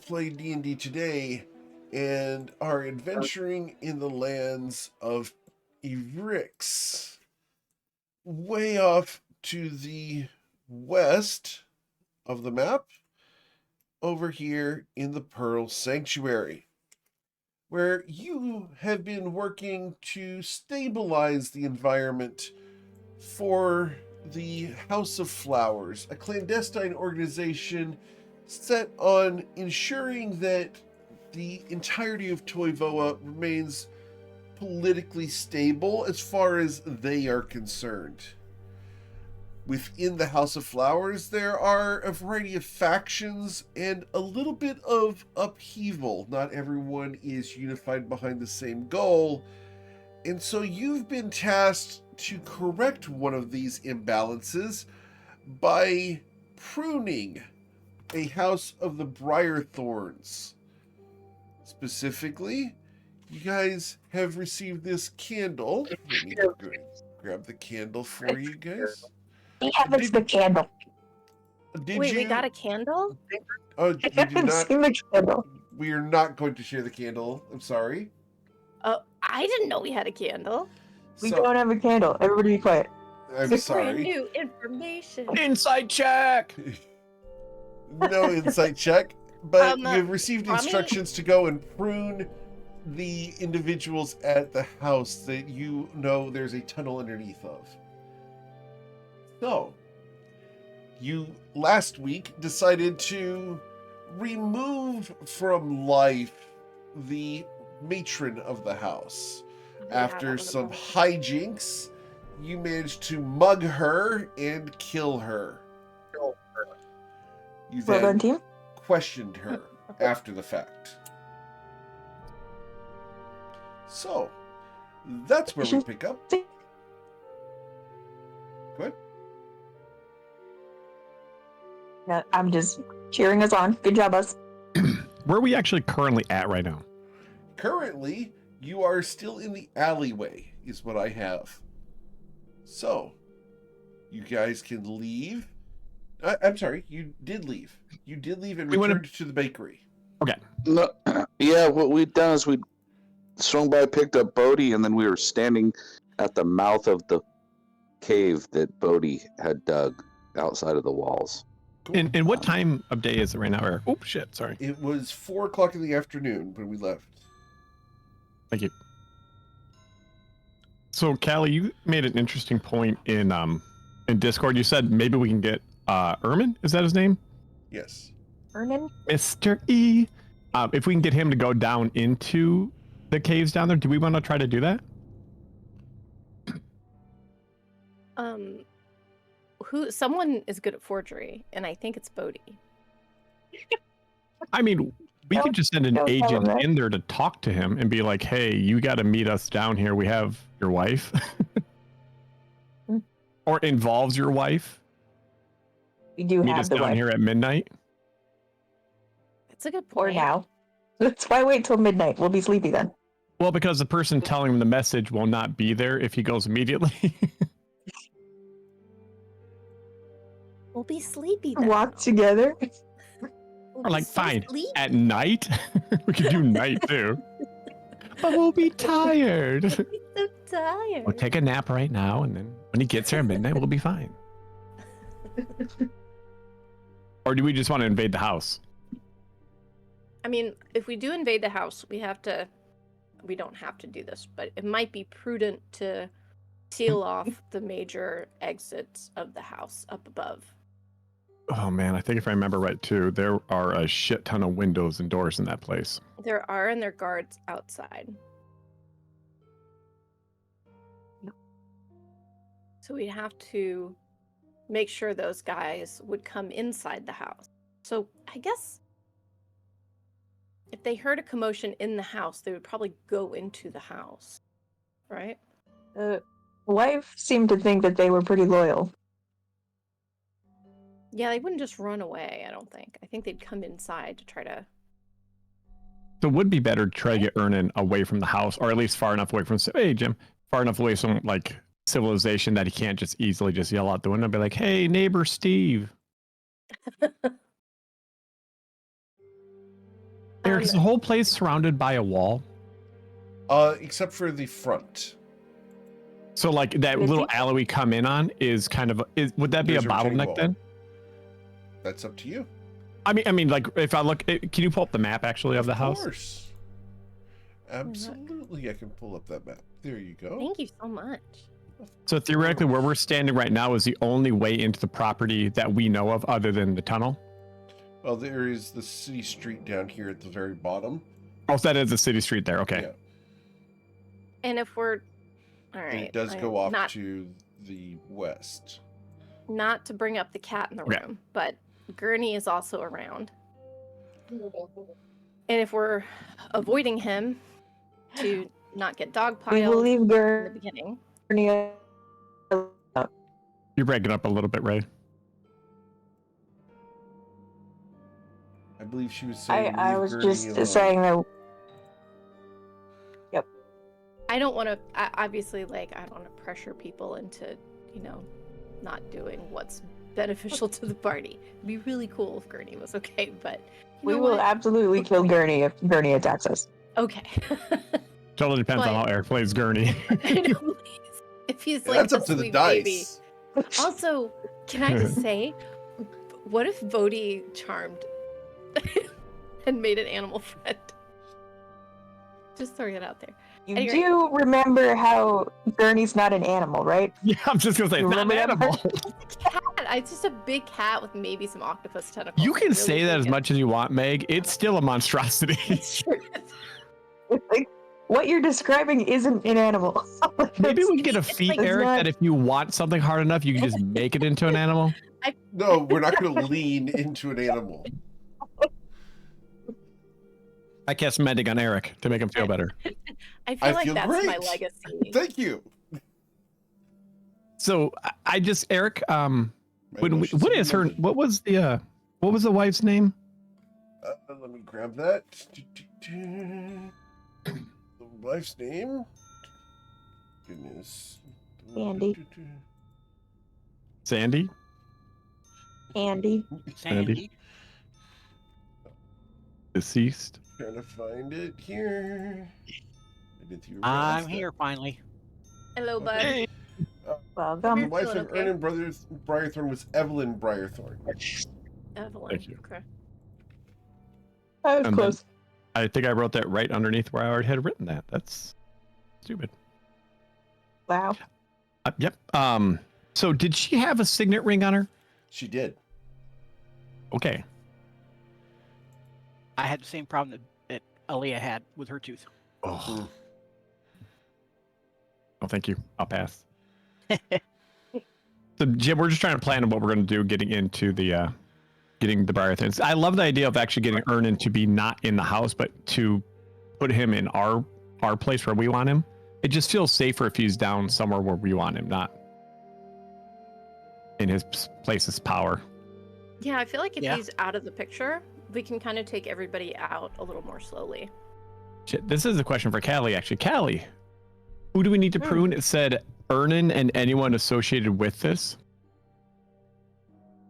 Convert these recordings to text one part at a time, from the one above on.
play D&D today and are adventuring in the lands of Ivrix, way off to the west of the map, over here in the Pearl Sanctuary, where you have been working to stabilize the environment for the House of Flowers, a clandestine organization set on ensuring that the entirety of Toivoa remains politically stable as far as they are concerned. Within the House of Flowers, there are a variety of factions and a little bit of upheaval. Not everyone is unified behind the same goal, and so you've been tasked to correct one of these imbalances by pruning a House of the Briarthorns. Specifically, you guys have received this candle. Let me grab the candle for you guys. It's the candle. Wait, we got a candle? Oh, you did not. Seen the candle. We are not going to share the candle. I'm sorry. Oh, I didn't know we had a candle. We don't have a candle. Everybody be quiet. I'm Brand sorry. new information. Inside check. No insight check, but you've received Mommy? instructions to go and prune the individuals at the house that you know there's a tunnel underneath of. So, you last week decided to remove from life the matron of the house. After some hijinks, you managed to mug her and kill her. You Well done, then team. questioned her after the fact. So, that's where we pick up. Go ahead. No, I'm just cheering us on. Good job, us. Where are we actually currently at right now? Currently, you are still in the alleyway, is what I have. So, you guys can leave. I'm sorry, you did leave. You did leave and returned to the bakery. Okay. No, yeah, what we'd done is we swung by, picked up Bodhi, and then we were standing at the mouth of the cave that Bodhi had dug outside of the walls. Cool. And what time of day is it right now, Eric? Oh, shit, sorry. It was 4 o'clock in the afternoon when we left. Thank you. So, Callie, you made an interesting point in Discord. You said maybe we can get Ermin, is that his name? Yes. Ermin? Mr. E. If we can get him to go down into the caves down there, do we want to try to do that? Someone is good at forgery, and I think it's Bodhi. I mean, we could just send an don't tell him agent that. in there to talk to him and be like, hey, you got to meet us down here. We have your wife. Or involves your wife. We do Meet have us the down wife. here at midnight. That's a good Or point. now. That's why wait till midnight. We'll be sleepy then. Well, because the person telling him the message will not be there if he goes immediately. We'll be sleepy then. Walk together. We'll Or be like, so fine, sleepy. at night? We could do night too. But we'll be tired. We'll be so tired. We'll take a nap right now, and then when he gets here at midnight, we'll be fine. Or do we just want to invade the house? I mean, if we do invade the house, we don't have to do this, but it might be prudent to seal off the major exits of the house up above. Oh man, I think if I remember right too, there are a shit ton of windows and doors in that place. There are, and there are guards outside. So we'd have to make sure those guys would come inside the house. So I guess if they heard a commotion in the house, they would probably go into the house, right? The wife seemed to think that they were pretty loyal. Yeah, they wouldn't just run away, I don't think. I think they'd come inside to try to... So it would be better to try to get Ernan away from the house, or at least far enough away from, hey Jim, far enough away from like civilization that he can't just easily just yell out the window and be like, hey neighbor Steve. Eric, is the whole place surrounded by a wall? Except for the front. So like that Is little it? alley we come in on is kind of would that be There's a a retaining bottleneck wall. then? That's up to you. I mean, like if I look, can you pull up the map actually of the house? Of course. Absolutely, I can pull up that map. There you go. Thank you so much. So theoretically, where we're standing right now is the only way into the property that we know of, other than the tunnel. Well, there is the city street down here at the very bottom. Oh, so that is the city street there. Okay. Yeah. And if we're all right, And it does go off to the west. not to bring up the cat in the Okay. room, but Gurney is also around. And if we're avoiding him to not get dogpiled We will leave in the beginning, Gurney. You're breaking up a little bit, Ray. I believe she was saying. I leave was Gurney just alone. saying that. I don't want to. Obviously, like I don't want to pressure people into, not doing what's beneficial to the party. It'd be really cool if Gurney was okay, but We know will what? absolutely kill Gurney if Gurney attacks us. Okay. Totally depends on how But- Eric plays Gurney. I know, if he's Yeah, like that's a up to the sweet baby. dice. Also, can I just say, what if Bodhi charmed and made an animal friend? Just throwing it out there. You Anyway. do remember how Gurney's not an animal, right? Yeah, I'm just gonna say You it's not an remember that animal. Cat. It's just a big cat with maybe some octopus tentacles. You can Really say that big as and- much as you want, Meg. It's still a monstrosity. It's true. Like, what you're describing isn't an animal. Maybe we can get a It's feat, like- Eric, It's not- that if you want something hard enough, you can just make it into an animal. No, we're not going to lean into an animal. I cast medic on Eric to make him feel better. I feel like feel that's my great. legacy. Thank you. So I just Eric, My motion's what is her? amended. What was the wife's name? Let me grab that. The wife's name. Goodness. Sandy. Sandy. Andy. Sandy. Deceased. Trying to find it here. I did the I'm arrest. here finally. Hello, bud. Hey. The Welcome. wife feeling of okay? Ernan Briarthorn was Evelyn Briarthorn. Evelyn. Thank you. Okay. I was And close. I think I wrote that right underneath where I already had written that. That's stupid. Wow. Yep. So did she have a signet ring on her? She did. Okay. I had the same problem that Aaliyah had with her tooth. Oh. Oh, thank you. I'll pass. So Jim, we're just trying to plan what we're going to do getting into the getting the Briarthorns. I love the idea of actually getting Ernan to be not in the house, but to put him in our place where we want him. It just feels safer if he's down somewhere where we want him, not in his place's power. Yeah, I feel like if Yeah. he's out of the picture, we can kind of take everybody out a little more slowly. Shit, this is a question for Callie, actually. Callie, who do we need to prune? It said Ernan and anyone associated with this.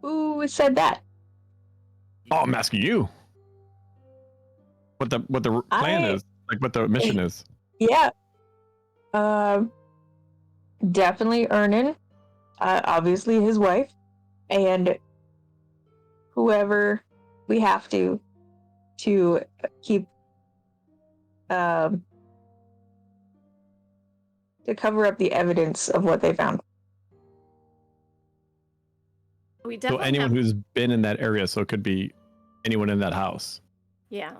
Who said that? Oh, I'm asking you. What the plan I- is, like what the mission is. Yeah. Definitely Ernan. Obviously his wife. And whoever we have to keep to cover up the evidence of what they found. We So definitely anyone have, who's been in that area, so it could be anyone in that house. yeah.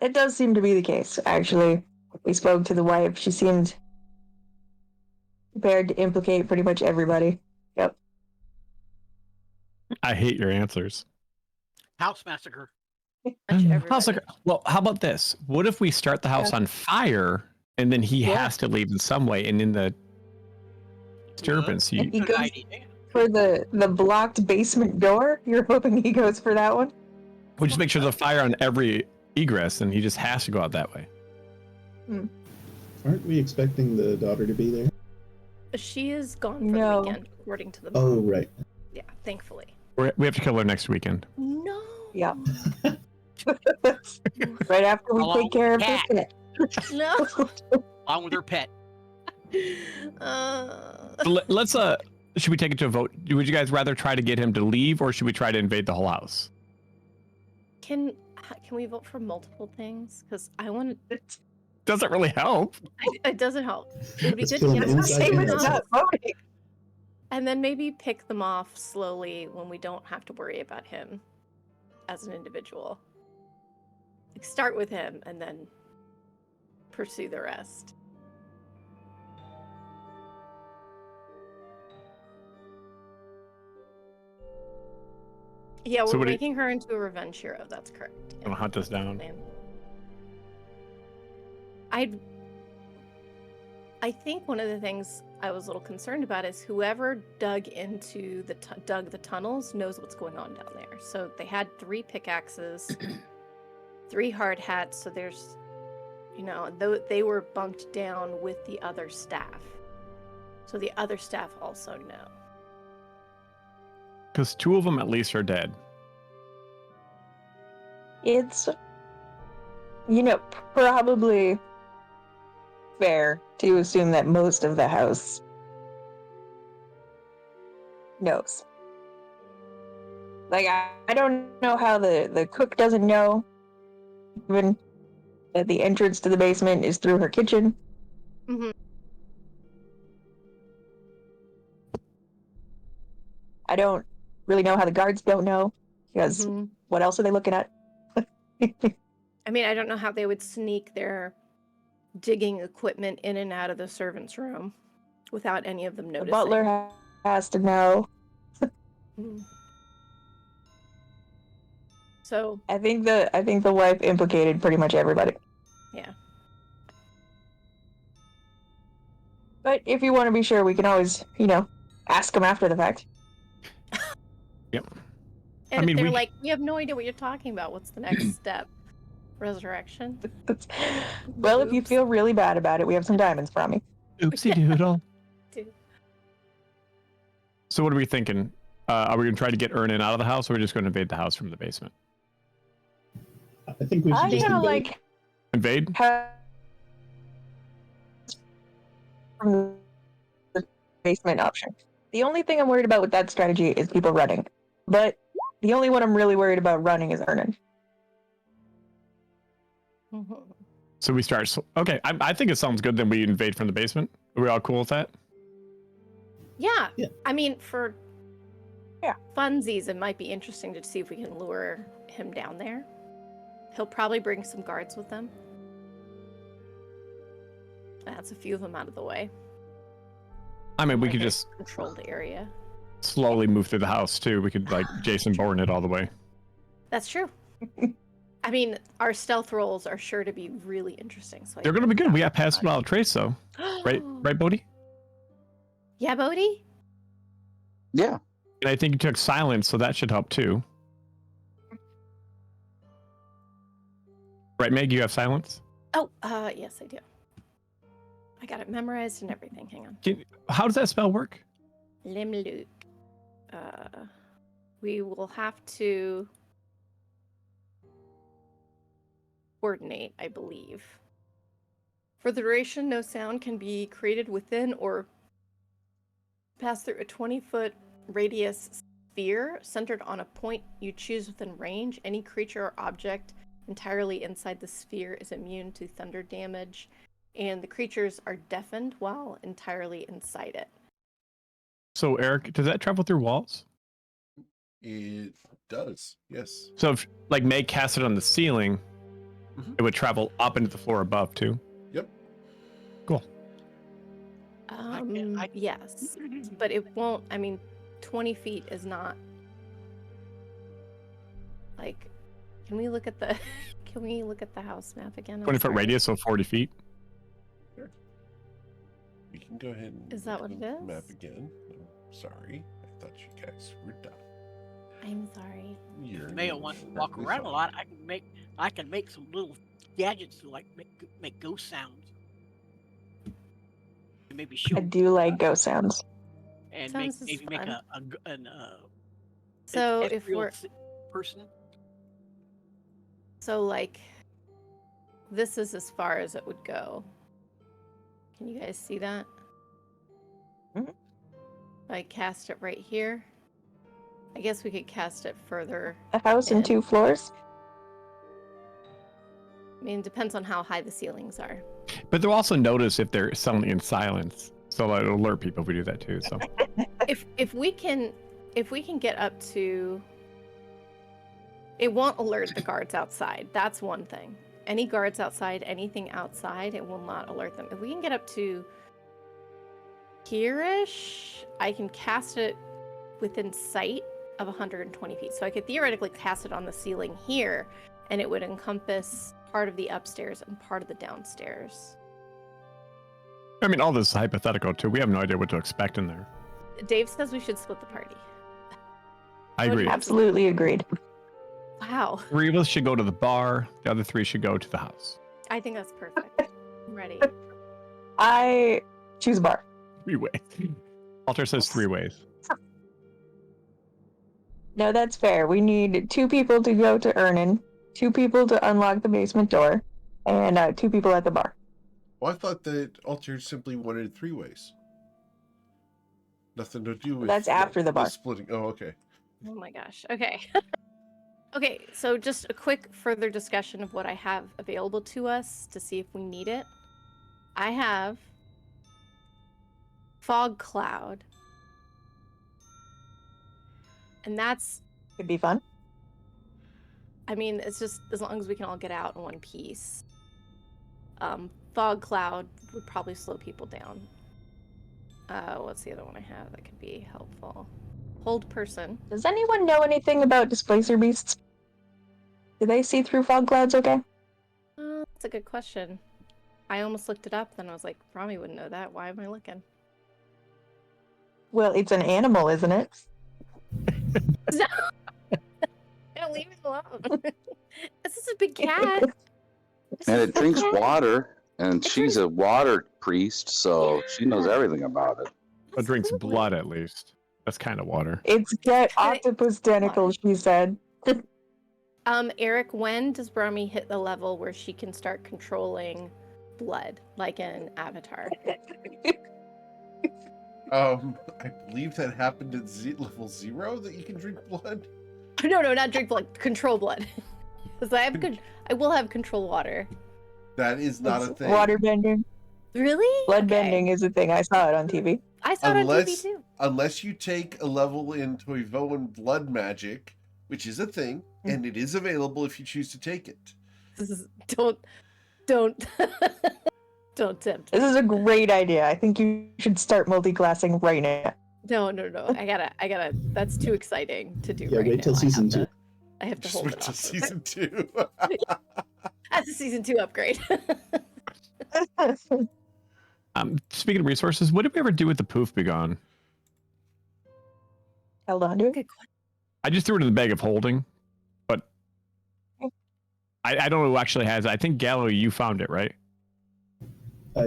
It does seem to be the case, actually. We spoke to the wife. She seemed prepared to implicate pretty much everybody. Yep. I hate your answers. House massacre. Much House everybody. well, how about this? What if we start the house on fire and then he Yeah. has to leave in some way, and in the disturbance, He Good goes idea. for the blocked basement door. You're hoping he goes for that one? we just make sure there's a fire on every egress, and he just has to go out that way. Aren't we expecting the daughter to be there? She is gone for No. the weekend, according to the Oh, mom. right. Yeah, thankfully. We have to kill her next weekend. No. Yeah. Right after we Along take care of with this the pet. No. Along with her pet. Let's should we take it to a vote? Would you guys rather try to get him to leave, or should we try to invade the whole house? Can we vote for multiple things? Because I want to. Doesn't really help. It doesn't help. It would be Let's good kill to him get It's the inside same the as house. not voting. and then maybe pick them off slowly when we don't have to worry about him as an individual. Like start with him and then pursue the rest. Yeah, So we're what do you- making her into a revenge hero. That's correct. I'm gonna hunt us down. I think one of the things I was a little concerned about is whoever dug into dug the tunnels knows what's going on down there. So they had 3 pickaxes, 3 hard hats. So there's, they were bunked down with the other staff. So the other staff also know. Because 2 of them at least are dead. It's, probably fair to assume that most of the house knows. Like, I don't know how the cook doesn't know, even that the entrance to the basement is through her kitchen. Mm-hmm. I don't really know how the guards don't know, because what else are they looking at? I mean, I don't know how they would sneak their digging equipment in and out of the servants' room without any of them The noticing. butler has to know. So I think the wife implicated pretty much everybody. yeah. But if you want to be sure, we can always, ask them after the fact. Yep. And I mean, if they're like, we have no idea what you're talking about. What's the next step? Resurrection? Well, if you Oops. feel really bad about it, we have some diamonds from you. Oopsie doodle. Dude. So what are we thinking? Are we going to try to get Ernan out of the house, or are we just going to invade the house from the basement? I think we should I just kind of invade. like Invade? from the basement option. The only thing I'm worried about with that strategy is people running. But the only one I'm really worried about running is Ernan. So we start. Okay, I think it sounds good. Then we invade from the basement. Are we all cool with that? Yeah. Yeah. I mean, for funsies, it might be interesting to see if we can lure him down there. He'll probably bring some guards with him. That's a few of them out of the way. I mean, we Like could a just controlled area. slowly move through the house too. We could like Jason Bourne it all the way. That's true. I mean, our stealth rolls are sure to be really interesting. So They're going to be good. We got pass without a trace, though. Right, Bodhi? Yeah, Bodhi? Yeah. And I think you took silence, so that should help too. Right, Meg, you have silence? Oh, yes, I do. I got it memorized and everything. Hang on. How does that spell work? Limluke. We will have to coordinate, I believe. For the duration, no sound can be created within or pass through a 20-foot radius sphere centered on a point you choose within range. Any creature or object entirely inside the sphere is immune to thunder damage, and the creatures are deafened while entirely inside it. So, Eric, does that travel through walls? It does, yes. So, if like Meg cast it on the ceiling, it would travel up into the floor above too. Yep. Cool. Yes, but it won't. I mean, 20 feet is not like. Can we look at the? Can we look at the house map again? 20-foot radius, so 40 feet. Sure. We can go ahead and Is that what look it at the is? map again. I'm sorry. I thought you guys were done. I'm sorry. You're May want to walk perfectly around a fine. lot. I can make some little gadgets to like make ghost sounds. And maybe shoot I do like ghost sounds. and Sounds is maybe make fun. an So an if ethereal we're person. So, like, this is as far as it would go. Can you guys see that? Mhm. I cast it right here. I guess we could cast it further. A house and in. 2 floors? I mean, it depends on how high the ceilings are. But they'll also notice if they're suddenly in silence. So it'll alert people if we do that too. So If we can get up to, it won't alert the guards outside. That's one thing. Any guards outside, anything outside, it will not alert them. If we can get up to here-ish, I can cast it within sight of 120 feet. So I could theoretically cast it on the ceiling here, and it would encompass part of the upstairs and part of the downstairs. I mean, all this is hypothetical too. We have no idea what to expect in there. Dave says we should split the party. I What do agree. you have? Absolutely agreed. Wow. 3 of us should go to the bar. The other 3 should go to the house. I think that's perfect. I'm ready. I choose a bar. 3 ways. Walter says 3 ways. No, that's fair. We need 2 people to go to Ernan, 2 people to unlock the basement door, and 2 people at the bar. Well, I thought that Alter simply wanted 3 ways. Nothing to do with That's after the bar. splitting. Oh, okay. Oh my gosh. Okay. Okay, so just a quick further discussion of what I have available to us to see if we need it. I have fog cloud. And that's, Could be fun. I mean, it's just as long as we can all get out in one piece. Fog cloud would probably slow people down. What's the other one I have that could be helpful? Hold person. Does anyone know anything about displacer beasts? Do they see through fog clouds okay? That's a good question. I almost looked it up, then I was like, Rami wouldn't know that. Why am I looking? Well, it's an animal, isn't it? No, leave it alone. This is a big cat. And it drinks water, and she's a water priest, so she knows everything about it. It drinks Absolutely. blood at least. That's kind of water. It's got octopus tentacles, she said. Eric, when does Brahmi hit the level where she can start controlling blood, like in Avatar? I believe that happened at level 0 that you can drink blood. No, not drink blood, control blood. Because I will have control water. That is not a It's thing. water bending. Really? Blood Okay. bending is a thing. I saw it on TV. I saw it on TV too. Unless you take a level in Toivoan blood magic, which is a thing, and it is available if you choose to take it. This is don't don't tempt me. This is a great idea. I think you should start multi-classing right now. No. I gotta. That's too exciting to do. Yeah, right wait till now. season 2. I have to Just hold wait it till off. season 2. That's a season 2 upgrade. Speaking of resources, what did we ever do with the poof begone? Held on to it. Good question. I just threw it in the bag of holding, but I don't know who actually has it. I think Gallo, you found it, right?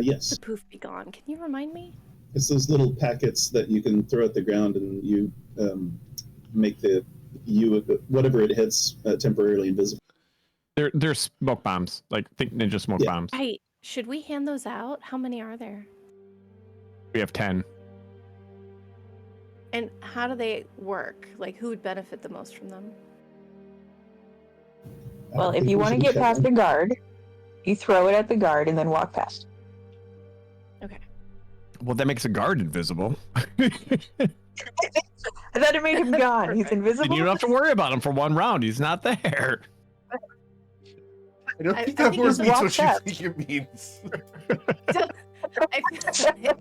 Yes. The poof be gone. Can you remind me? It's those little packets that you can throw at the ground and you make whatever it hits temporarily invisible. They're smoke bombs. Like, think ninja smoke Yeah. bombs. Right. Should we hand those out? How many are there? We have 10. And how do they work? Like, who would benefit the most from them? Well, if you want to get past the guard, you throw it at the guard and then walk past. Well, that makes a guard invisible. I thought it made him gone. He's Perfect. invisible. You don't have to worry about him for 1 round. He's not there. I don't I think think that word it's means walk what you fast. think it means.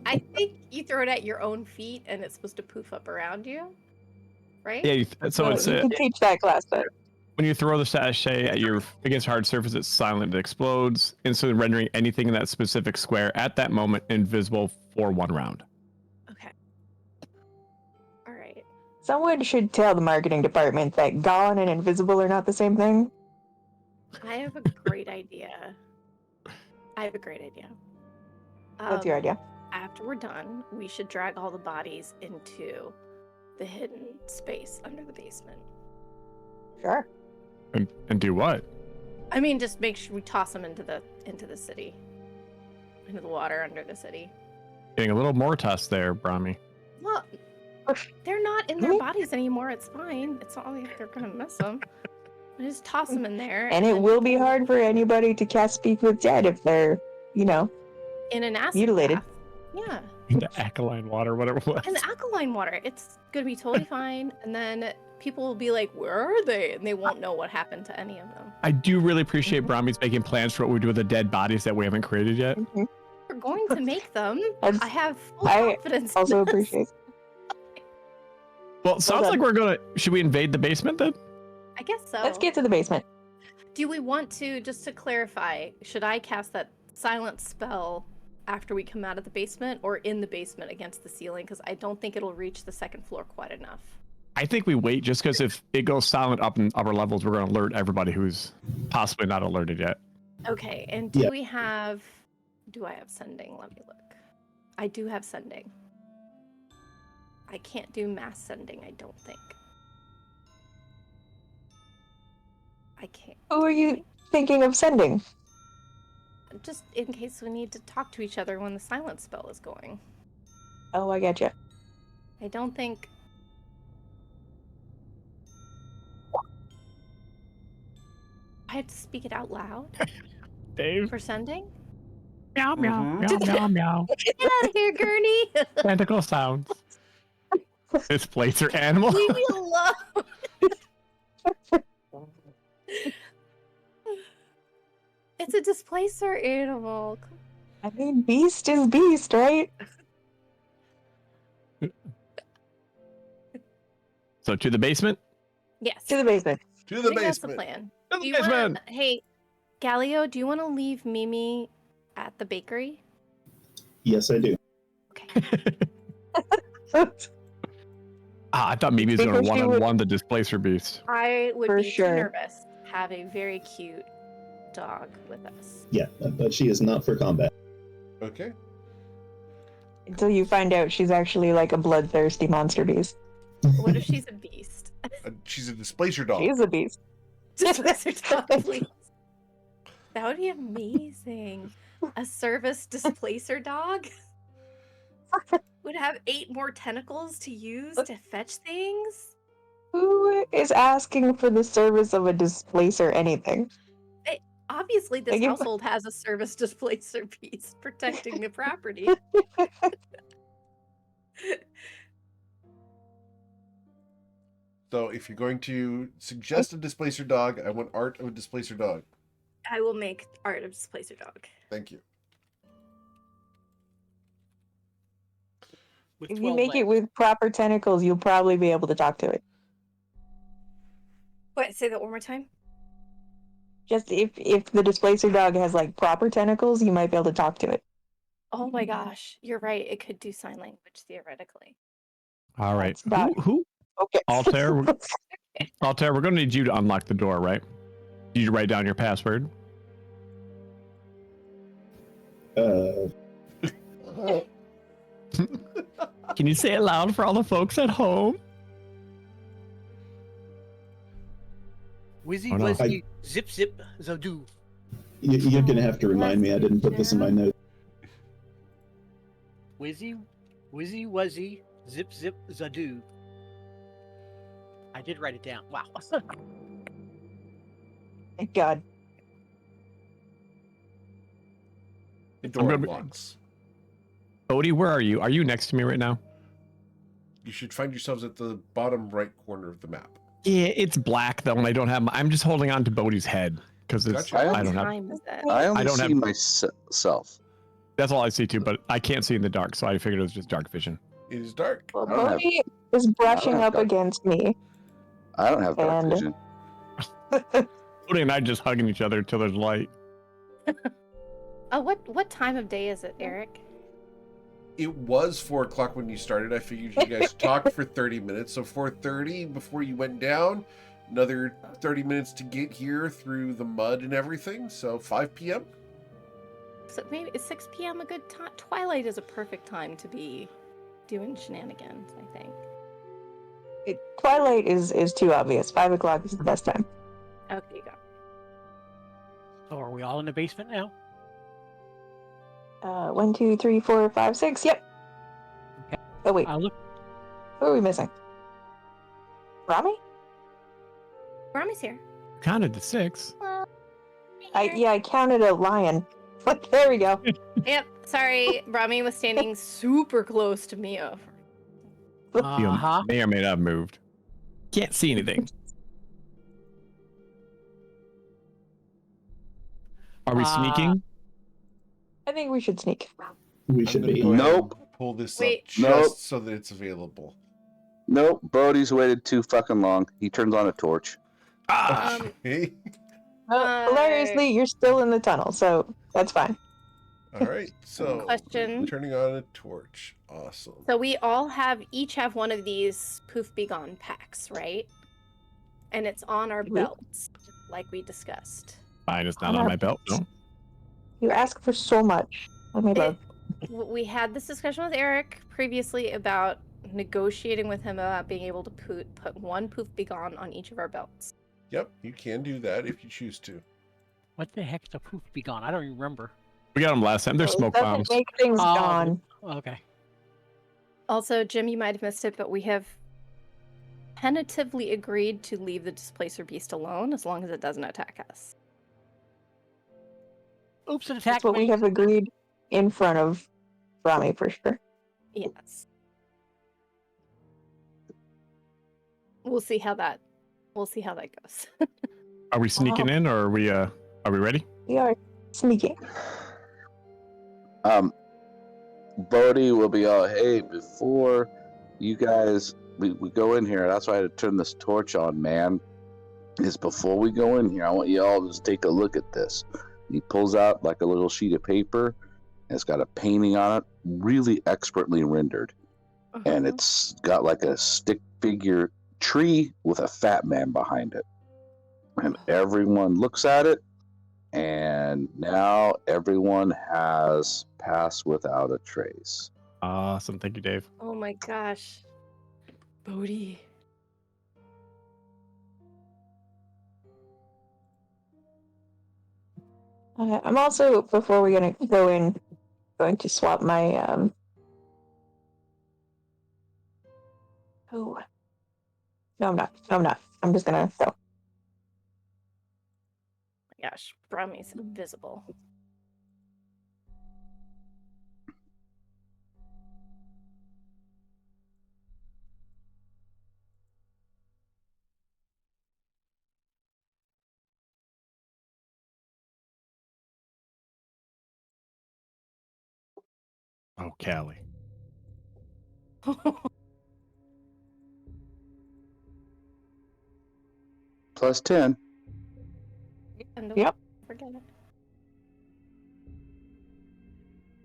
I think you throw it at your own feet and it's supposed to poof up around you, right? Yeah. So Well, it's you can teach that class, but when you throw the sachet at your against hard surface, it's silent. It explodes, instantly rendering anything in that specific square at that moment invisible for 1 round. Okay. All right. someone should tell the marketing department that gone and invisible are not the same thing. I have a great idea. What's your idea? After we're done, we should drag all the bodies into the hidden space under the basement. Sure. And do what? I mean, just make sure we toss them into the city, into the water under the city. Getting a little more tossed there, Brahmi. Well, they're not in their bodies anymore. It's fine. It's not like they're gonna miss them. Just toss them in there. And it will be hard for anybody to cast Speak with Dead if they're, in an acid mutilated. bath. Yeah. The alkaline water, whatever it was. In the alkaline water. It's gonna be totally fine. And then people will be like, where are they? And they won't know what happened to any of them. I do really appreciate Brahmi's making plans for what we do with the dead bodies that we haven't created yet. We're going to make them. That's- I have full I confidence. in Also this. appreciate. Well, it sounds done. like we're gonna. Should we invade the basement then? I guess so. Let's get to the basement. Do we want to, just to clarify, should I cast that silent spell after we come out of the basement or in the basement against the ceiling? Because I don't think it'll reach the second floor quite enough. I think we wait just because if it goes silent up in upper levels, we're gonna alert everybody who's possibly not alerted yet. Okay, and Yeah. do I have sending? Let me look. I do have sending. I can't do mass sending, I don't think. I can't. Who are you thinking of sending? Just in case we need to talk to each other when the silent spell is going. Oh, I get you. I don't think... I have to speak it out loud Dave. for sending? Meow meow Mhm. meow meow meow. Get out of here, Gurney! Tentacle sounds. Displacer animal. Leave me alone! It's a displacer animal. I mean, beast is beast, right? So to the basement. Yes. To the basement. To I the think that's the basement. plan. To Do the you wanna, basement. hey, Galio, do you want to leave Mimi at the bakery? Yes, I do. Okay. I thought maybe he was going Because to she one-on-one the displacer beast. I would For be sure. too nervous to have a very cute dog with us. Yeah, but she is not for combat. Okay. Until you find out she's actually like a bloodthirsty monster beast. What if she's a beast? She's a displacer dog. She is a beast. Displacer dog, please. That would be amazing. A service displacer dog would have 8 more tentacles to use to fetch things. Who is asking for the service of a displacer anything? Obviously, this Like if- household has a service displacer beast protecting the property. So if you're going to suggest a displacer dog, I want art of a displacer dog. I will make art of displacer dog. Thank you. With If you 12 make it legs. with proper tentacles, you'll probably be able to talk to it. Wait, say that one more time. Just if the displacer dog has like proper tentacles, you might be able to talk to it. Oh my gosh, you're right. It could do sign language theoretically. All right. That's about- Who? Okay. Altair, Altair, we're going to need you to unlock the door, right? Need you to write down your password. Uh, Can you say it loud for all the folks at home? Wizzy Oh, no. Wuzzy Zip Zip Zadoo. you're gonna have to remind me. I didn't put this in my notes. Wizzy Wuzzy Zip Zip Zadoo. I did write it down. Wow. Thank God. The I'm door gonna be- unlocks. Odie, where are you? Are you next to me right now? You should find yourselves at the bottom right corner of the map. Yeah, it's black though, and I don't have. I'm just holding on to Bodhi's head because it's. Gotcha. I don't have. time is it? I only don't see have- myself. That's all I see too, but I can't see in the dark, so I figured it was just dark vision. It is dark. Well, I don't have- Bodhi is brushing have up dark- against me. I don't have dark And- vision. Bodhi and I just hugging each other until there's light. Oh, what time of day is it, Eric? It was 4 o'clock when you started. I figured you guys talked for 30 minutes. So 4:30 before you went down. Another 30 minutes to get here through the mud and everything. So 5 p.m. So maybe is 6 p.m. a good time? Twilight is a perfect time to be doing shenanigans, I think. Twilight is too obvious. 5 o'clock is the best time. Okay, you go. So are we all in the basement now? 1, 2, 3, 4, 5, 6. Yep. Okay. Oh wait, Look. who are we missing? Rami? Rami's here. Counted to 6. I counted a lion. There we go. Yep. Sorry, Rami was standing super close to Mia. You Uh-huh. may or may not have moved. Can't see anything. Are we sneaking? I think we should sneak. We I'm should gonna be. go ahead and Nope. pull this Wait. up just Nope. so that it's available. Nope. Bodie's waited too fucking long. He turns on a torch. Ah! Okay. Hilariously, you're still in the tunnel, so that's fine. All right. So Question. turning on a torch. Awesome. So we all each have one of these Poof Be Gone packs, right? And it's on our Mhm. belts, like we discussed. Fine, it's not on my belt. No. You ask for so much. Oh my love. We had this discussion with Eric previously about negotiating with him about being able to put one Poof Be Gone on each of our belts. Yep, you can do that if you choose to. What the heck's a poof be gone? I don't even remember. We got them last time. They're It smoke doesn't bombs. make things Oh, gone. Okay. Also, Jim, you might have missed it, but we have tentatively agreed to leave the Displacer Beast alone as long as it doesn't attack us. Oops, it attacked That's what me. we have agreed in front of Rami for sure. Yes. We'll see how that goes. Are we sneaking in, or are we ready? We are sneaking. Bodie will be all, hey, before you guys we go in here, that's why I had to turn this torch on, man. Is before we go in here, I want you all to just take a look at this. He pulls out like a little sheet of paper, and it's got a painting on it, really expertly rendered. And it's got like a stick figure tree with a fat man behind it. And everyone looks at it, and now everyone has passed without a trace. Awesome. Thank you, Dave. Oh my gosh. Bodhi. I'm also, before we're gonna go in, going to swap my Oh. No, I'm not. No, I'm not. I'm just gonna go. Gosh, Brahmi's invisible. Oh, Callie. Plus 10. And don't Yep. forget it.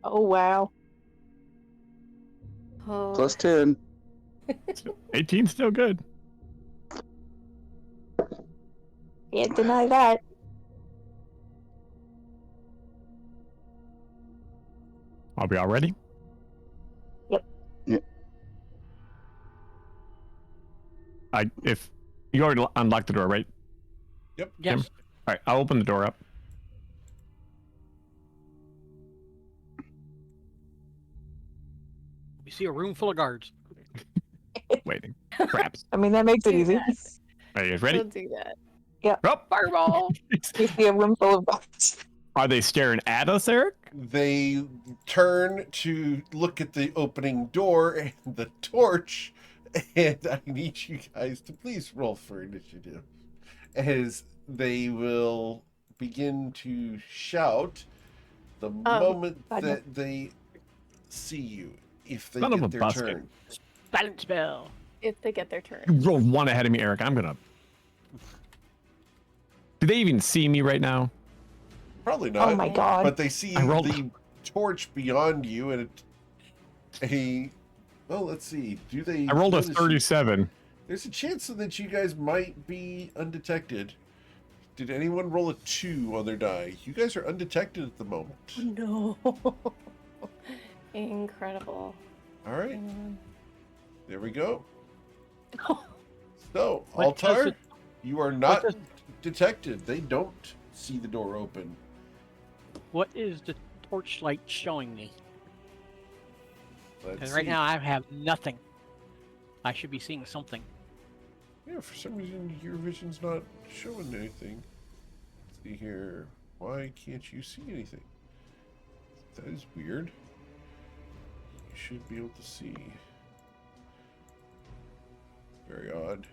Oh wow. Oh, Plus 10. 18 still good. Can't deny that. Are we all ready? Yep. Yeah. If you already unlocked the door, right? Yep. Yes. All right, I'll open the door up. We see a room full of guards. Waiting. Craps. I mean, that makes it do easy. that. Are you guys ready? Don't do that. Oh, Fireball! You see a room full of bots. are they staring at us, Eric? They turn to look at the opening door and the torch, and I need you guys to please roll for initiative. As they will begin to shout the moment God, no. that they see you, if they Son of get a their basket. turn. Silent spell. If they get their turn. You rolled one ahead of me, Eric. I'm gonna. Do they even see me right now? Probably not. Oh my god. But they see I rolled- the torch beyond you, and well, let's see. Do they? I rolled a notice you? 37. There's a chance that you guys might be undetected. Did anyone roll a 2 on their die? You guys are undetected at the moment. No. Incredible. All right, there we go. Oh, So, What does Altar, it- you are not does- detected. They don't see the door open. What is the torchlight showing me? Let's Because right see. now I have nothing. I should be seeing something. Yeah, for some reason your vision's not showing anything. Let's see here. Why can't you see anything? That is weird. You should be able to see. Very odd.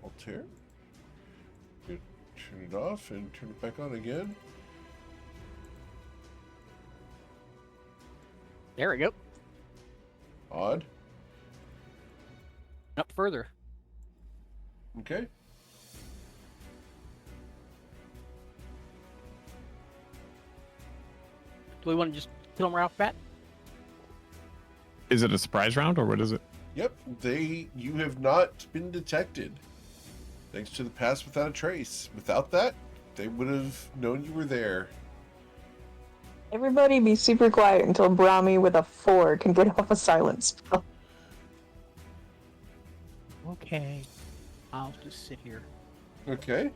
Altair. Good. Turn it off and turn it back on again. There we go. Odd. Up further. Okay. Do we want to just kill him right off the bat? Is it a surprise round or what is it? Yep. You have not been detected. Thanks to the pass without a trace. Without that, they would have known you were there. Everybody be super quiet until Brahmi with a 4 can get off a silence spell. Okay. I'll just sit here. Okay.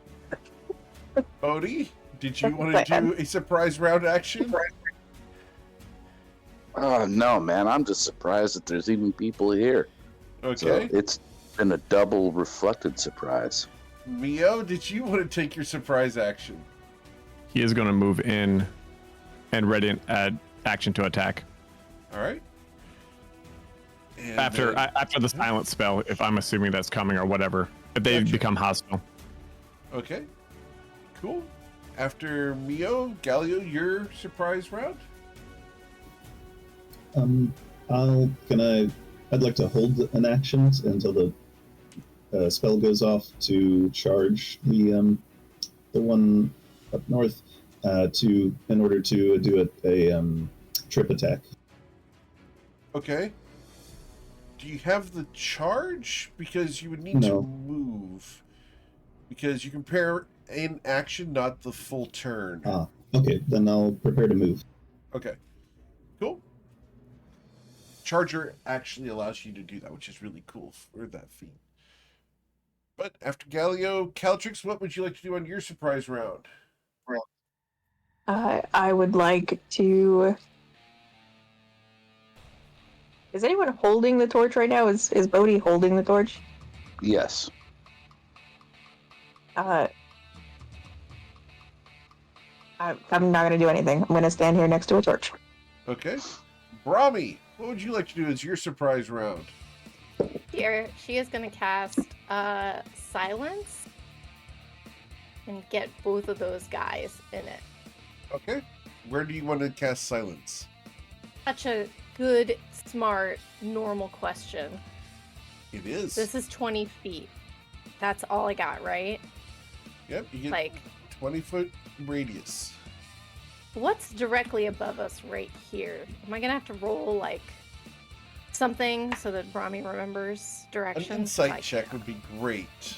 Odie, did you want to do a surprise round action? Oh no, man! I'm just surprised that there's even people here. So Okay. it's been a double reflected surprise. Mio, did you want to take your surprise action? He is going to move in and ready and add action to attack. All right. And After then- after the silent spell, if I'm assuming that's coming or whatever. If they Gotcha. become hostile. Okay. Cool. After Mio, Galio, your surprise round? I'd like to hold an action until the spell goes off to charge the one up north in order to do a trip attack. Okay. Do you have the charge? Because you would need No. to move. Because you compare in action, not the full turn. Ah, okay, then I'll prepare to move. Okay. Cool. Charger actually allows you to do that, which is really cool for that feat. But after Galio, Caltrix, what would you like to do on your surprise round? I would like to. Is anyone holding the torch right now? Is Bodhi holding the torch? Yes. I'm not gonna do anything. I'm gonna stand here next to a torch. Okay. Brahmi, what would you like to do as your surprise round? Here, she is going to cast Silence and get both of those guys in it. Okay. Where do you want to cast Silence? Such a good, smart, normal question. It is. This is 20 feet. That's all I got, right? Yep, you get Like, 20-foot radius. what's directly above us right here? Am I going to have to roll, like, something so that Brahmi remembers An directions? insight Like, check would be great.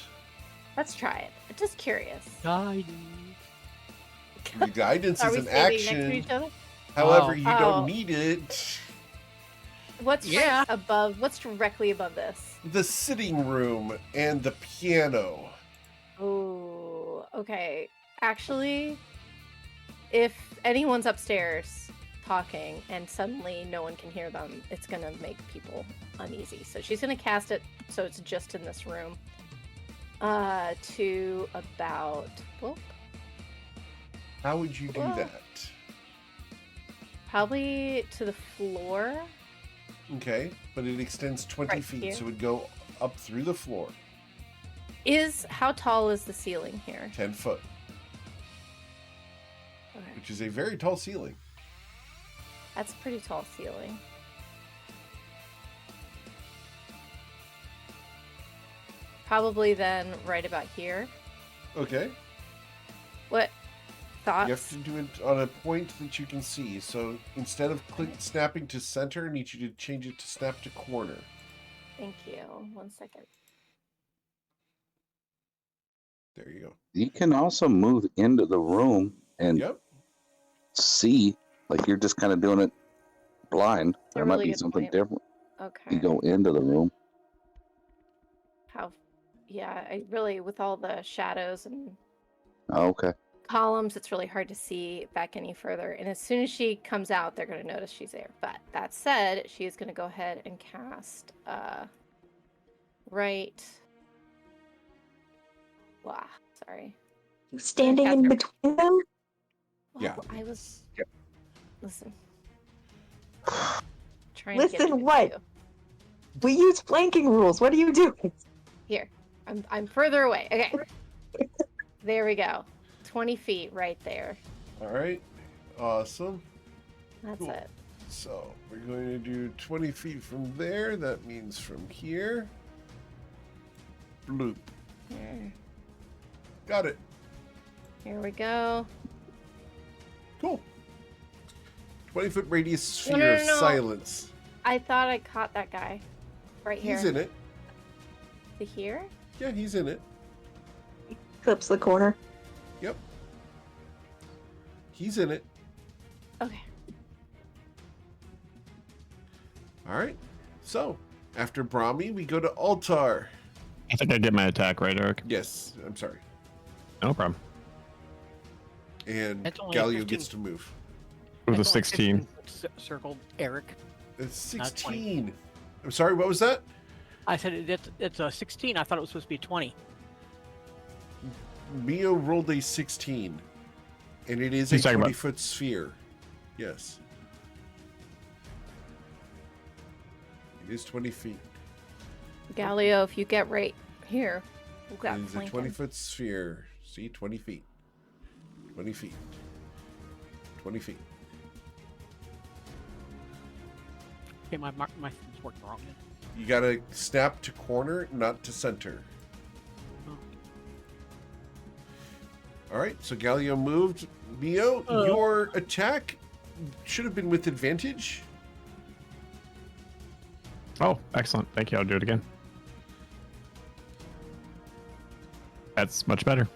Let's try it. I'm just curious. Guidance. The guidance Are is we an standing next to action. each other? However, Oh. you Oh. don't need it. What's Yeah. right above? What's directly above this? The sitting room and the piano. Oh, okay. Actually, if anyone's upstairs talking and suddenly no one can hear them, it's gonna make people uneasy. So she's gonna cast it so it's just in this room. To about, well, How would you do Well, that? probably to the floor. Okay, but it extends 20 Right feet, here. so it would go up through the floor. How tall is the ceiling here? 10 foot, Okay. which is a very tall ceiling. That's a pretty tall ceiling. Probably then right about here. Okay, What thoughts? you have to do it on a point that you can see. So instead of snapping to center, I need you to change it to snap to corner. Thank you. 1 second. There you go. You can also move into the room and Yep. see, like you're just kind of doing it blind. a There might really be good something point. different. Okay. You go into the room. How? Yeah, I really, with all the shadows and Oh, okay. columns, it's really hard to see back any further. And as soon as she comes out, they're going to notice she's there. But that said, she is going to go ahead and cast right. Wow, sorry. Standing in between them? Well, Yeah. I was. Yep. Listen. Trying to get Listen, it to what? you. We use flanking rules. What are you doing? Here, I'm further away. Okay. There we go. 20 feet right there. All right. Awesome. That's Cool. it. So we're going to do 20 feet from there. That means from here. Bloop. Got it. Here we go. Cool. 20-foot radius sphere No. of silence. I thought I caught that guy. Right here. He's in it. To here? Yeah, he's in it. Clips the corner. Yep. He's in it. Okay. All right. So, after Brahmi, we go to Altar. I think I did my attack right, Eric. Yes, I'm sorry. No problem. And That's only Galio 15. gets to move. It was a That's only 16. 15 circled Eric. It's Not 20. 16. I'm sorry, what was that? I said it's a 16. I thought it was supposed to be 20. Mio rolled a 16. And it is a He's talking about- 20-foot sphere. Yes. It is 20 feet. Galio, if you get right here, we've got It is a flanking. 20-foot sphere. See, 20 feet. 20 feet. 20 feet. Okay, my thing's working wrong. You gotta snap to corner, not to center. Oh. Alright, so Galio moved. Mio, your attack should have been with advantage. Oh, excellent. Thank you. I'll do it again. That's much better.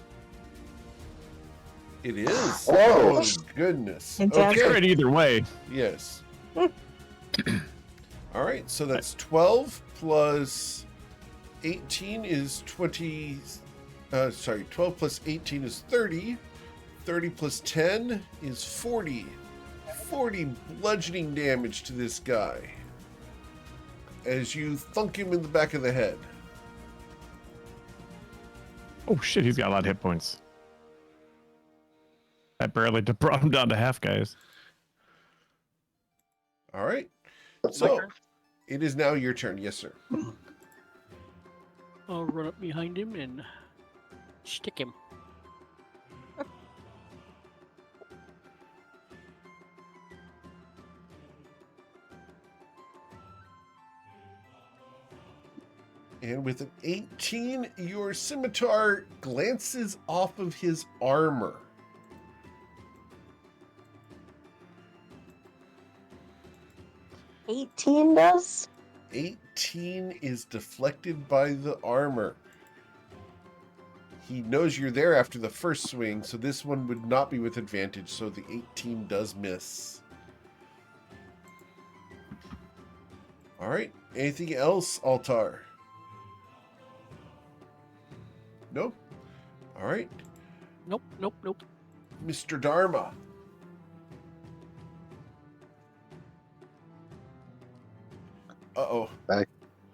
It is. Oh. Goodness. Fantastic. Okay. Great either way. Yes. Alright, so that's 12 plus 18 is 20. 12 plus 18 is 30. 30 plus 10 is 40. 40 bludgeoning damage to this guy as you thunk him in the back of the head. Oh shit, he's got a lot of hit points. That barely brought him down to half, guys. All right. My So turn? it is now your turn. Yes, sir. I'll run up behind him and stick him. And with an 18, your scimitar glances off of his armor. $18 does? 18 is deflected by the armor. He knows you're there after the first swing, so this one would not be with advantage, so the 18 does miss. All right. Anything else, Altar? Nope. All right. Nope. Mr. Dharma. Uh-oh.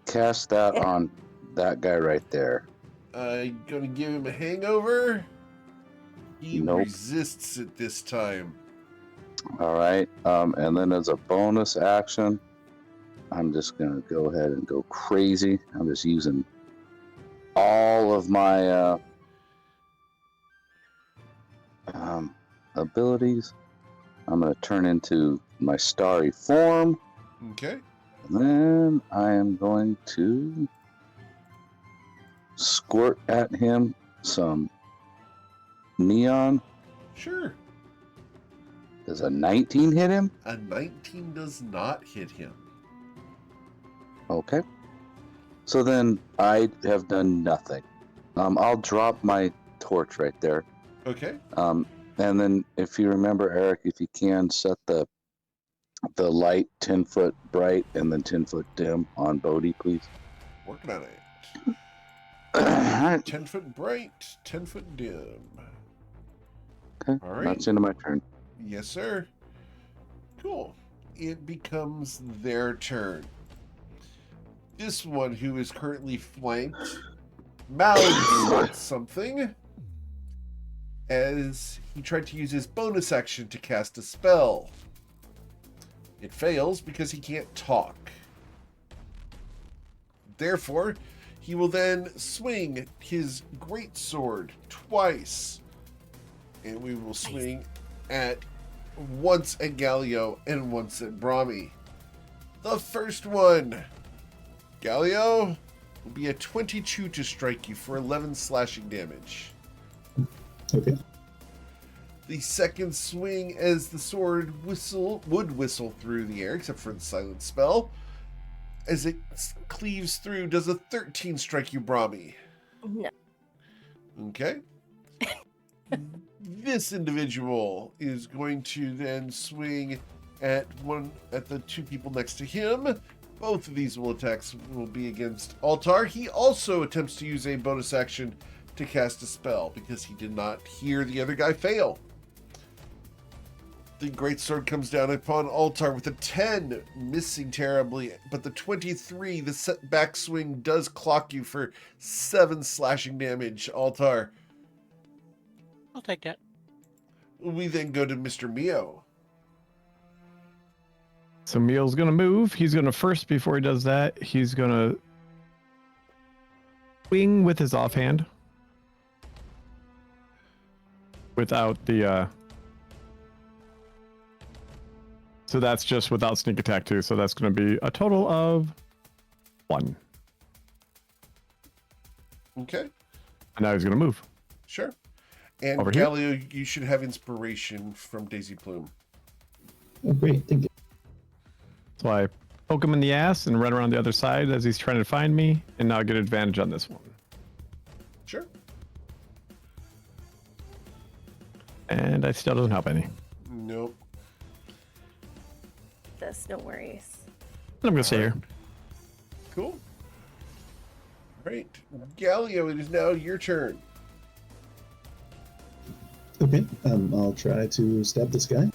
Cast that on that guy right there. Gonna give him a hangover? He Nope. resists it this time. All right. And then as a bonus action, I'm just gonna go ahead and go crazy. I'm just using all of my abilities. I'm gonna turn into my starry form, Okay. and then I am going to squirt at him some neon. Sure. Does a 19 hit him? A 19 does not hit him. Okay. So then I have done nothing. I'll drop my torch right there. Okay. And then if you remember, Eric, if you can set the light 10 foot bright and then 10 foot dim on Bodhi, please. Working on it. Alright, 10 foot bright, 10 foot dim. okay, All right. that's the end of my turn. Yes, sir. Cool. It becomes their turn. This one, who is currently flanked, mouths something as he tried to use his bonus action to cast a spell. It fails because he can't talk. Therefore, he will then swing his greatsword twice. And we will swing at once at Galio and once at Brahmi. The first one, Galio, will be a 22 to strike you for 11 slashing damage. Okay. The second swing, as the sword would whistle through the air, except for the silent spell, as it cleaves through, does a 13 strike you, Brahmi? No. Okay. This individual is going to then swing at the two people next to him. Both of these attacks will be against Altar. He also attempts to use a bonus action to cast a spell because he did not hear the other guy fail. The greatsword comes down upon Altar with a 10, missing terribly, but the 23, the set back swing does clock you for 7 slashing damage, Altar. I'll take that. We then go to Mr. Mio. So Meal's gonna move. He's gonna first, before he does that, he's gonna swing with his offhand. Without the so that's just without sneak attack too. So that's gonna be a total of 1. Okay, And now he's gonna move. sure. And Over here? Galileo, you should have inspiration from Daisy Plume. Oh, great. Thank you. So I poke him in the ass and run around the other side as he's trying to find me, and now I get advantage on this one. Sure. And I still doesn't help any. Nope. This, no worries. I'm gonna stay here. Cool. Right. Galileo, it is now your turn. Okay. I'll try to stab this guy.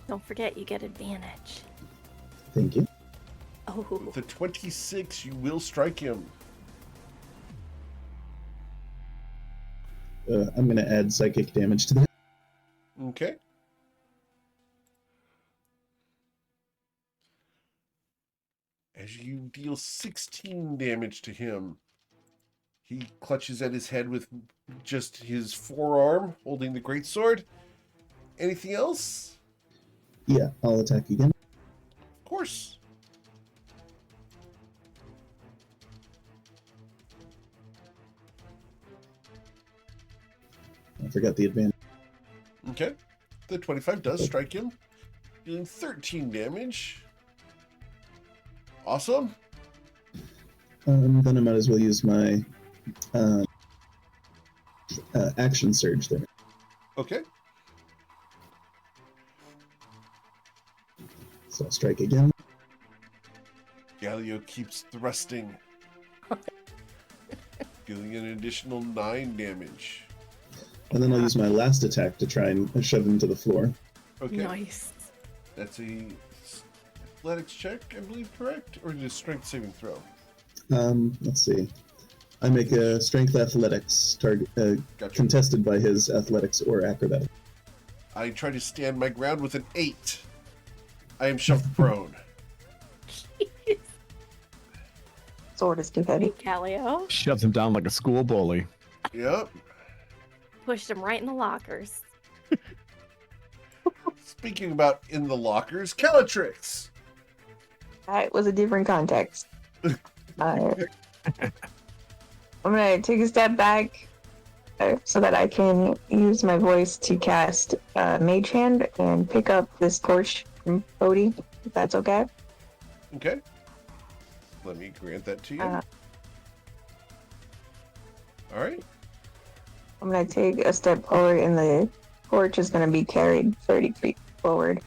Don't forget, you get advantage. Thank you. Oh, With a 26, you will strike him. I'm going to add psychic damage to that. Okay. As you deal 16 damage to him, he clutches at his head with just his forearm, holding the greatsword. Anything else? Yeah, I'll attack again. Of course. I forgot the advantage. Okay. The 25 does strike him, dealing 13 damage. Awesome. Then I might as well use my action surge there. Okay. So I'll strike again. Galileo keeps thrusting, dealing an additional 9 damage. And then I'll use my last attack to try and shove him to the floor. Okay. nice. That's a athletics check, I believe, correct? Or just strength saving throw? Let's see. I make a strength athletics target Gotcha. contested by his athletics or acrobatics. I try to stand my ground with an 8. I am shoved prone. Sword is too heavy. Calio Shoves him down like a school bully. Yep. pushed him right in the lockers. Speaking about in the lockers, Calatrix. That was a different context. I'm gonna take a step back so that I can use my voice to cast Mage Hand and pick up this torch from Bodhi, if that's okay. Okay. Let me grant that to you. Uh, All right. I'm gonna take a step forward, and the torch is gonna be carried 30 feet forward.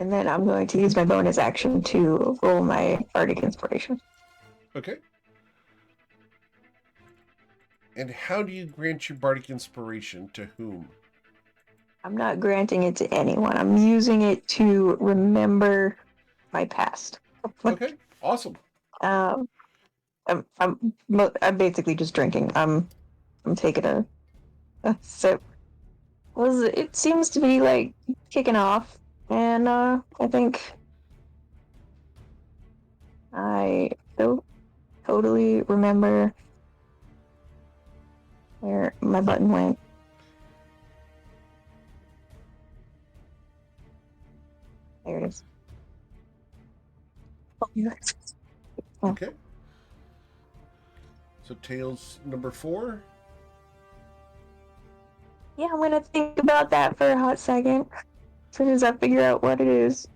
And then I'm going to use my bonus action to roll my Bardic Inspiration. Okay. And how do you grant your bardic inspiration to whom? I'm not granting it to anyone. I'm using it to remember my past. Okay, awesome. I'm basically just drinking. I'm taking a sip. It seems to be like kicking off, and I think I don't totally remember where my button went. There it is. Okay. So Tails number 4. Yeah, I'm gonna think about that for a hot second. As soon as I figure out what it is.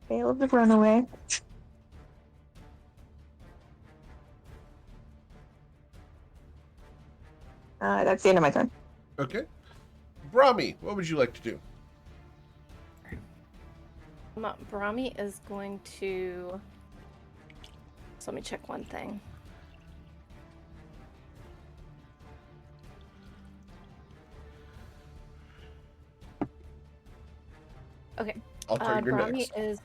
Fail of the runaway. That's the end of my turn. Okay. Brahmi, what would you like to do? Brahmi is going to. So let me check one thing. Okay. Altar, you're Brahmi next. is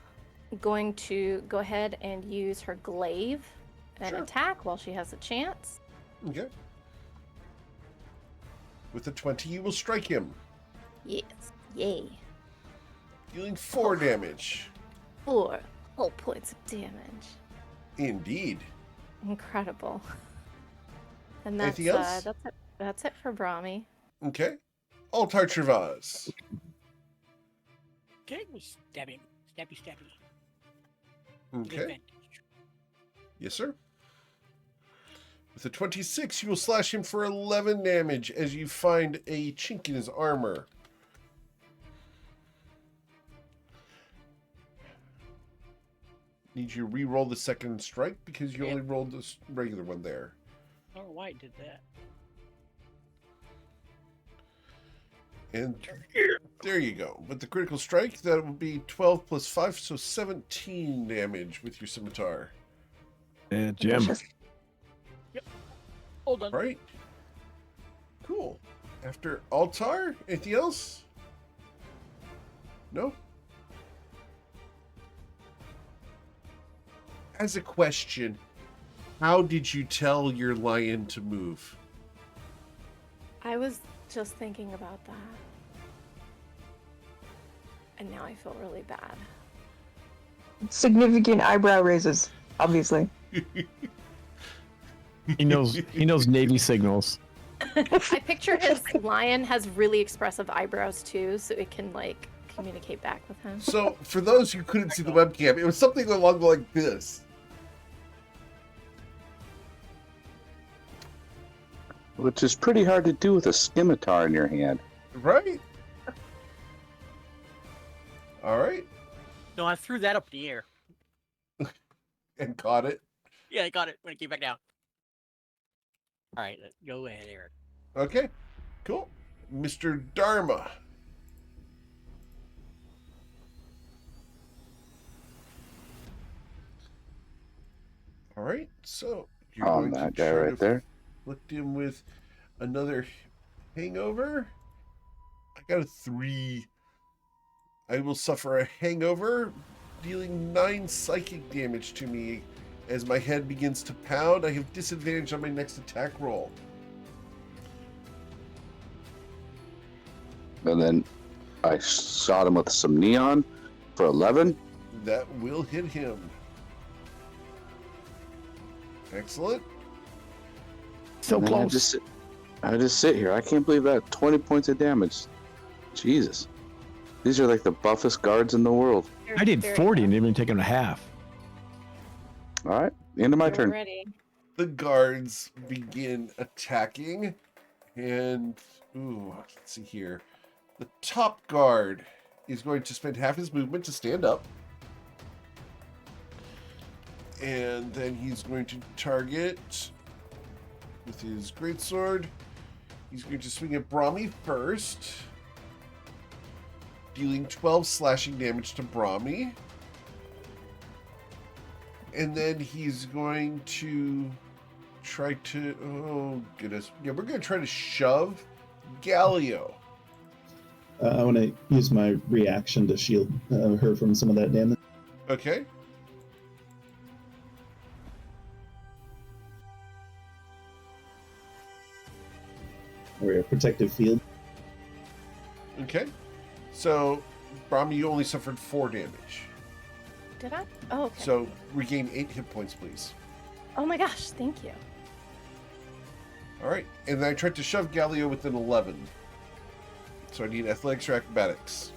going to go ahead and use her glaive and Sure. attack while she has a chance. Okay. With a 20, you will strike him, Yes. Yay. dealing 4 damage. 4 whole points of damage. Indeed. Incredible. And that's Anything else? That's it for Brahmi. Okay. Altar Travaz. Okay, we stab him. Stabby, stabby. With Okay. advantage. Yes, sir. With a 26, you will slash him for 11 damage as you find a chink in his armor. Need you to re-roll the second strike because you Yep. only rolled this regular one there. I don't know why it did that. And there you go. With the critical strike, that would be 12 plus 5, so 17 damage with your scimitar. Jim. Delicious. Hold on. Right? Cool. After Altar, anything else? No? As a question, how did you tell your lion to move? I was just thinking about that. And now I feel really bad. Significant eyebrow raises, obviously. He knows Navy signals. I picture his lion has really expressive eyebrows too, so it can like communicate back with him. So, for those who couldn't see the webcam, it was something along like this. Which is pretty hard to do with a scimitar in your hand. Right? All right. No, I threw that up in the air. And caught it. Yeah, I got it when it came back down. All right, go ahead, Eric. Okay. Cool. Mr. Dharma. All right. So, you're On going to that guy try right to there. afflict him with another hangover. I got a 3. I will suffer a hangover, dealing 9 psychic damage to me. As my head begins to pound, I have disadvantage on my next attack roll. And then I shot him with some neon for 11. That will hit him. Excellent. So And then close. I just sit here. I can't believe that. 20 points of damage. Jesus. These are like the buffest guards in the world. I did 40 and didn't even take him to half. All right, end of my turn. Ready. The guards begin attacking. And, let's see here. The top guard is going to spend half his movement to stand up. And then he's going to target with his greatsword He's going to swing at Brahmi first, dealing 12 slashing damage to Brahmi. And then he's going to try to... Oh, goodness. Yeah, we're going to try to shove Galio. I want to use my reaction to shield her from some of that damage. Okay. Or a protective field. Okay. So, Brahmi, you only suffered 4 damage. Did I? Oh, okay. So, regain 8 hit points, please. Oh my gosh, thank you. All right. And then I tried to shove Galio with an 11. So I need athletics or acrobatics.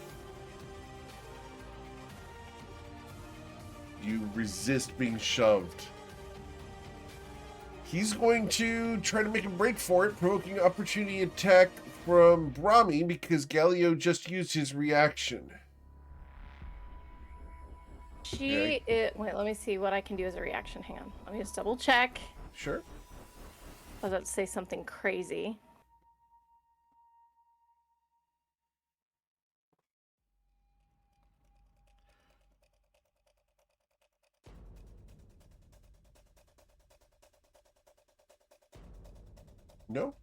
You resist being shoved. He's going to try to make a break for it, provoking opportunity attack from Brahmi because Galio just used his reaction. Wait, let me see what I can do as a reaction. Hang on. Let me just double check. Sure. I was about to say something crazy. No?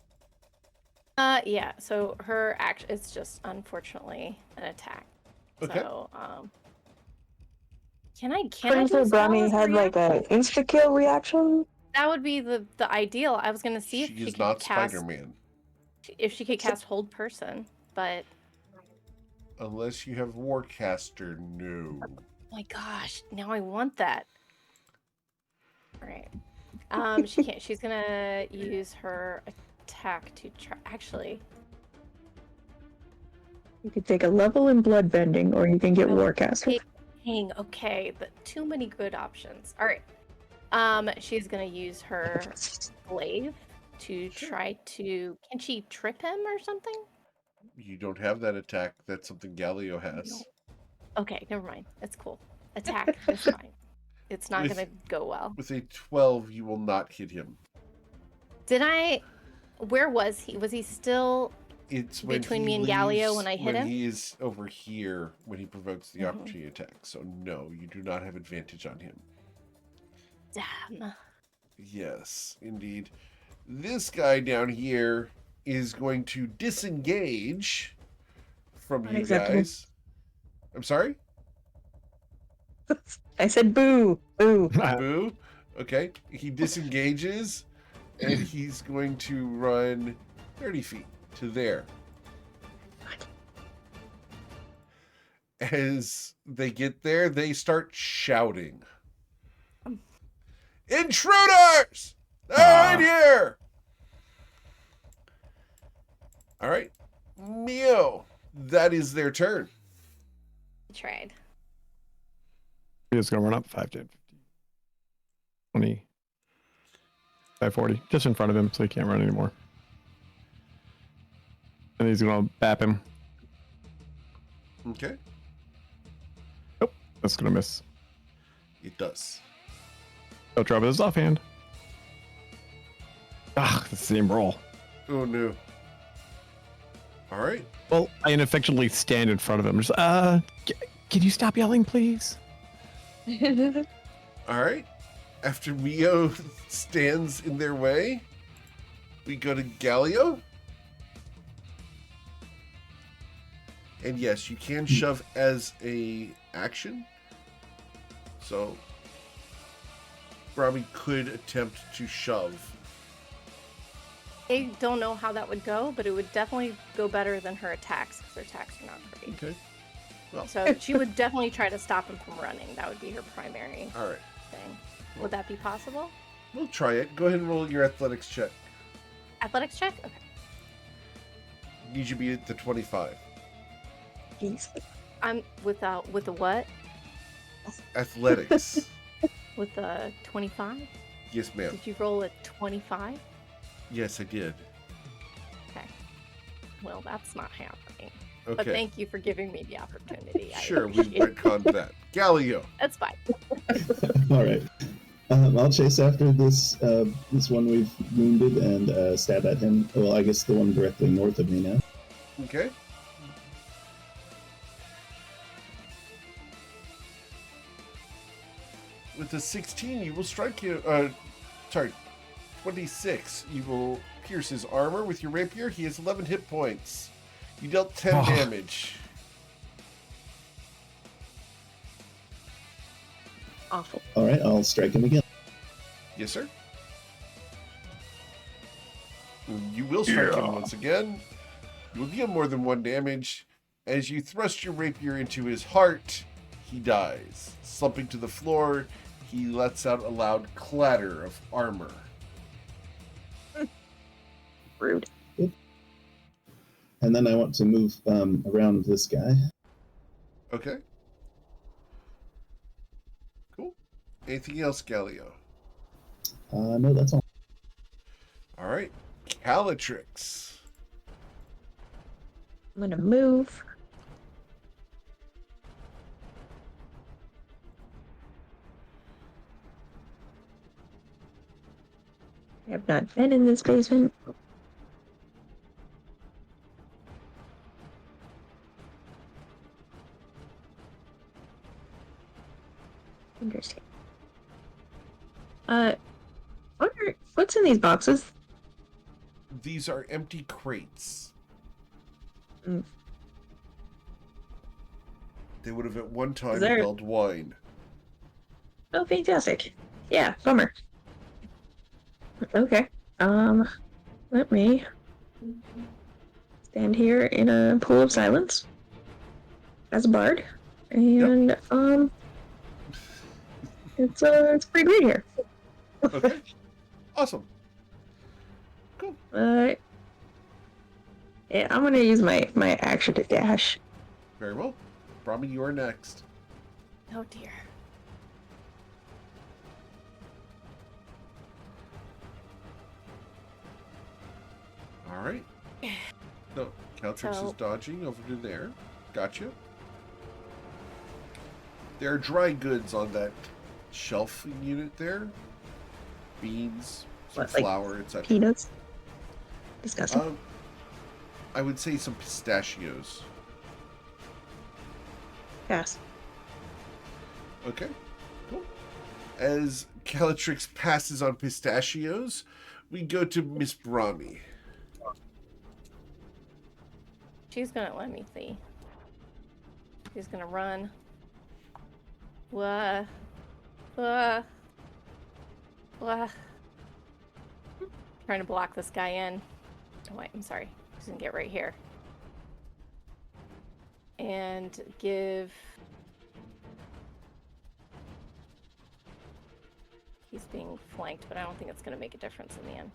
Yeah, so her action, it's just unfortunately an attack. Okay. So, can I Pretty do sure a spell Brahmi as a had like reaction? a insta-kill reaction. That would be the ideal. I was gonna see if She she is could not cast Spider-Man. if she could cast Hold Person, but Unless you have Warcaster, no. oh my gosh, now I want that. All right. She can't. She's gonna use her attack to try. Actually, You could take a level in bloodbending, or you can get Warcaster. dang. Okay, but too many good options. All right. She's gonna use her glaive to try to. Can she trip him or something? You don't have that attack. That's something Galio has. No. Okay, never mind. It's cool. Attack is fine. It's not With- gonna go well. With a 12, you will not hit him. Did I? Where was he? Was he still? It's when Between he me and Galio leaves- when I hit when him? he is over here when he provokes the Mhm. opportunity attack. So no, you do not have advantage on him. Damn. Yes, indeed. This guy down here is going to disengage from you Unacceptable. guys. I'm sorry? I said boo, boo. Boo. Okay. He disengages and he's going to run 30 feet to there. As they get there, they start shouting. Intruders! They're right here! All right. Mio, that is their turn. Tried. He's going to run up 5, 10, 15, 20, 5, 40. Just in front of him so he can't run anymore. And he's going to bap him. Okay. Nope. That's going to miss. It does. He'll drop his offhand. Ah, the same roll. Oh, no. All right. Well, I ineffectually stand in front of him. Just, can you stop yelling, please? All right. After Mio stands in their way, we go to Galio. And yes, you can shove as a action. So, Brahmi could attempt to shove. I don't know how that would go, but it would definitely go better than her attacks because her attacks are not great. Okay. Well, So she would definitely try to stop him from running. That would be her primary all right. thing. Would that be possible? We'll try it. Go ahead and roll your athletics check. Athletics check? Okay. Need you to be at the 25. Jeez. I'm with a what? Athletics. With a 25? Yes, ma'am. Did you roll a 25? Yes, I did. Okay. Well, that's not happening. Okay. But thank you for giving me the opportunity. I Sure, we appreciate it. retconned that. Galio. That's fine. All right. I'll chase after this one we've wounded and stab at him. Well, I guess the one directly north of me now. Okay. With a 16, you will strike you. Sorry, 26. You will pierce his armor with your rapier. He has 11 hit points. You dealt 10 damage. Awful. All right, I'll strike him again. Yes, sir. You will strike him once again. You will deal more than 1 damage. As you thrust your rapier into his heart, he dies. Slumping to the floor, he lets out a loud clatter of armor. Rude. And then I want to move around this guy. Okay. Cool. Anything else, Galio? No, that's all. All right. Calatrix. I'm gonna move. I have not been in this basement. Interesting. What's in these boxes? These are empty crates. Mm. They would have at one time there- held wine. Oh, fantastic. Yeah, bummer. Okay. Let me stand here in a pool of silence as a bard. And, it's pretty great here. Okay. Awesome. Cool. Yeah, I'm gonna use my action to dash. Very well. Brahmi, you are next. Oh dear. All right. No, Caltrix So- is dodging over to there. Gotcha. There are dry goods on that shelf unit there. Beans, some What, like flour, etc. Peanuts. Disgusting. I would say some pistachios. Pass. Okay, cool. As Calatrix passes on pistachios, we go to Miss Brahmi. She's gonna let me see. She's gonna run. Wah. Wah. Wah. Trying to block this guy in. Oh wait, I'm sorry. She's gonna get right here. And give... He's being flanked, but I don't think it's gonna make a difference in the end.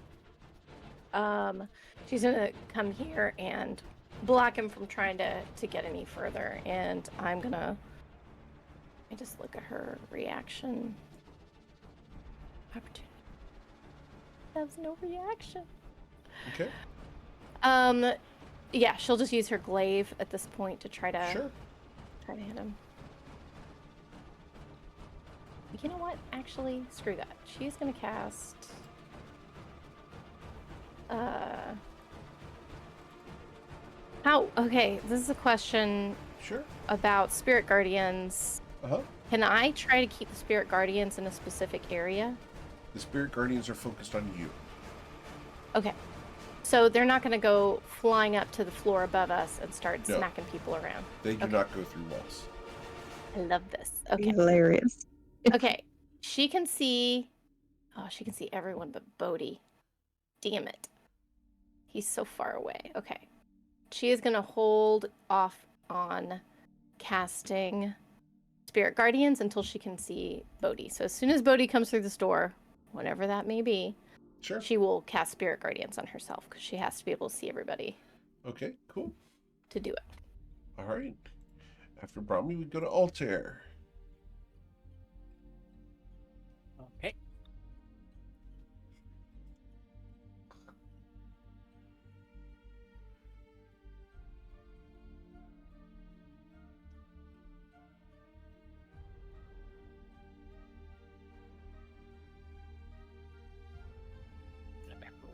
She's gonna come here and block him from trying to get any further, and I'm gonna... Let me just look at her reaction. Opportunity. Has no reaction. Okay, Yeah, she'll just use her glaive at this point to try to sure. hit him. You know what? Actually, screw that. She's gonna cast okay, this is a question Sure. about spirit guardians. Uh-huh. Can I try to keep the spirit guardians in a specific area? The spirit guardians are focused on you. Okay. So they're not going to go flying up to the floor above us and start No. smacking people around. They do Okay. not go through walls. I love this. Okay. Hilarious. Okay. She can see... Oh, she can see everyone but Bodhi. Damn it. He's so far away. Okay. She is going to hold off on casting Spirit Guardians until she can see Bodhi. So as soon as Bodhi comes through this door, whatever that may be, Sure. she will cast Spirit Guardians on herself because she has to be able to see everybody Okay, cool. to do it. All right. After Brahmi, we go to Altair. Okay.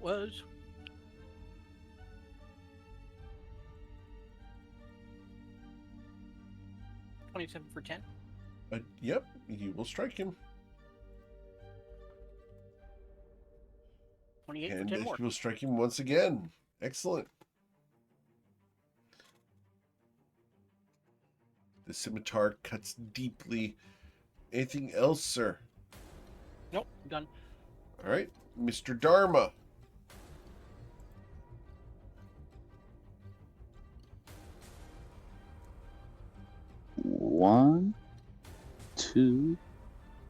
was. $27 for 10. Yep, you will strike him. 28 for And 10 more. you will strike him once again. Excellent. The scimitar cuts deeply. Anything else, sir? Nope, done. All right, Mr. Dharma. One, two,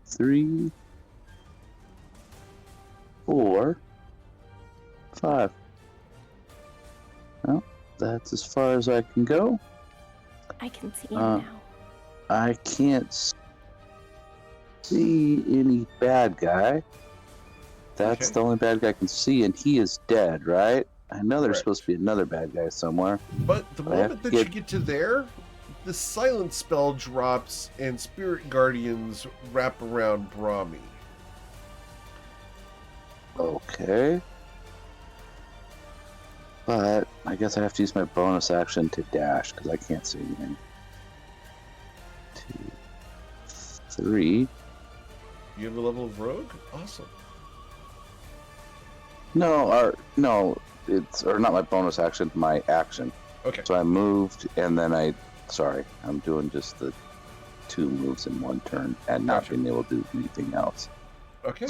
three, 4, 5. Well, that's as far as I can go. I can see him now. I can't see any bad guy. That's Okay. the only bad guy I can see, and he is dead, right? I know there's Correct. supposed to be another bad guy somewhere. But the But I have moment to that you get- get to there, the silence spell drops and spirit guardians wrap around Brahmi. Okay. But I guess I have to use my bonus action to dash because I can't see anything. 2, 3. You have a level of rogue? Awesome. No, it's not my bonus action, my action. Okay. So I moved and then sorry, I'm doing just the 2 moves in one turn and not Gotcha. being able to do anything else. Okay.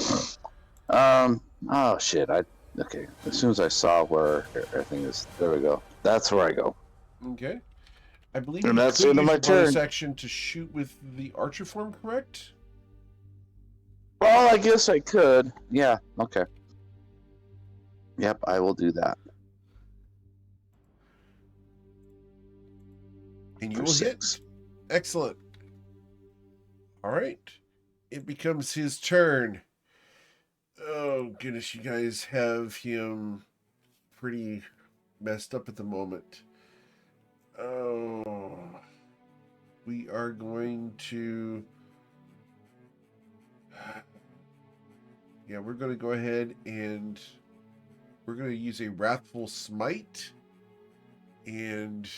Oh shit, okay. As soon as I saw where everything is, there we go. That's where I go. Okay. I believe And you that's could the end of use my your bonus turn. action to shoot with the archer form, correct? Well, I guess I could. Yeah, okay. Yep, I will do that. And you For will 6. hit. Excellent. All right. It becomes his turn. Oh, goodness. You guys have him pretty messed up at the moment. Oh. We are going to... Yeah, we're going to go ahead and we're going to use a Wrathful Smite. And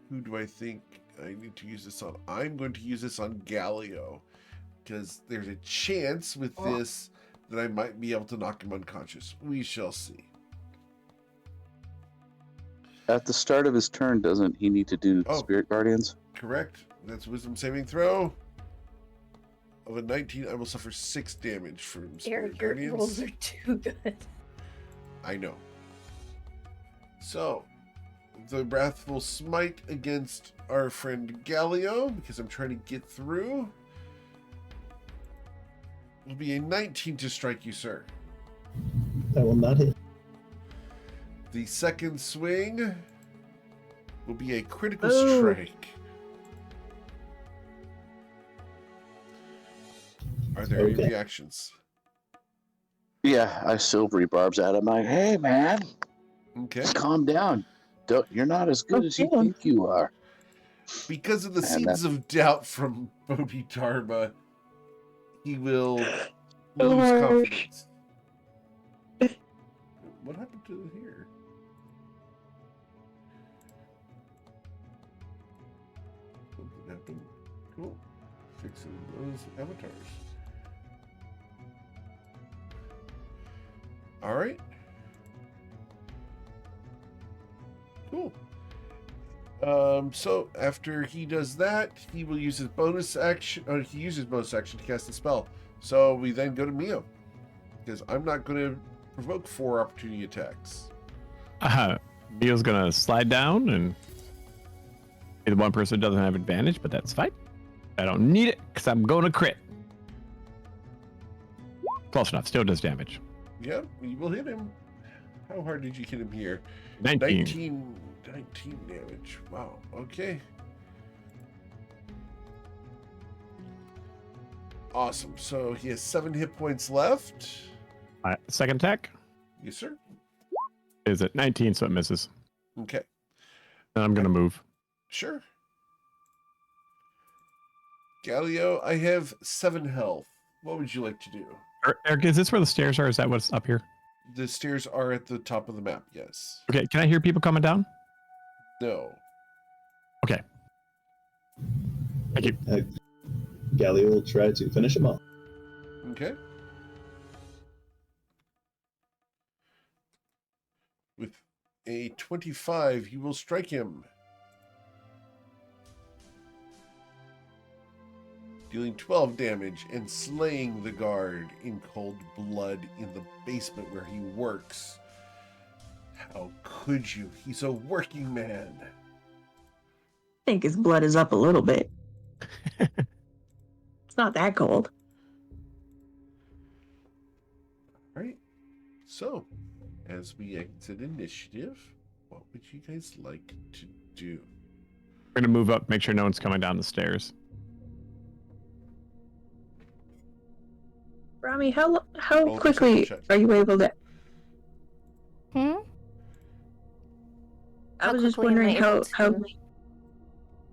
who do I think I need to use this on? I'm going to use this on Galio because there's a chance with this that I might be able to knock him unconscious. We shall see. At the start of his turn, doesn't he need to do Oh. Spirit Guardians? Correct. That's a wisdom saving throw. Of a 19, I will suffer 6 damage from Spirit Eric, your Guardians. rolls are too good. I know. So, the Wrathful Smite against our friend Galio, because I'm trying to get through, will be a 19 to strike you, sir. That will not hit. The second swing will be a critical Ooh. strike. Are there any Okay. reactions? Yeah, I silvery barbs at him. Like, hey man, Okay. calm down. You're not as good as you Okay. think you are. Because of the Man, seeds of doubt from Bodhi Dharma, he will lose Oh. confidence. What happened to here? Something happened. Cool. Fixing those avatars. All right. Cool. So after he does that, he will use his bonus action. He uses bonus action to cast the spell. So we then go to Mio, because I'm not going to provoke 4 opportunity attacks. Neil's gonna slide down and be the one person who doesn't have advantage, but that's fine. I don't need it because I'm going to crit. Close enough. Still does damage. Yeah, you will hit him. How hard did you hit him here? 19. 19 damage. Wow. Okay. Awesome. So he has 7 hit points left. Second attack Yes, sir. is at 19, so it misses. Okay. And I'm gonna move. Sure. Galio, I have 7 health. What would you like to do? Eric, is this where the stairs are? Is that what's up here? The stairs are at the top of the map, yes. Okay, can I hear people coming down? No. Okay. Thank you. Gally will try to finish him off. Okay. With a 25, you will strike him. Dealing 12 damage and slaying the guard in cold blood in the basement where he works. How could you? He's a working man. I think his blood is up a little bit. It's not that cold. All right. So, as we exit initiative, what would you guys like to do? We're going to move up, make sure no one's coming down the stairs. Rami, how Roll a quickly perception check. are you able to? Hmm? I was just quickly am I wondering able to-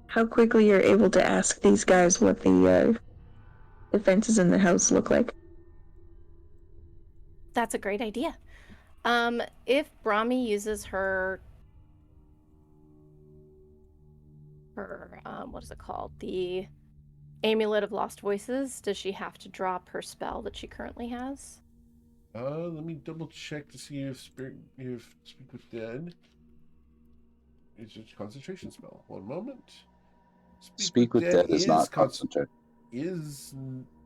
how quickly you're able to ask these guys what the fences in the house look like. That's a great idea. If Brahmi uses her what is it called? The Amulet of Lost Voices, does she have to drop her spell that she currently has? Let me double check to see if Speak with Dead is a concentration spell. One moment. Speak with Dead is not concentration. Is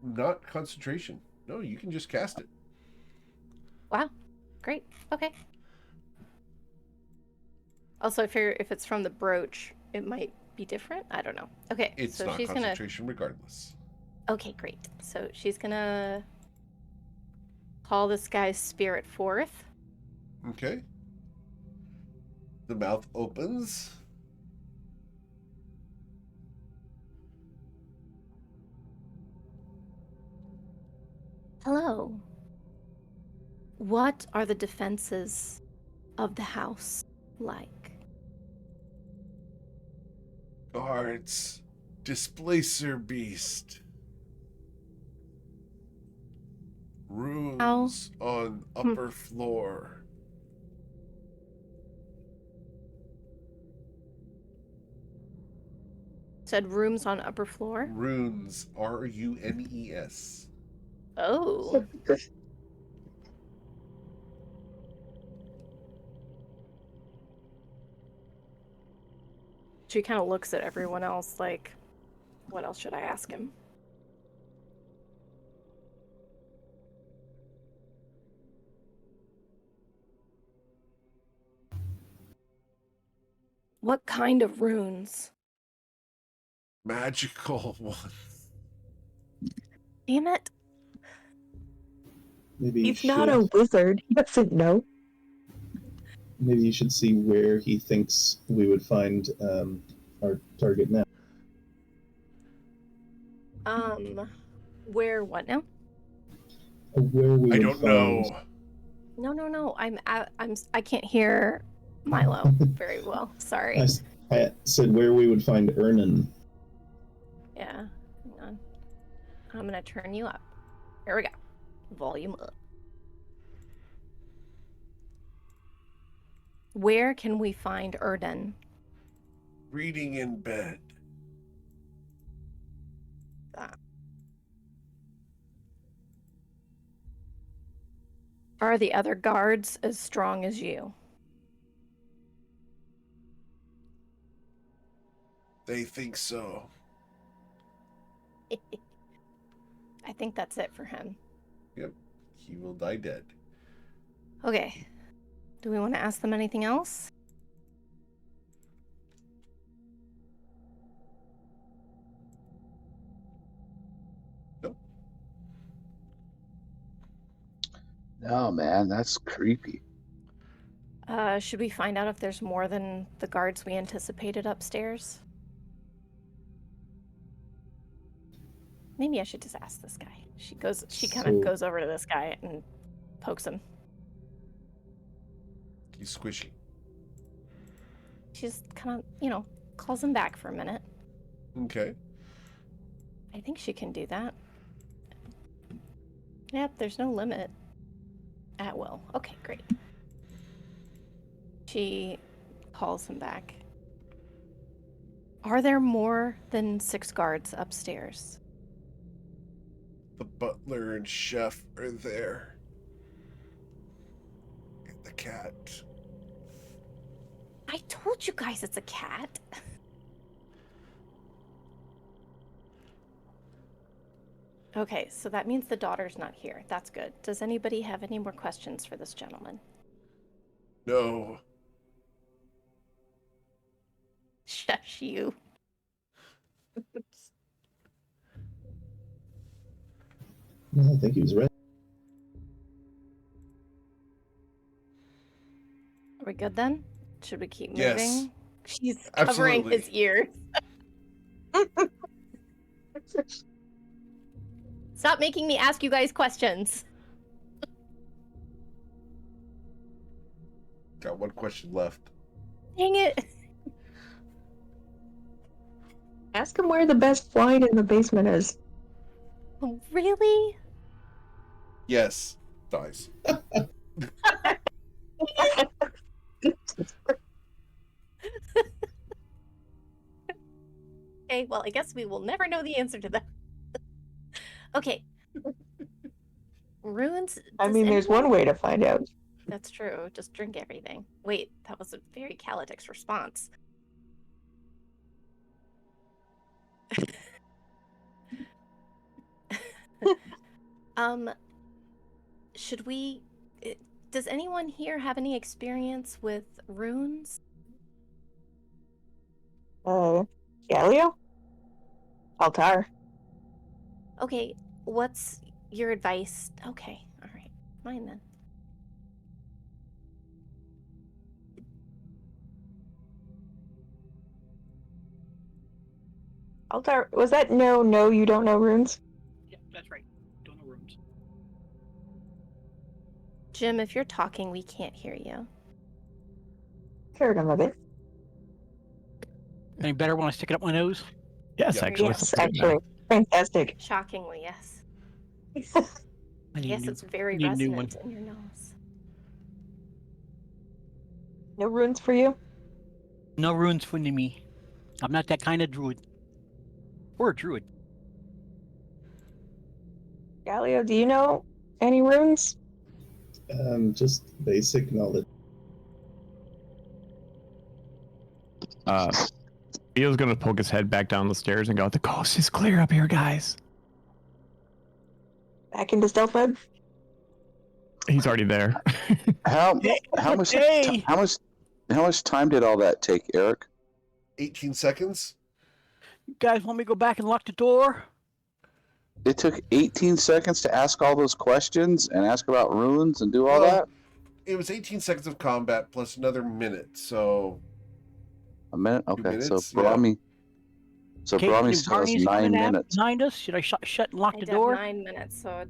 not concentration. No, you can just cast it. Wow, great. Okay. Also, if it's from the brooch, it might be different. I don't know. Okay, It's so not she's gonna. concentration regardless. Okay, great. So she's gonna call this guy's spirit forth. Okay. The mouth opens. Hello. What are the defenses of the house like? Guards. Displacer beast. Rooms on upper floor. Said rooms on upper floor. Runes. Runes. Oh. She kind of looks at everyone else like, what else should I ask him? What kind of runes? Magical ones. Damn it. Maybe He's not a wizard. He doesn't know. Maybe you should see where he thinks we would find our target now. Where what now? Where we I would don't find... know. No. I can't hear Milo very well. Sorry. I said where we would find Ernan. Yeah. Hang on. I'm gonna turn you up. Here we go. Volume up. Where can we find Erden? Reading in bed. Are the other guards as strong as you? They think so. I think that's it for him. Yep. He will die dead. Okay. Do we want to ask them anything else? Nope. No, man, that's creepy. Should we find out if there's more than the guards we anticipated upstairs? Maybe I should just ask this guy. She kind of goes over to this guy and pokes him. He's squishy. She's kind of, calls him back for a minute. Okay. I think she can do that. Yep, there's no limit. At will. Okay, great. She calls him back. Are there more than 6 guards upstairs? The butler and chef are there. And the cat. I told you guys it's a cat. Okay, so that means the daughter's not here. That's good. Does anybody have any more questions for this gentleman? No. Shush you. No, I think he was right. Are we good then? Should we keep Yes. moving? She's covering Absolutely. his ears. Stop making me ask you guys questions. Got one question left. Dang it. Ask him where the best wine in the basement is. Really? Yes. Dies. Okay, well, I guess we will never know the answer to that. Okay. Runes. I does mean, there's anyone- one way to find out. That's true. Just drink everything. Wait, that was a very Calytix response. Should we... Does anyone here have any experience with runes? Galio? Altar. Okay, what's your advice? Okay, alright. Mine then. Altar, was that no, you don't know runes? Yeah, that's right. Don't know rooms. Jim, if you're talking, we can't hear you. Heard him a bit. Any better when I stick it up my nose? Yes, Yeah. actually. Yes, actually. Fantastic. Shockingly, yes. I need Yes, new, it's very need a new resonant in your nose. No runes for you? No runes for me. I'm not that kind of druid. Or a druid. Galio, do you know any runes? Just basic knowledge. Theo's gonna poke his head back down the stairs and go, "The coast is clear up here, guys." Back into stealth mode? He's already there. How much Hey! how much time did all that take, Eric? 18 seconds? You guys want me to go back and lock the door? It took 18 seconds to ask all those questions and ask about runes and do all Well, that? It was 18 seconds of combat plus another minute, so A minute? Okay, minutes, so Brahmi. So Okay, Brahmi and still has Barney's 9 coming out minutes. behind us. Should I shut and lock the I have door? 9 minutes, so...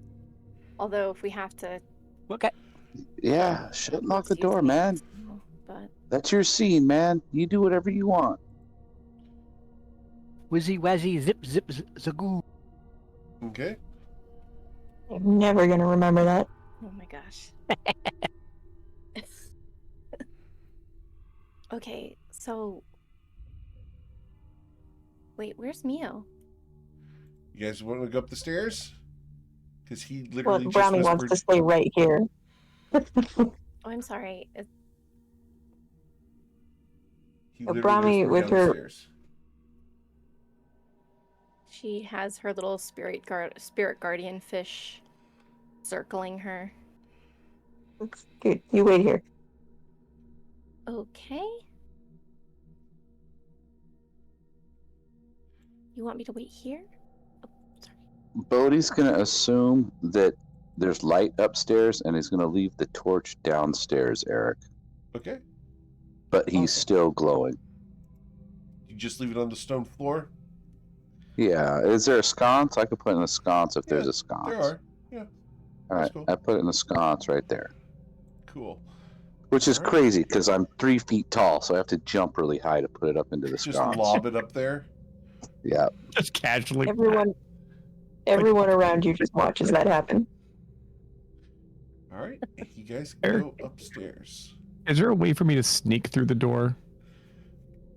Although if we have to... Okay. Yeah, shut and lock the excuse door, me, man. so, But... That's your scene, man. You do whatever you want. Wizzy wazzy zip zip zagoo. okay. I'm never gonna remember that. Oh my gosh. Okay, so... Wait, where's Mio? You guys want to go up the stairs? Because he Well, literally just Brownie wants whispered. to stay right here. Oh, I'm sorry. He So literally Brahmi whispered with down the her- stairs. She has her little spirit guardian fish circling her. Good. You wait here. Okay. You want me to wait here? Oh, sorry. Bodhi's going to assume that there's light upstairs and he's going to leave the torch downstairs, Eric. Okay. But he's still glowing. You just leave it on the stone floor? Yeah. Is there a sconce? I could put in a sconce if there's Yeah, a sconce. There are. Yeah. All right. that's cool. I put it in the sconce right there. Cool. Which is All right. crazy because I'm 3 feet tall, so I have to jump really high to put it up into the Just sconce. lob it up there. Yeah. Just casually. Everyone around you just watches that happen. All right, you guys Eric? go upstairs. Is there a way for me to sneak through the door?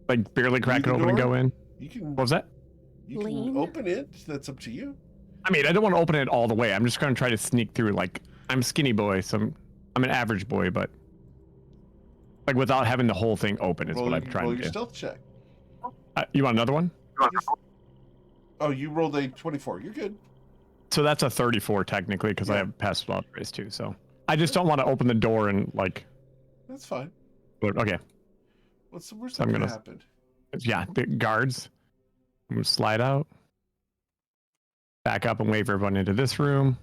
Like barely crack it Through the open and door? go in? You can What was that? you can Lean. open it. That's up to you. I mean, I don't want to open it all the way. I'm just going to try to sneak through. Like, I'm a skinny boy, so I'm an average boy, but like without having the whole thing open is what I'm trying roll to your do. stealth check. You want another one? Oh, you rolled a 24. You're good. So that's a 34 technically because I Yeah. have passive thought raise too. So I just don't want to open the door and like. That's fine. Okay. What's the worst So I'm that could gonna- happen? Yeah, the guards. I'm gonna slide out. Back up and wave everyone into this room.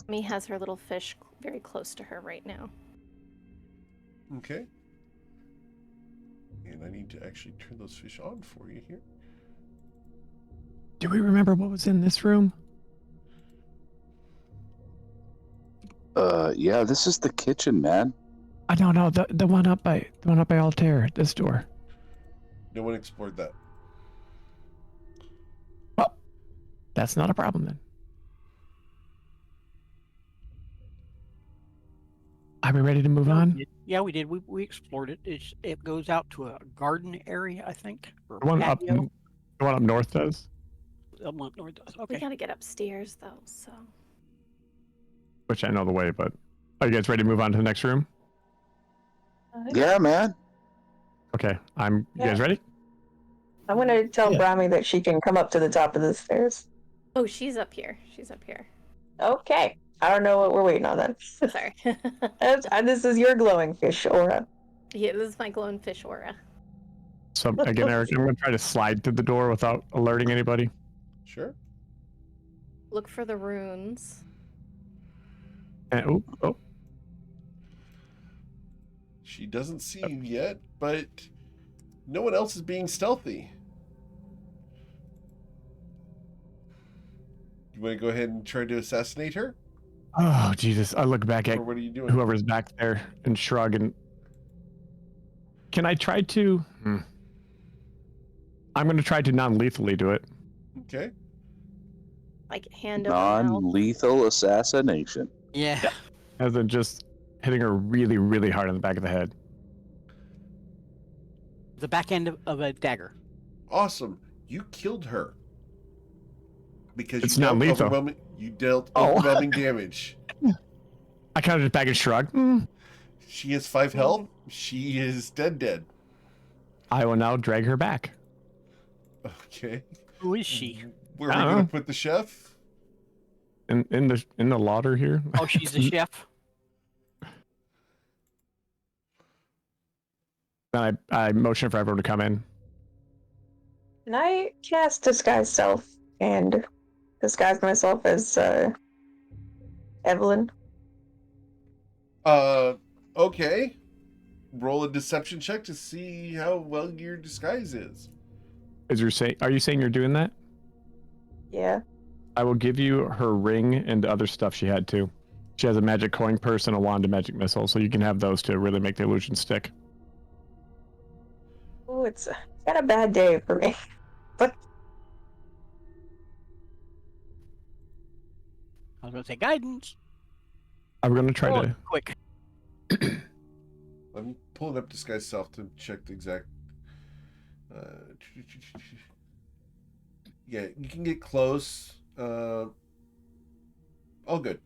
Me has her little fish very close to her right now. Okay. And I need to actually turn those fish on for you here. Do we remember what was in this room? Yeah, this is the kitchen, man. I don't know. The one up by Altair, this door. No one explored that. Well, that's not a problem then. Are we ready to move Yeah, we on? did. Yeah, we did. We explored it. It goes out to a garden area, I think. Or The one up, patio. the one up north does. Up north does. We Okay. gotta get upstairs though, so Which I know the way, but are you guys ready to move on to the next room? Yeah, man. Okay, you guys ready? I'm gonna tell Yeah. Brahmi that she can come up to the top of the stairs. oh, she's up here. She's up here. Okay. I don't know what we're waiting on then. Sorry. This is your glowing fish aura. Yeah, this is my glowing fish aura. So again, Eric, I'm gonna try to slide through the door without alerting anybody. Sure. Look for the runes. And, oh, She doesn't see you yet, but no one else is being stealthy. You want to go ahead and try to assassinate her? oh, Jesus! I look back at Or what are you doing? whoever's back there and shrug and. Can I try to? I'm gonna try to non-lethally do it. Okay. Like hand over mouth. Non-lethal assassination. Yeah. As in just hitting her really, really hard on the back of the head. The back end of a dagger. Awesome. You killed her. Because It's you dealt non-lethal. Oh. overwhelming damage. I kind of just back and shrug. She has 5 health. She is dead. I will now drag her back. Okay. Who is she? Where are I we don't going know. to put the chef? In the lauder here. Oh, she's the chef. Then I motion for everyone to come in. Can I cast disguise self and disguise myself as Evelyn? Okay. Roll a deception check to see how well your disguise is. Are you saying you're doing that? Yeah. I will give you her ring and the other stuff she had too. She has a magic coin purse and a wand and magic missile, so you can have those to really make the illusion stick. Oh, it's got a bad day for me. But I was going to say guidance. I'm gonna try Oh, to. quick. I'm pulling up disguise self to check the exact. Yeah, you can get close. All good.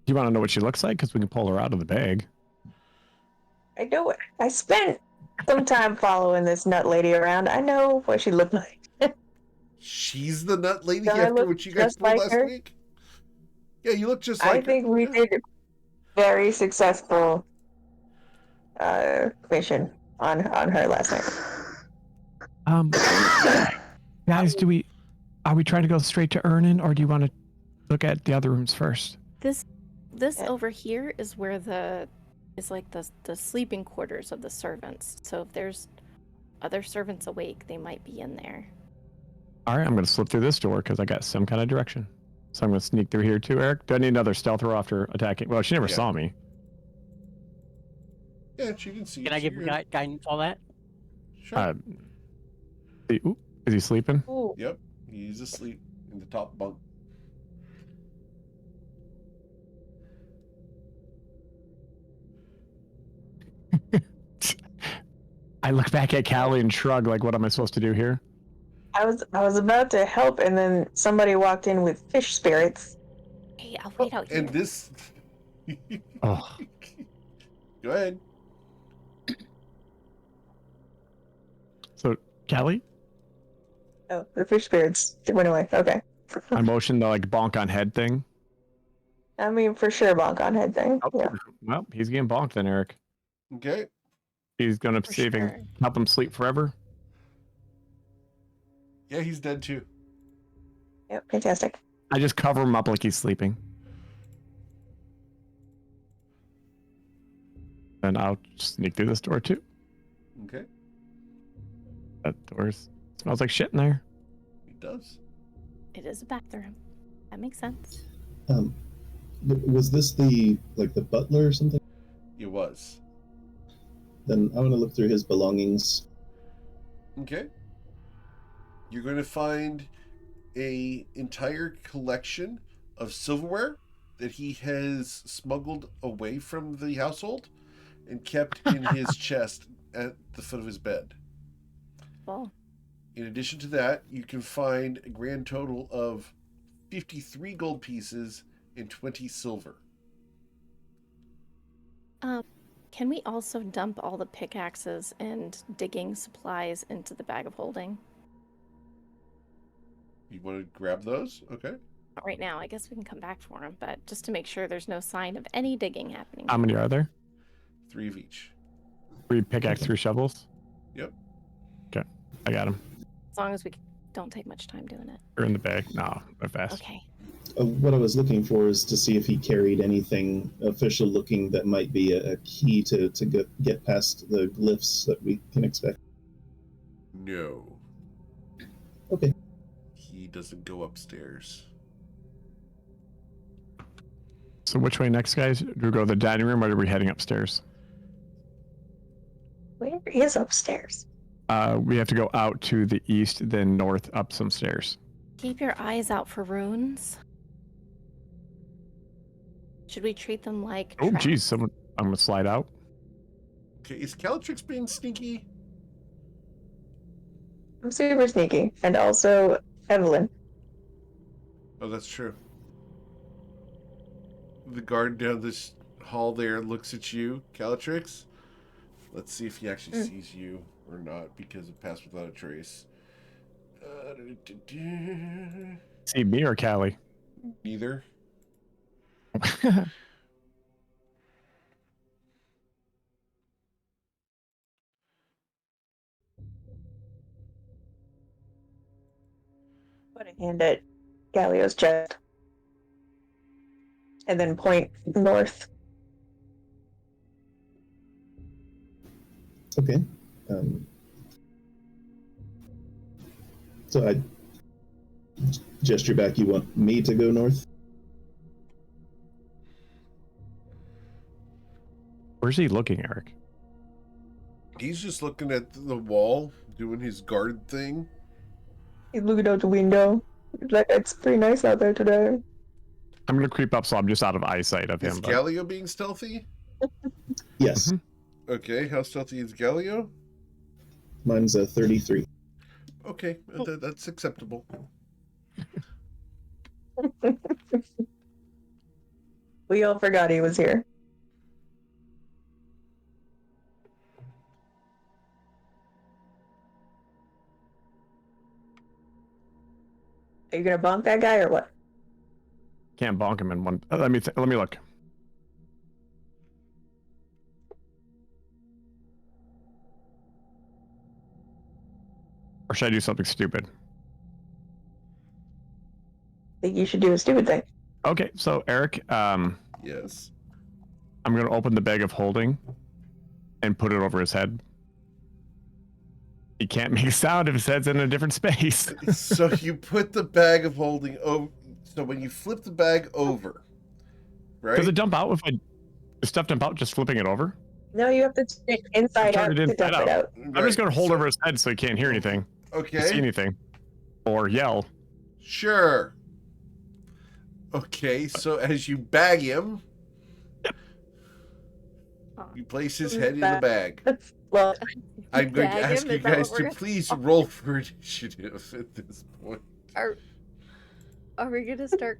Do you want to know what she looks like? Because we can pull her out of the bag. I know it. I spent some time following this nut lady around. I know what she looked like. She's the nut lady Do I after look what you guys just pulled like last her? week. Yeah, you look just I like think her. we Yeah. did a very successful mission on her last night. Guys, are we trying to go straight to Ernin, or do you want to look at the other rooms first? This Yeah. over here is where the sleeping quarters of the servants. So if there's other servants awake, they might be in there. All right, I'm gonna slip through this door because I got some kind of direction. So I'm gonna sneak through here too, Eric. Do I need another stealth roll after attacking? Well, she never Yeah. saw me. Yeah, she can see. Can I you, give so her you're good. guidance all that? Sure. Ooh, is he sleeping? Ooh. Yep. He's asleep in the top bunk. I look back at Callie and shrug, like, what am I supposed to do here? I was about to help, and then somebody walked in with fish spirits. Hey, I'll wait out here. And this. Oh, Go ahead. so Callie, Oh, the fish spirits went away. Okay. I motioned the like bonk on head thing. I mean, for sure, bonk on head thing. Oh, Yeah. well, he's getting bonked then, Eric. Okay. He's gonna For see if he sure. can help him sleep forever. Yeah, he's dead too. Yep. Fantastic. I just cover him up like he's sleeping. And I'll sneak through this door too. Okay. That door's smells like shit in there. He does. It is a bathroom. That makes sense. Was this the butler or something? It was. Then I want to look through his belongings. Okay. You're going to find a entire collection of silverware that he has smuggled away from the household and kept in his chest at the foot of his bed. Well, In addition to that, you can find a grand total of 53 gold pieces and 20 silver. can we also dump all the pickaxes and digging supplies into the bag of holding? You want to grab those? Okay. Not right now. I guess we can come back for them, but just to make sure there's no sign of any digging happening. How many are there? 3 of each. 3 pickaxe, 3 shovels. Yep. Okay, I got them. As long as we don't take much time doing it. They're in the bag. No, they're fast. Okay. What I was looking for is to see if he carried anything official looking that might be a key to get past the glyphs that we can expect. No. Okay. He doesn't go upstairs. So which way next, guys? Do we go to the dining room or are we heading upstairs? Where is upstairs? We have to go out to the east, then north, up some stairs. Keep your eyes out for runes. Should we treat them like Oh, traps? geez, I'm gonna slide out. Okay, is Calatrix being sneaky? I'm super sneaky, and also Evelyn. Oh, that's true. The guard down this hall there looks at you, Calatrix. Let's see if he actually sees you or not, because it passed without a trace. See me or Callie? Neither. Put a hand at Galio's chest. And then point north. Okay. So I gesture back. You want me to go north? Where's he looking, Eric? He's just looking at the wall, doing his guard thing. He's looking out the window. He's like, it's pretty nice out there today. I'm gonna creep up so I'm just out of eyesight of Is him. But Galio being stealthy? Yes. Mhm. Okay, how stealthy is Galio? Mine's a 33. Okay, that's acceptable. We all forgot he was here. Are you gonna bonk that guy or what? can't bonk him in one. Let me look. Or should I do something stupid? I think you should do a stupid thing. Okay, so Eric, Yes. I'm gonna open the bag of holding and put it over his head. He can't make a sound if his head's in a different space. So you put the bag of holding over. So when you flip the bag over, right? Does it dump out if I stuff dump out just flipping it over? No, you have to turn it inside Turn out it to inside dump it out. I'm just gonna hold so- over his head so he can't hear anything, see Okay. anything, or yell. Sure. Okay, so as you bag him, you place his head in the bag. Well, I'm going to Bag ask him? you Is that what guys we're to gonna please call roll for initiative at this point. Are we gonna start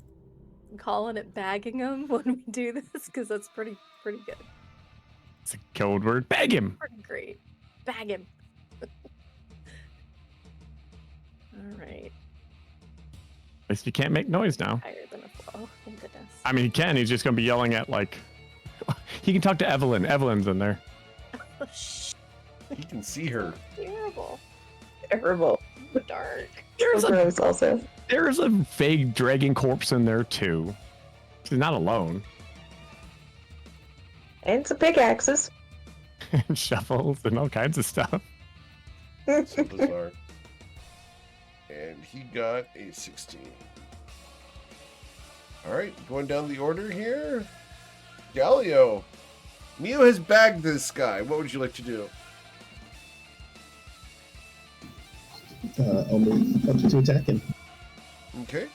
calling it bagging him when we do this? Because that's pretty good. It's a code word. Bag him. Pretty great. Bag him. All right. At least you can't make noise now. Higher than a flow. Thank goodness. I mean, he can. He's just gonna be yelling at like. He can talk to Evelyn. Evelyn's in there. Oh, shh. He can see her. Terrible. terrible. Dark. There's a Gross also. there's a vague dragging corpse in there too. He's not alone. And some pickaxes. And shovels and all kinds of stuff. So bizarre. And he got a 16. Alright, going down the order here. Galio. Mio has bagged this guy. What would you like to do? I'll move up to attack him. Okay.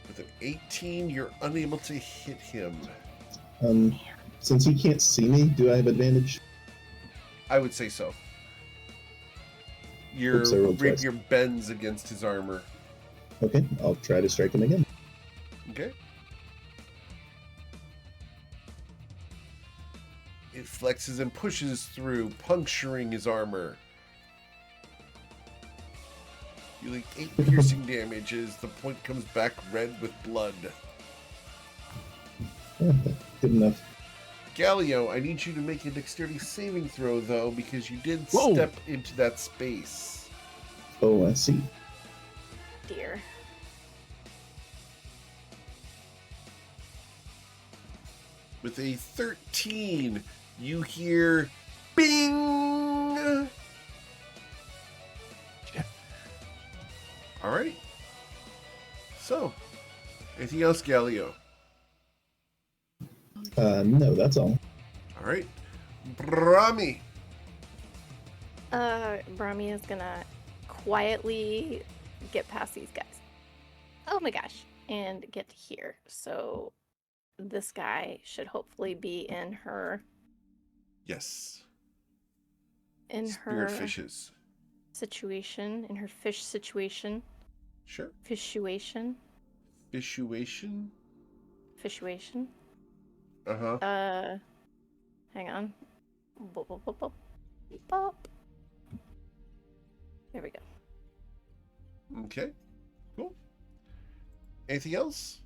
With an 18, you're unable to hit him. Since he can't see me, do I have advantage? I would say so. Your Oops, I rolled twice. rapier bends against his armor. Okay, I'll try to strike him again. Okay. It flexes and pushes through, puncturing his armor. Dealing 8 piercing damage as the point comes back red with blood. Yeah, good enough. Galio, I need you to make a dexterity saving throw, though, because you did Whoa. step into that space. Oh, I see. Dear. With a 13, you hear bing! All right. So, anything else, Galio? No, that's all. All right. Brahmi. Brahmi is gonna quietly get past these guys. Oh my gosh. And get to here. So this guy should hopefully be in her Yes. her Spirit fishes. situation, in her fish situation. Sure. Fishuation. Fissuation. Fishuation. Uh-huh. Hang on. Bop, bop, bop, bop. Bop. There we go. Okay. Cool. Anything else?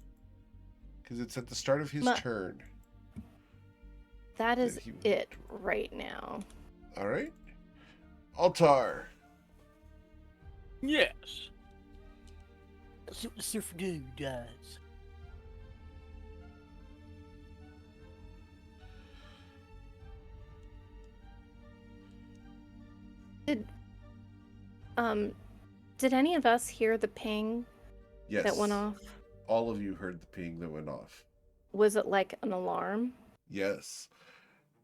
Because it's at the start of his turn. That is he- it right now. All right. Altar. Yes. Let's see what the surfer dude does. Did any of us hear the ping Yes. that went off? All of you heard the ping that went off. Was it like an alarm? Yes.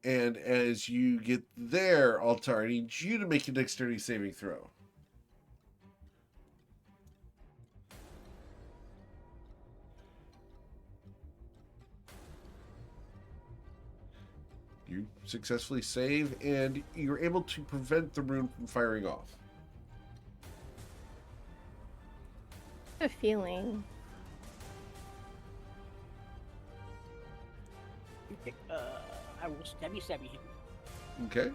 And as you get there, Altar, I need you to make a dexterity saving throw. You successfully save, and you're able to prevent the rune from firing off. I have a feeling. Okay, I will stabby him. Okay.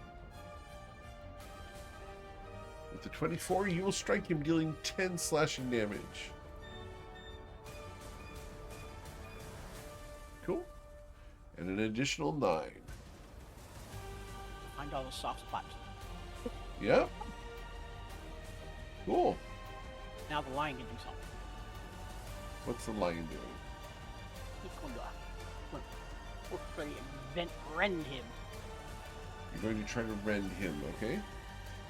With the 24, you will strike him, dealing 10 slashing damage. Cool. And an additional 9. Find all the soft spots. Yep. Cool. Now the lion can do something. What's the lion doing? He's going to hopefully rend him. You're going to try to rend him, okay?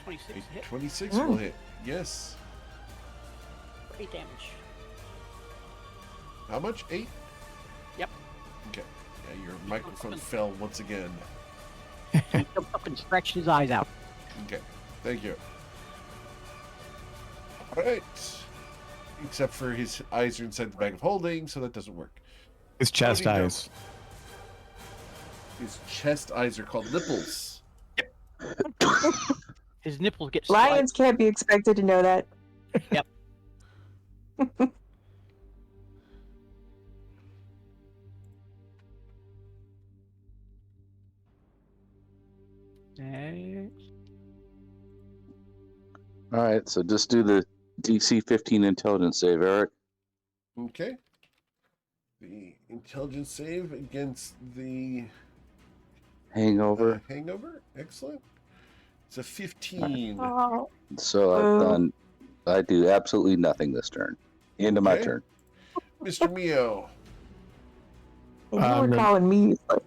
26 A hit. 26 will hit. Yes. 8 damage. How much? 8? Yep. Okay. Yeah, your microphone fell once again. He jumped up and stretched his eyes out. Okay. Thank you. All right. Except for his eyes are inside the bag of holding, so that doesn't work. His chest Bodhi, no. eyes. His chest eyes are called nipples. His nipples get Lions can't be expected to know that. Yep. All right, so just do the DC 15 intelligence save, Eric. Okay. The intelligence save against the Hangover. hangover. Excellent. It's a 15. Oh. So I do absolutely nothing this turn. End of my Okay. turn. Mr. Mio. And you were calling me. I'm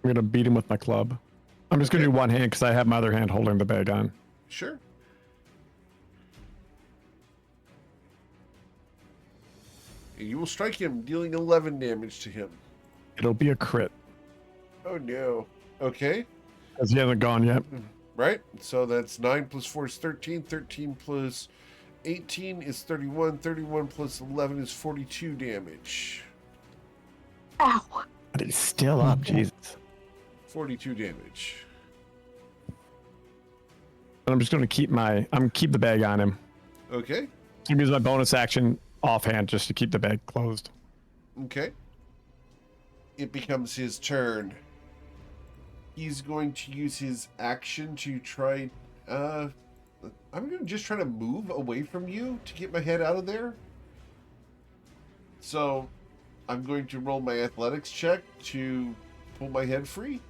gonna beat him with my club. I'm just gonna do one hand because I have my other hand holding the bag on. Sure. You will strike him, dealing 11 damage to him. It'll be a crit Oh no. Okay. because he hasn't gone yet. Right. So that's 9 plus 4 is 13. 13 plus 18 is 31. 31 plus 11 is 42 damage. Ow. But he's still up, Jesus. 42 damage. And I'm just gonna keep the bag on him. Okay. I'm use my bonus action offhand just to keep the bag closed. Okay. It becomes his turn. He's going to use his action to try. I'm going to just try to move away from you to get my head out of there. So, I'm going to roll my athletics check to pull my head free.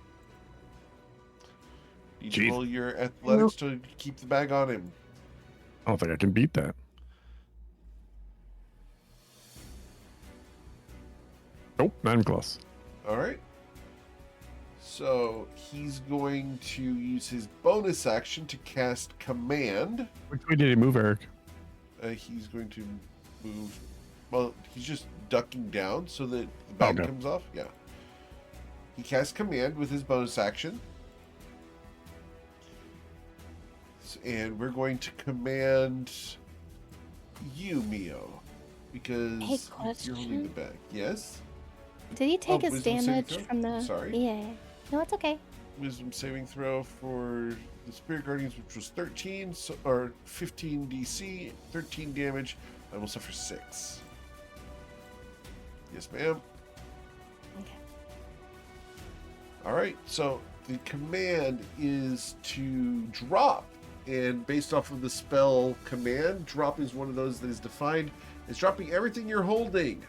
You Jeez. roll your athletics to keep the bag on him. I don't think I can beat that. Nope, not even close. All right. So he's going to use his bonus action to cast Command. Which way did he move, Eric? He's going to move. Well, he's just ducking down so that the bag Okay. comes off. Yeah. He casts Command with his bonus action. And we're going to command you, Mio. Because Hey, you're holding the question? bag. Yes? Did he take his wisdom saving damage throw? from the? Sorry. Yeah. No, it's okay. Wisdom saving throw for the Spirit Guardians, which was 13, or 15 DC, 13 damage. I will suffer 6. Yes, ma'am. Okay. All right, so the command is to drop, and based off of the spell command, drop is one of those that is defined as dropping everything you're holding.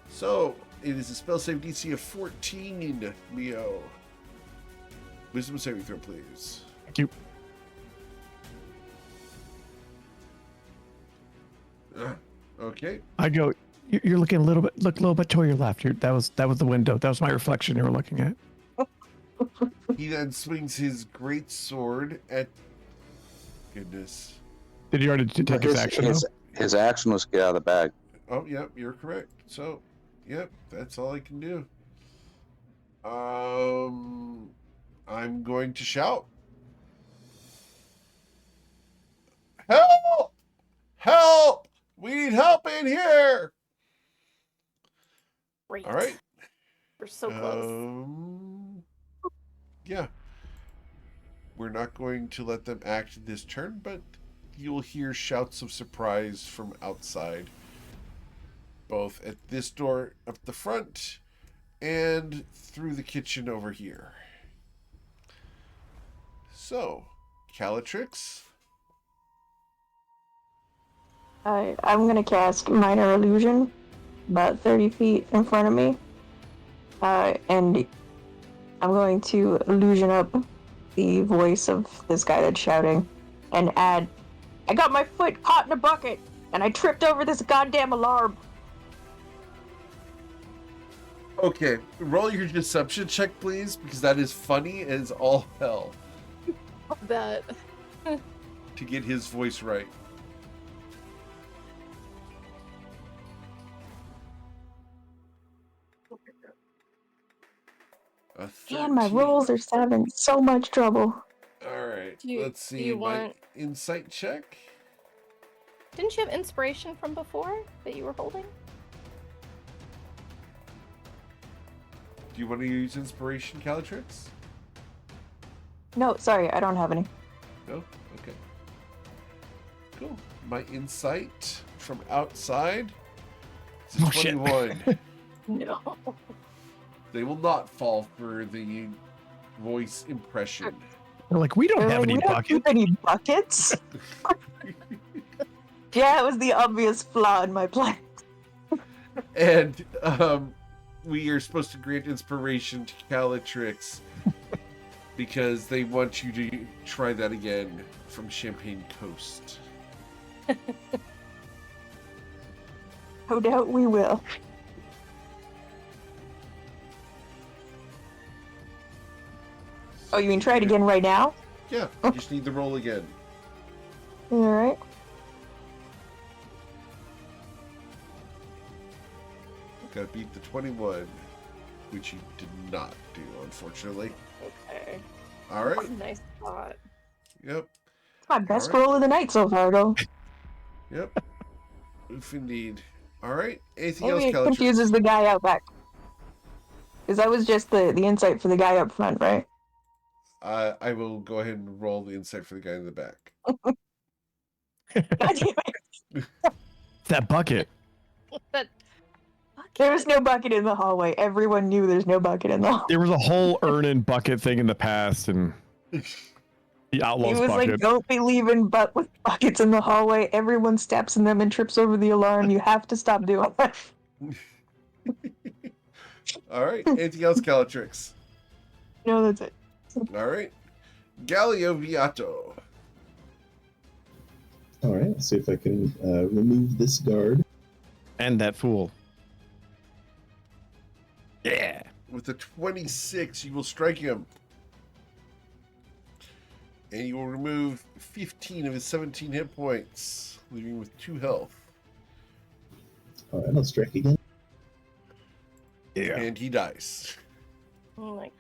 So it is a spell save DC of 14, Mio. Wisdom saving throw, please. Thank you. Okay. I go. You're looking a little bit. Look a little bit to your left. That was the window. That was my reflection you were looking at. He then swings his great sword at. Goodness. Did he already take his action? though? His action was get out of the bag. Oh, yep, you're correct. So, yep, that's all I can do. I'm going to shout. Help! Help! We need help in here! Great. All right. We're so close. Yeah. We're not going to let them act this turn, but you'll hear shouts of surprise from outside, both at this door up the front and through the kitchen over here. So, Calatrix. I'm gonna cast Minor Illusion about 30 feet in front of me. And I'm going to illusion up the voice of this guy that's shouting and add, I got my foot caught in a bucket and I tripped over this goddamn alarm. Okay, roll your deception check, please, because that is funny as all hell That. to get his voice right. A And my 13. rolls are having so much trouble. All right. Do you- Let's do see. you My want- insight check. Didn't you have inspiration from before that you were holding? Do you want to use inspiration, Calatrix? No, sorry, I don't have any. No? Okay. Cool. My insight from outside is a Oh, shit. 21. No. They will not fall for the voice impression. We're like, we don't They're have like, any we don't buckets. keep any buckets. Yeah, it was the obvious flaw in my plan. And we are supposed to grant inspiration to Calatrix because they want you to try that again from Champagne Coast. No doubt we will. Oh, you mean try it again right now? Yeah, you just need the roll again. Alright. Gotta beat the 21, which you did not do, unfortunately. Okay. Alright, Nice thought. yep, It's my best Alright. roll of the night so far, though. yep. Oof, indeed. Alright, anything Maybe it else, Calatrix? confuses the guy out back. Because that was just the insight for the guy up front, right? I will go ahead and roll the insight for the guy in the back. God damn it. That bucket. But There was no bucket in the hallway. Everyone knew there's no bucket in the hallway. There was a whole earn and bucket thing in the past, and the He outlaws was bucket. like, don't be leaving with buckets in the hallway. Everyone steps in them and trips over the alarm. You have to stop doing that. Alright, anything else, Calatrix? No, that's it. Alright. Galio Viato. All right, let's see if I can remove this guard. And that fool. Yeah. With a 26, you will strike him. And you will remove 15 of his 17 hit points, leaving him with 2 health. All right, I'll strike again. Yeah. And he dies. oh my,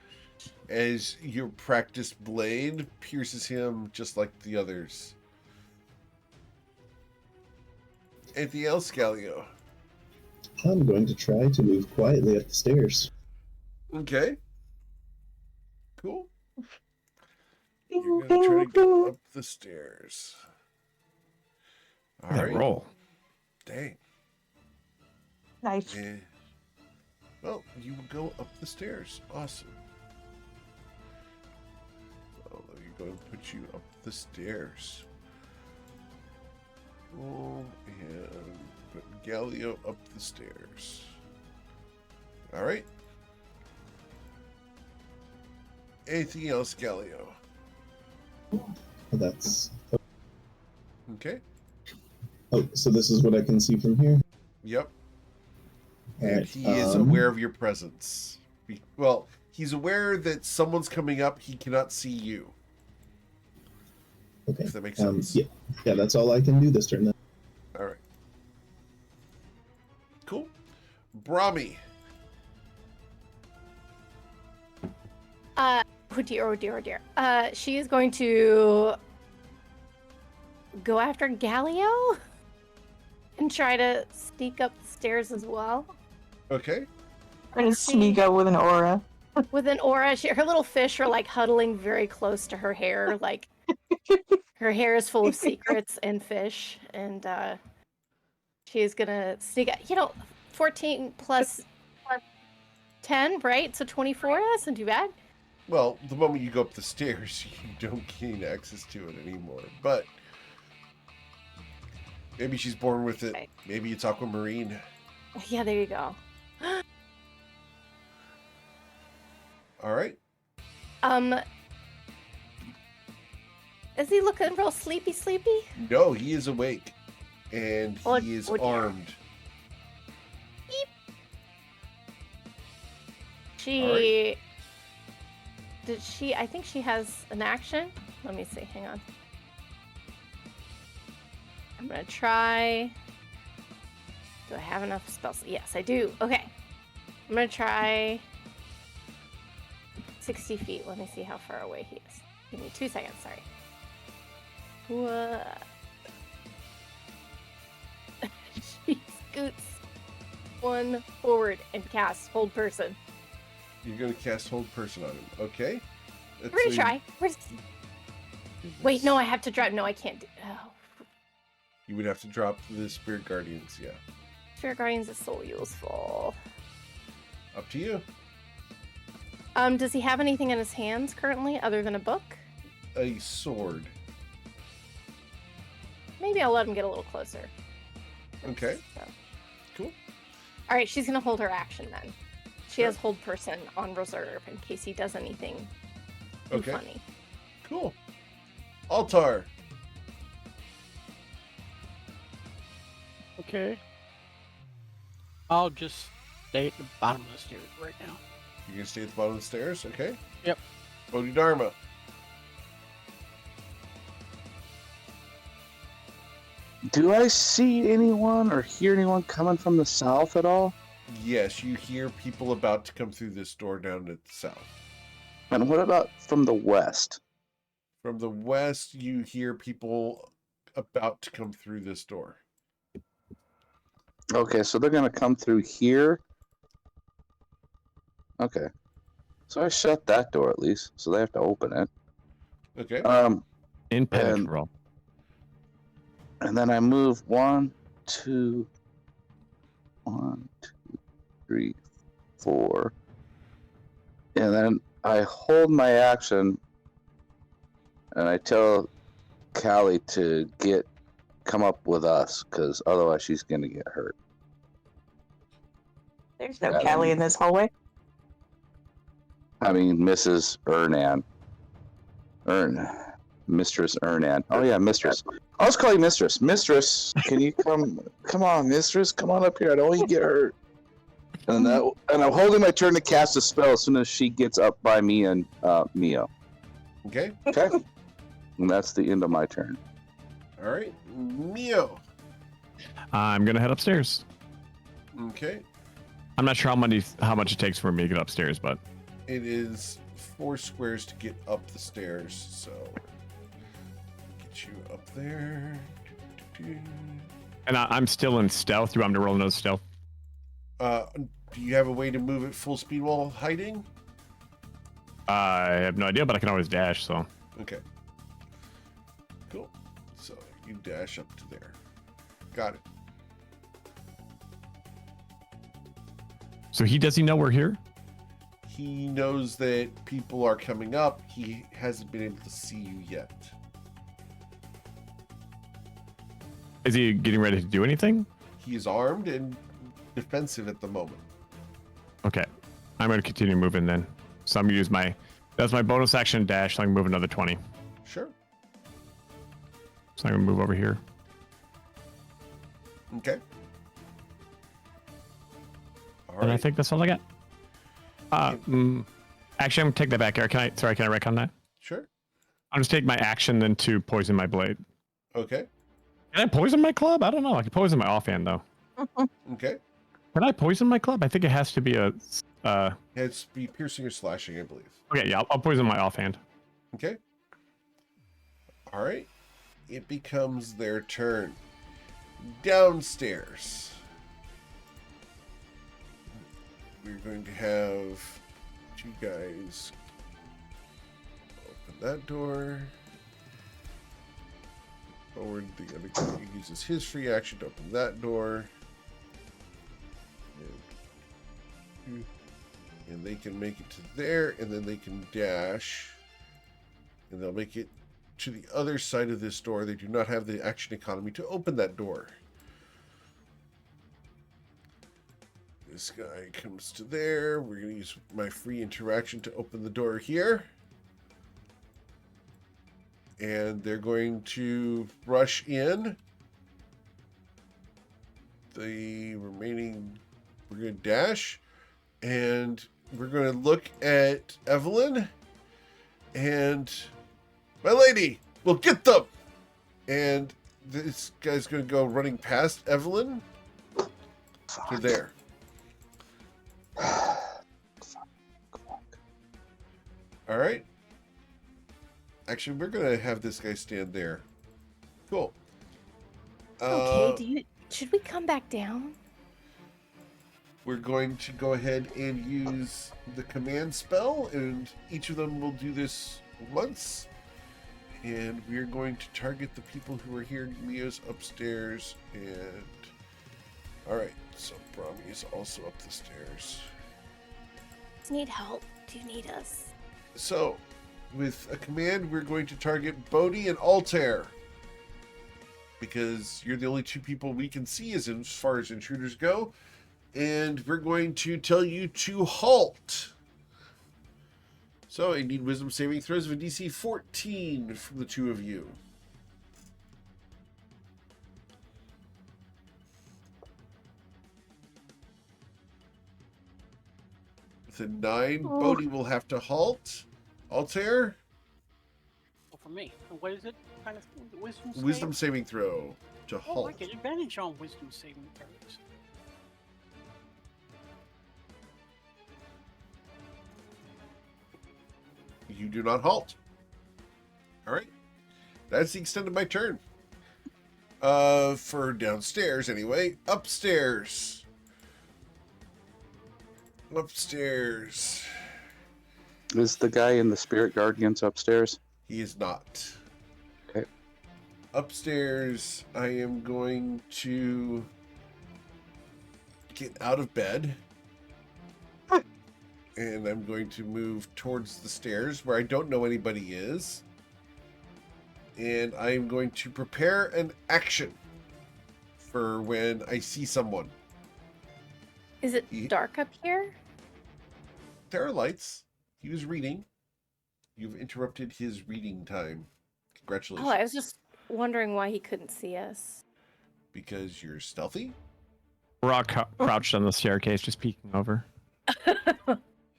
As your practiced blade pierces him just like the others. Anything else, Galio? I'm going to try to move quietly up the stairs. Okay. Cool. Ding, You're going to try to ding, go ding. up the stairs. All That right. roll. Dang. Nice. Eh. Well, you will go up the stairs. Awesome. Well, let me go and put you up the stairs. Oh, and put Galio up the stairs. All right. Anything else, Galio? That's Okay. oh, so this is what I can see from here. Yep. All And right, he is aware of your presence. Well, he's aware that someone's coming up. He cannot see you. Okay. If that makes sense. Yeah, that's all I can do this turn. Then. All right. Cool. Brahmi. oh dear, oh dear, oh dear. She is going to go after Galio and try to sneak up the stairs as well. Okay. Trying to sneak out with an aura. With an aura, her little fish are like huddling very close to her hair. Like her hair is full of secrets and fish, and she is gonna sneak. 14 plus 10, right? So 24. That's not too bad. Well, the moment you go up the stairs, you don't gain access to it anymore. But maybe she's born with it. Okay. Maybe it's aquamarine. Yeah, there you go. All right. Is he looking real sleepy? No, he is awake, and Oh, he is oh dear. armed. She did she? I think she has an action. Let me see. Hang on. I'm gonna try. Do I have enough spells? Yes, I do. Okay. I'm gonna try 60 feet. Let me see how far away he is. Give me 2 seconds, sorry. What? She scoots 1 forward and casts Hold Person. You're going to cast Hold Person on him. Okay. We're going to try. Wait, no, I have to drop. No, I can't do. Oh. You would have to drop the Spirit Guardians, yeah. Spirit Guardians is so useful. Up to you. Does he have anything in his hands currently other than a book? A sword. Maybe I'll let him get a little closer. Okay. So. Cool. All right, she's going to hold her action then. She Sure. has Hold Person on reserve in case he does anything Okay. funny. Cool. Altar. Okay. I'll just stay at the bottom of the stairs right now. You're going to stay at the bottom of the stairs? Okay. Yep. Bodhidharma. Do I see anyone or hear anyone coming from the south at all? Yes, you hear people about to come through this door down at the south. And what about from the west? From the west, you hear people about to come through this door. Okay, so they're gonna come through here. Okay. So I shut that door at least, so they have to open it. Okay. Impenetrable. And then I move 1, 2, 3, 4. And then I hold my action and I tell Callie to come up with us, because otherwise she's gonna get hurt. There's no Callie in this hallway. I mean, Mrs. Mistress Ernan. Oh yeah, Mistress. I'll just call you Mistress. Mistress, can you come on, Mistress, come on up here. I don't want you to get hurt. And I'm holding my turn to cast a spell as soon as she gets up by me and Mio. Okay. Okay. And that's the end of my turn. All right. Mio. I'm gonna head upstairs. Okay. I'm not sure how much it takes for me to get upstairs, but It is 4 squares to get up the stairs, so get you up there. and I'm still in stealth. Do you want me to roll another stealth? Do you have a way to move at full speed while hiding? I have no idea, but I can always dash. So Okay. Cool. So you dash up to there. Got it. so does he know we're here? He knows that people are coming up. He hasn't been able to see you yet. Is he getting ready to do anything? He is armed and defensive at the moment. Okay, I'm going to continue moving then. So I'm going to use that's my bonus action dash, so I can move another 20. Sure. So I'm going to move over here. Okay. All And I right. think that's all I got. Actually, I'm going to take that back. Can I wreck on that? Sure. I'll just take my action then to poison my blade. Okay. Can I poison my club? I don't know. I can poison my offhand though. Okay. Can I poison my club? I think it has to be a. It's be piercing or slashing, I believe. Okay, yeah, I'll poison my offhand. Okay. All right. It becomes their turn. Downstairs. We're going to have 2 guys open that door. Forward, the other guy uses his free action to open that door. And they can make it to there, and then they can dash. And they'll make it to the other side of this door. They do not have the action economy to open that door. This guy comes to there. We're going to use my free interaction to open the door here. And they're going to rush in. The remaining, we're going to dash. And we're going to look at Evelyn. And, my lady, we'll get them. And this guy's going to go running past Evelyn to there. All right. Actually, we're gonna have this guy stand there. Cool. Okay, should we come back down? We're going to go ahead and use the command spell, and each of them will do this once. And we're going to target the people who are here. Leo's upstairs, and all right. So Brahmi is also up the stairs. Need help? Do you need us? So, with a command, we're going to target Bodhi and Altair. Because you're the only two people we can see as far as intruders go. And we're going to tell you to halt. So I need wisdom saving throws of a DC 14 from the two of you. With a 9, Bodhi will have to halt. Altair? Well, for me, what is it? Kind of wisdom. Wisdom saving throw to Oh, halt. I get advantage on wisdom saving throws. You do not halt. All right. That's the extent of my turn. For downstairs, anyway. Upstairs. Upstairs. Is the guy in the Spirit Guardians upstairs? He is not. Okay. Upstairs, I am going to get out of bed. And I'm going to move towards the stairs where I don't know anybody is. And I am going to prepare an action for when I see someone. Is it dark up here? There are lights. He was reading. You've interrupted his reading time. Congratulations. Oh, I was just wondering why he couldn't see us. Because you're stealthy? We're all crouched on the staircase, just peeking over.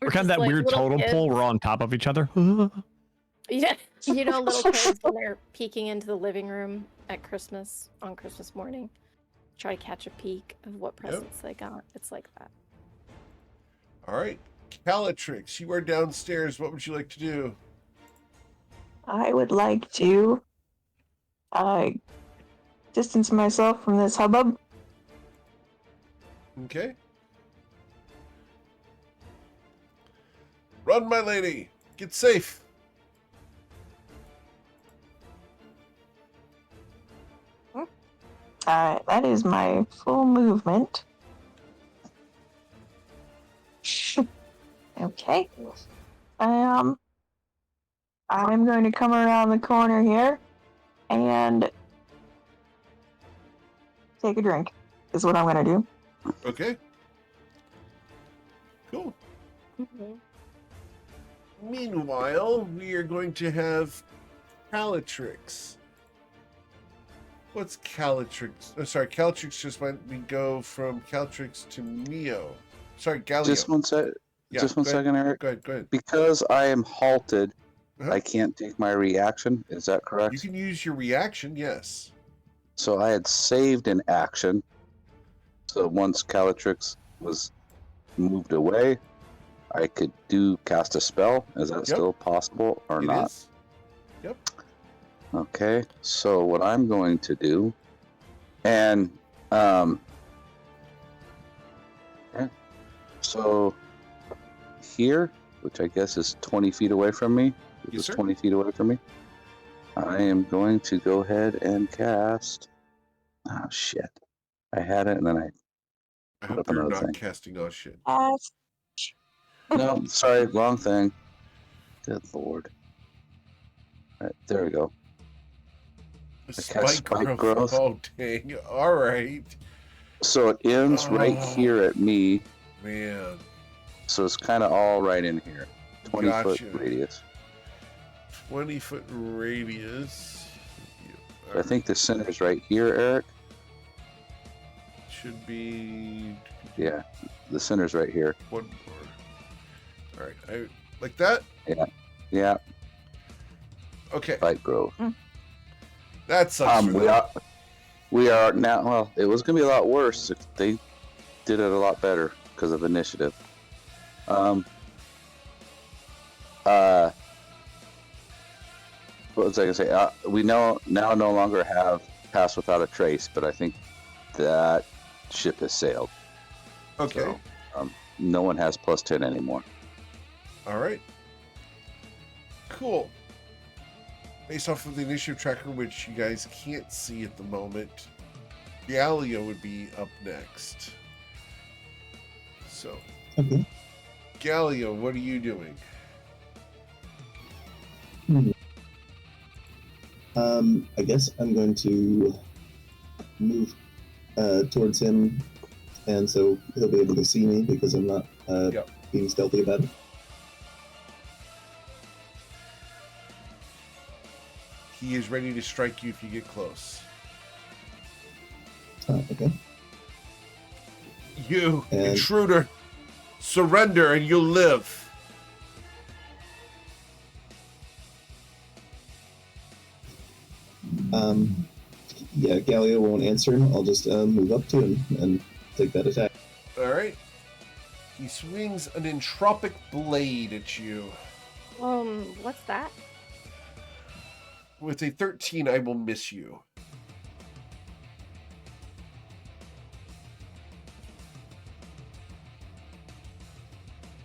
We're kind of just that like weird little totem kids. pole. We're all on top of each other. Yeah, you know, little kids when they're peeking into the living room at Christmas, on Christmas morning, try to catch a peek of what presents they got. It's like that. All right. Calatrix, you are downstairs. What would you like to do? I would like to distance myself from this hubbub. Okay. Run, my lady. Get safe. That is my full movement. Okay. I'm going to come around the corner here and take a drink. Is what I'm going to do. Okay. Cool. Mm-hmm. Meanwhile, we are going to have Calatrix. What's Calatrix? Oh, sorry, Calatrix just went. We go from Calatrix to Neo. Sorry, Galio. Just one sec. Yeah, Just one go ahead. second, Eric. Go ahead. Because I am halted, Uh-huh. I can't take my reaction. Is that correct? You can use your reaction, yes. So I had saved an action. So once Calatrix was moved away, I could cast a spell. Is that still possible or It not? is. Yep. Okay, so what I'm going to do, and okay, so here, which I guess is 20 feet away from me, Yes, is sir. 20 feet away from me, I am going to go ahead and cast. Oh shit! I had it, and then I Put hope up they're another not thing. casting all shit. no, sorry, wrong thing. Good lord! All right, there we go. cast spike growth. Oh, dang. All right. So it ends right Oh. here at me. Man. So it's kind of all right in here. 20-foot Gotcha. radius. 20-foot radius. I think the center's right here, Eric. Should be Yeah, the center's right here. one more. All right. Like that? Yeah, Okay. Spike growth. That sucks. for them. We are now. Well, it was gonna be a lot worse if they did it a lot better because of initiative. what was I gonna say? We now no longer have pass without a trace, but I think that ship has sailed. Okay. So, no one has +10 anymore. All right. Cool. Based off of the initiative tracker, which you guys can't see at the moment, Gallia would be up next. So, Okay. Gallia, what are you doing? I guess I'm going to move towards him, and so he'll be able to see me because I'm not Yep. being stealthy about it. He is ready to strike you if you get close. Okay. You, And- intruder, surrender and you'll live. Yeah, Gallia won't answer him. I'll just move up to him and take that attack. All right. He swings an entropic blade at you. What's that? With a 13, I will miss you.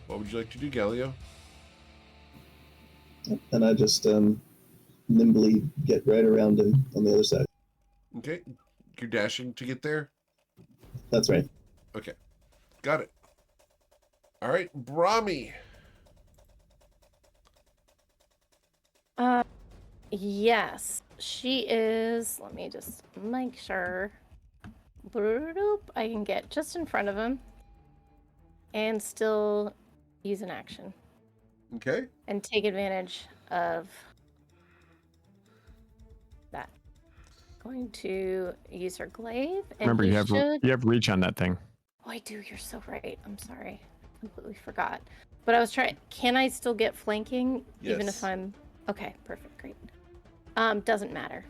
What would you like to do, Gallia? And I just nimbly get right around him on the other side. Okay. You're dashing to get there? That's right. Okay. Got it. All right. Brahmi. Yes. She is. Let me just make sure. Bloop, I can get just in front of him and still use an action Okay. and take advantage of that. Going to use her glaive. And Remember, he you have reach on that thing. Oh, I do. You're so right. I'm sorry. Completely forgot. But I was trying. Can I still get flanking even Yes. if I'm? Okay, perfect, great. Doesn't matter.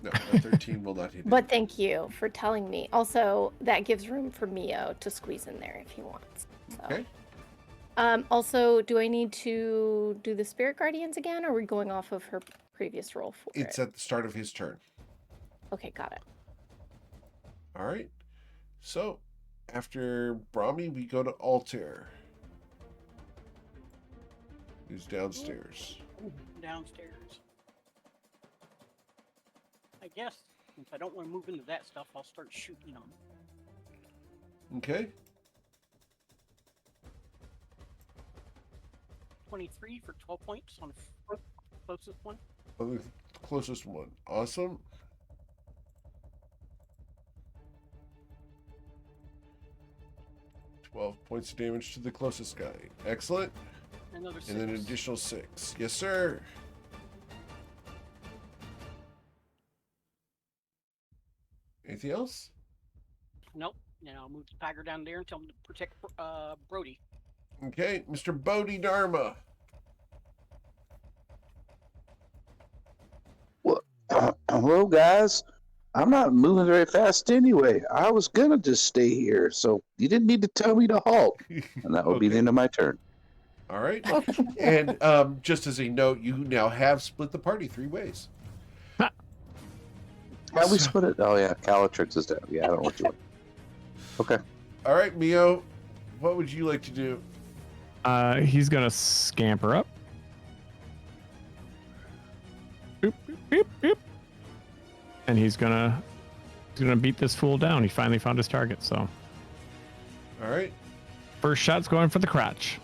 No, a 13 will not hit it. But thank you for telling me. Also, that gives room for Mio to squeeze in there if he wants. So. Okay. Also, do I need to do the Spirit Guardians again, or are we going off of her previous roll for It's it? at the start of his turn. Okay, got it. All right. So, after Brahmi, we go to Altair, who's downstairs. Downstairs. I guess since I don't want to move into that stuff, I'll start shooting them. Okay. 23 for 12 points on the closest one. Oh, the closest one. Awesome. Points of damage to the closest guy. Excellent. Another 6. And then an additional 6. Yes, sir. Anything else? Nope. And I'll move the Tiger down there and tell him to protect Brody. Okay, Mr. Bodhi Dharma. Hello, guys. I'm not moving very fast anyway. I was gonna just stay here, so you didn't need to tell me to halt. And that would be the Okay. end of my turn. All right. And just as a note, you now have split the party 3 ways. Yeah, we split it. Oh yeah, Calatrix is down. Yeah, I don't know what you want. Okay. All right, Mio, what would you like to do? He's gonna scamper up. Boop, boop, boop, boop. And he's gonna beat this fool down. He finally found his target. So All right. first shot's going for the crotch.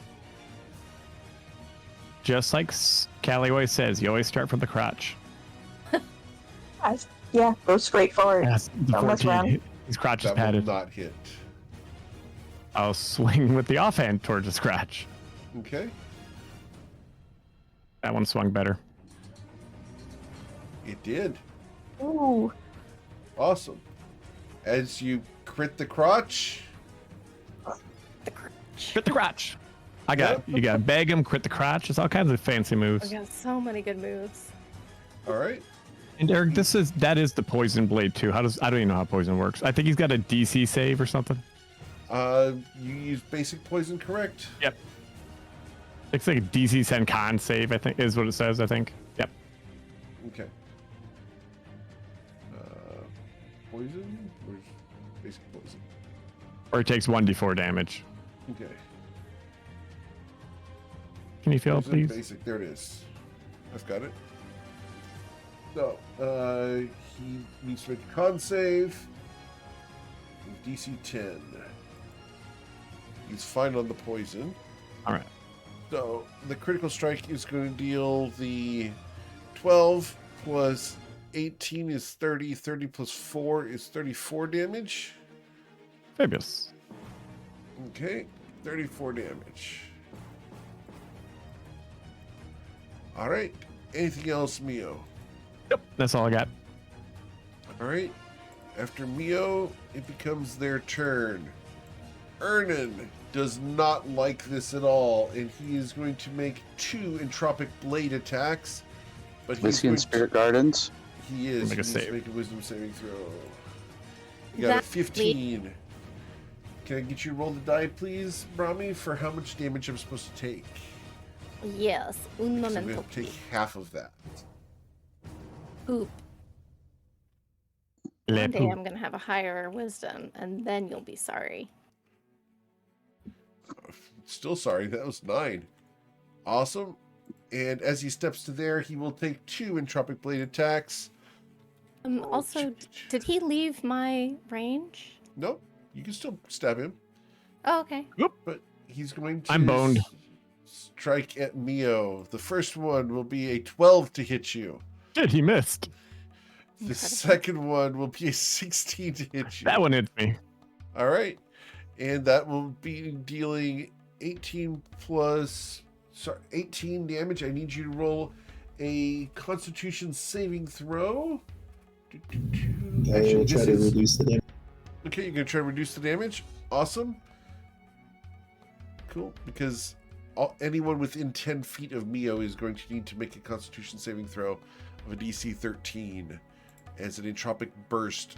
Just like Callie always says, you always start from the crotch. Yeah, go straight for it. Yes, the Don't mess 14. around. His crotch is That will padded. not hit. I'll swing with the offhand towards the scratch. Okay. That one swung better. It did. Ooh. Awesome. As you crit the crotch. Crit the crotch. You got bag him, crit the crotch. There's all kinds of fancy moves. I got so many good moves. All right. And Eric, that is the poison blade too. I don't even know how poison works. I think he's got a DC save or something. You use basic poison, correct? Yep. It's like a DC Sen Con save, I think, is what it says, I think. Yep. poison? Or basic poison? Or it takes 1d4 damage. Okay. Can you fill, Poison, please? basic. There it is. I've got it. So, he needs to make a con save. DC 10. He's fine on the poison. All right. So, the critical strike is going to deal the 12 plus 18 is 30. 30 plus 4 is 34 damage. Fabulous. Okay, 34 damage. All right. Anything else, Mio? Yep, that's all I got. All right. After Mio, it becomes their turn. Ernan does not like this at all, and he is going to make 2 entropic blade attacks. But Is he's he in going Spirit Gardens? He is. Make a He needs to save. make a wisdom saving throw. You got a 15. Can I get you to roll the die, please, Brahmi, for how much damage I'm supposed to take? Yes, un So we momento. have to take half of that. Oop. Le One day poop. I'm gonna have a higher wisdom, and then you'll be sorry. Still sorry, that was 9. Awesome. And as he steps to there, he will take 2 entropic blade attacks. Also, did he leave my range? Nope, you can still stab him, Oh, okay. but he's going to I'm boned. strike at Mio. The first one will be a 12 to hit you. Shit, he missed. The Incredible. second one will be a 16 to hit you. That one hits me. All right. And that will be dealing 18 damage. I need you to roll a Constitution saving throw. I will try to reduce the damage. Okay, you're going to try to reduce the damage. Awesome. Cool, because anyone within 10 feet of Mio is going to need to make a Constitution saving throw of a DC 13 as an entropic burst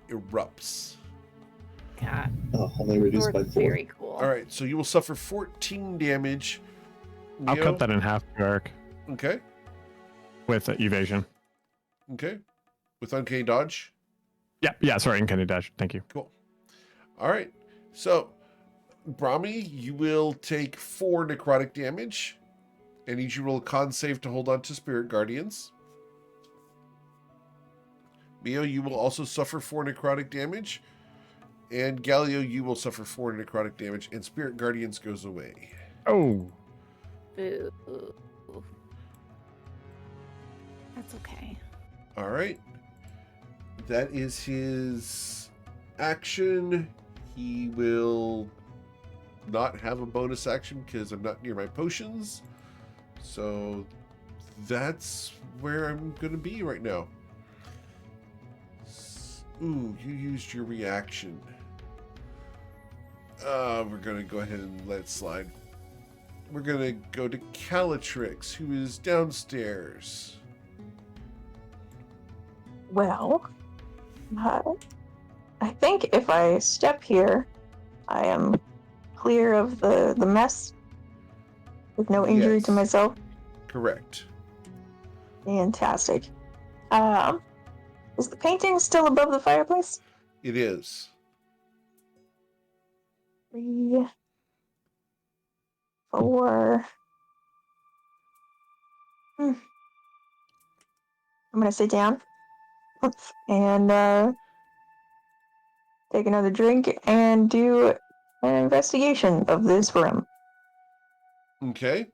erupts. God, Oh, only reduced by Lord's 4. very cool. All right, so you will suffer 14 damage. I'll Mio. cut that in half, Dark, Okay, with evasion. okay. With uncanny dodge. Yeah, sorry, uncanny dash. Thank you. Cool. All right, so Brahmi, you will take 4 necrotic damage. I need you to roll a con save to hold on to Spirit Guardians. Mio, you will also suffer 4 necrotic damage. And Galio, you will suffer 4 necrotic damage. And Spirit Guardians goes away. Oh, Boo. That's okay. All right. That is his action. He will not have a bonus action because I'm not near my potions. So that's where I'm going to be right now. Ooh, you used your reaction. We're going to go ahead and let it slide. We're going to go to Calatrix, who is downstairs. Well, I think if I step here, I am clear of the mess with no injury to Yes. myself. Correct. Fantastic. Is the painting still above the fireplace? It is. 3, 4. I'm gonna sit down and take another drink and do an investigation of this room. Okay.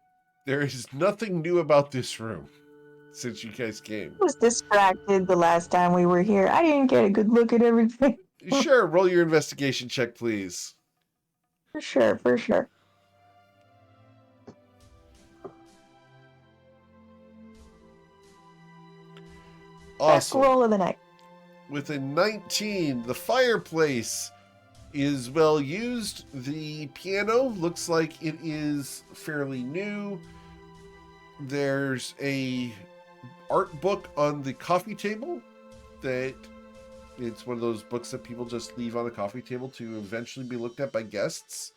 There is nothing new about this room since you guys came. I was distracted the last time we were here. I didn't get a good look at everything. Sure, roll your investigation check, please. For sure, for sure. Best Awesome. roll of the night. With a 19, the fireplace is well used. The piano looks like it is fairly new. There's a art book on the coffee table that it's one of those books that people just leave on a coffee table to eventually be looked at by guests.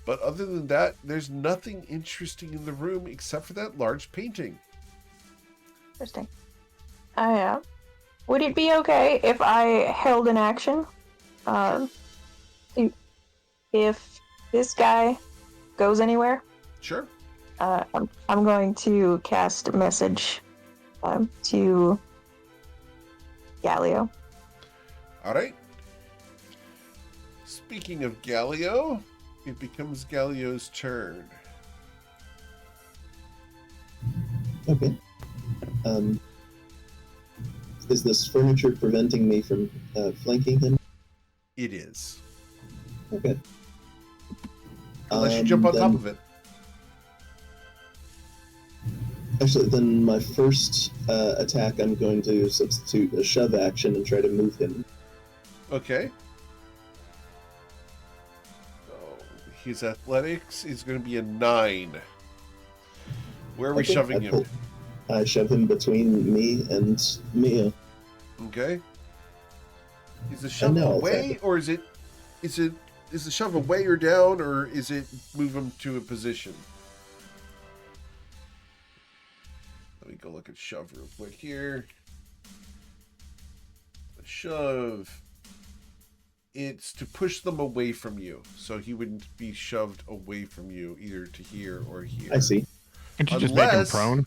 But other than that, there's nothing interesting in the room except for that large painting. Interesting. I would it be okay if I held an action? If this guy goes anywhere, Sure. I'm going to cast a message to Galio. All right. Speaking of Galio, it becomes Galio's turn. Okay. Is this furniture preventing me from flanking him? It is. Okay. Unless you jump on top of it. Actually, then my first attack, I'm going to substitute a shove action and try to move him. Okay. So his athletics is going to be a 9. Where are we Okay, shoving him? I shove him between me and Mia. Okay. Is the shove now I'll away, attack. or is the shove away or down, or is it move him to a position? Let me go look at shove real quick here. The shove. It's to push them away from you, so he wouldn't be shoved away from you, either to here or here. I see. Could you just make him Unless- prone?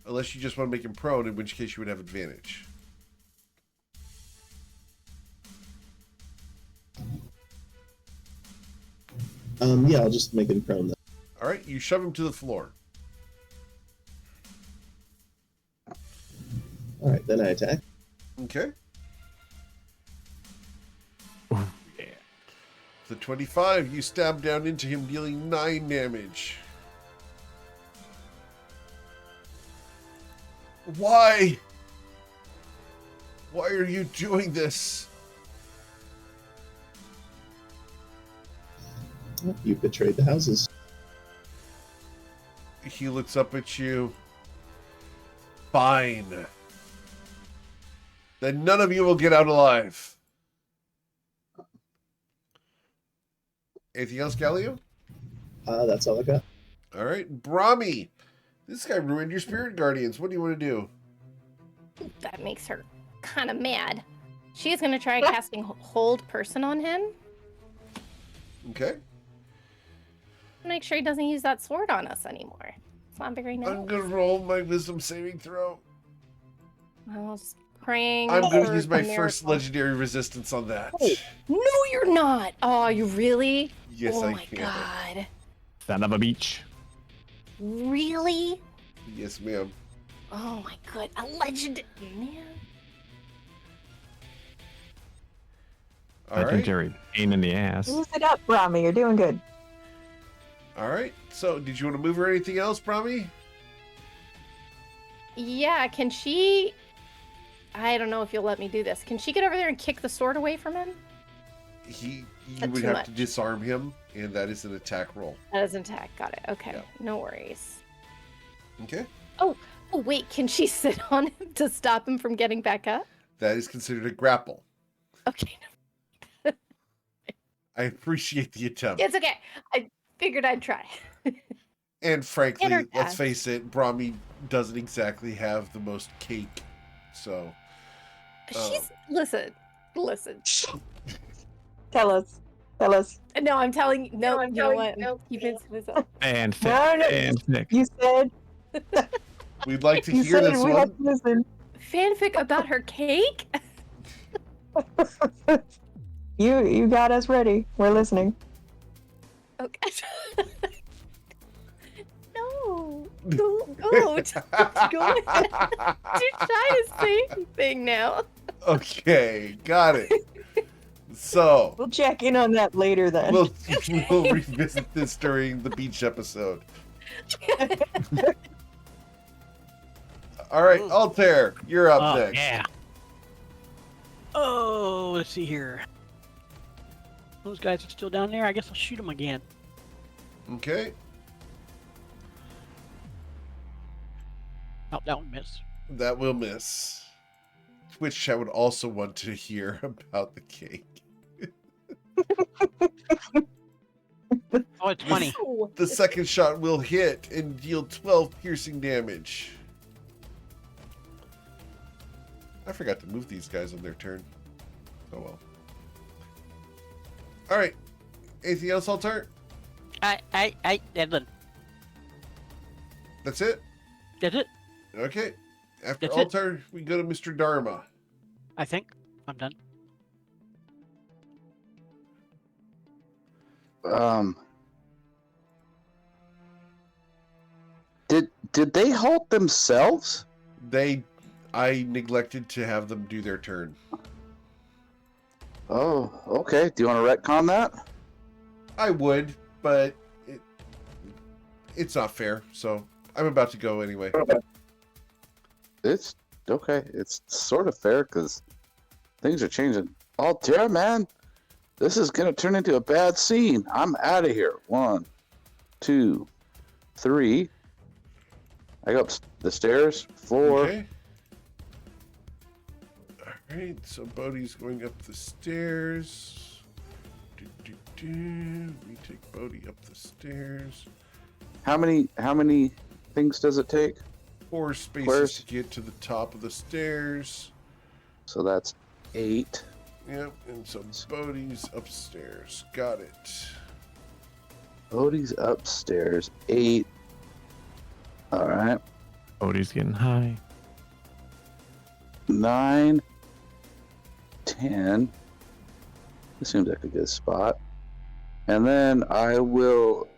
Unless you just want to make him prone, in which case you would have advantage. Yeah, I'll just make him prone then. All right, you shove him to the floor. All right, then I attack. Okay. Yeah. The 25, you stab down into him, dealing 9 damage. Why? Why are you doing this? Oh, you betrayed the houses. He looks up at you. Fine. Then none of you will get out alive. Anything else, Galio? That's all I got. All right, Brahmi. This guy ruined your spirit guardians. What do you want to do? That makes her kind of mad. She is going to try casting Hold Person on him. Okay. Make sure he doesn't use that sword on us anymore. It's not very nice. I'm going to roll my wisdom saving throw. I was praying. I'm going to for use my a first miracle. legendary resistance on that. Oh, no, you're not. Oh, you really? Yes, oh I my can. god. Son of a beach. Really? Yes, ma'am. Oh my god. A legend. Man. All right. Legendary pain in the ass. Use it up, Rami. You're doing good. All right. So, did you want to move or anything else, Brahmi? Yeah, can she... I don't know if you'll let me do this. Can she get over there and kick the sword away from him? You That's would too have to much. disarm him, and that is an attack roll. That is an attack. Got it. Okay. Yeah. No worries. Okay. Oh, wait. Can she sit on him to stop him from getting back up? That is considered a grapple. Okay. I appreciate the attempt. It's okay. I figured I'd try. And frankly, Enter let's task. face it, Brahmi doesn't exactly have the most cake. So, She's... Listen. Tell us. No, I'm telling... No, I'm you know telling- what? no, Keep it to myself. Fanfic. No, no. Fanfic. You said. we'd like to You hear said this we one. had to listen. Fanfic about her cake? You got us ready. We're listening. Okay. No. Go. Go ahead. Too shy to say anything now. Okay, got it. So, We'll check in on that later then. we'll revisit this during the beach episode. All right, Altair, you're up next. Yeah. Oh, let's see here. Those guys are still down there. I guess I'll shoot them again. Okay, Oh, that one missed. that will miss. Twitch chat would also want to hear about the cake. Oh, it's 20. The second shot will hit and deal 12 piercing damage. I forgot to move these guys on their turn. Oh well. All right. Anything else, Altar? Edlin. That's it? That's it. Okay. After That's it. Altar, we go to Mr. Dharma. I think I'm done. Did they halt themselves? I neglected to have them do their turn. Oh, okay. Do you want to retcon that? I would, but it's not fair, so I'm about to go anyway. It's okay. It's sort of fair because things are changing. Oh, dear, man. This is going to turn into a bad scene. I'm out of here. 1, 2, 3. I go up the stairs. 4. Okay. Alright, so Bodhi's going up the stairs. We take Bodhi up the stairs. How many things does it take? 4 spaces Squares. to get to the top of the stairs. So that's 8. Yep, and so Bodhi's upstairs. Got it. Bodhi's upstairs. 8. All right. Odie's getting high. 9, 10. This seems like a good spot. And then I will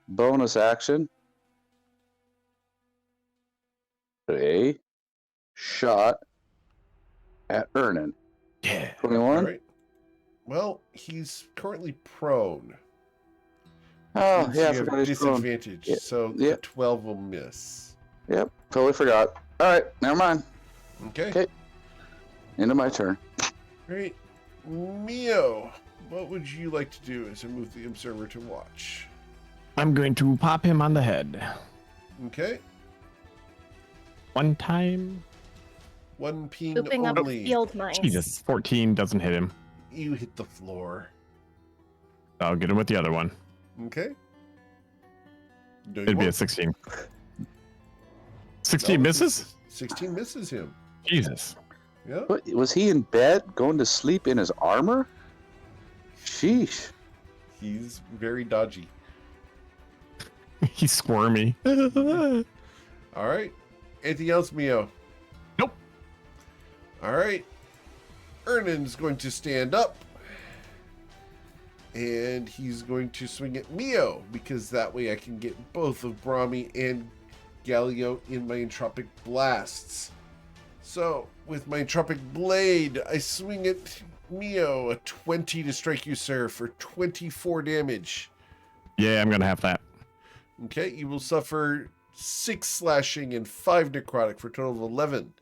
bonus action a shot at Ernan. Yeah. 21. All right. Well, he's currently prone. Oh, Means yeah, I you have forgot he's prone. disadvantage, Yeah, so yeah. the 12 will miss. Yep, totally forgot. All right, never mind. Okay. Okay. End of my turn. All right. Mio, what would you like to do as I move the observer to watch? I'm going to pop him on the head. Okay. One time. One ping Looping up only. field mice. Jesus, 14 doesn't hit him. You hit the floor. I'll get him with the other one. Okay. No, you It'd be a won't. 16. 16 No, misses? 16 misses him. Jesus. Yeah. What, was he in bed going to sleep in his armor? Sheesh. He's very dodgy. He's squirmy. All right. Anything else, Mio? Nope. All right. Ernan's going to stand up. And he's going to swing at Mio, because that way I can get both of Brahmi and Galio in my entropic blasts. So, with my entropic blade, I swing at Mio, a 20 to strike you, sir, for 24 damage. Yeah, I'm going to have that. Okay, you will suffer 6 slashing and 5 necrotic for a total of 11.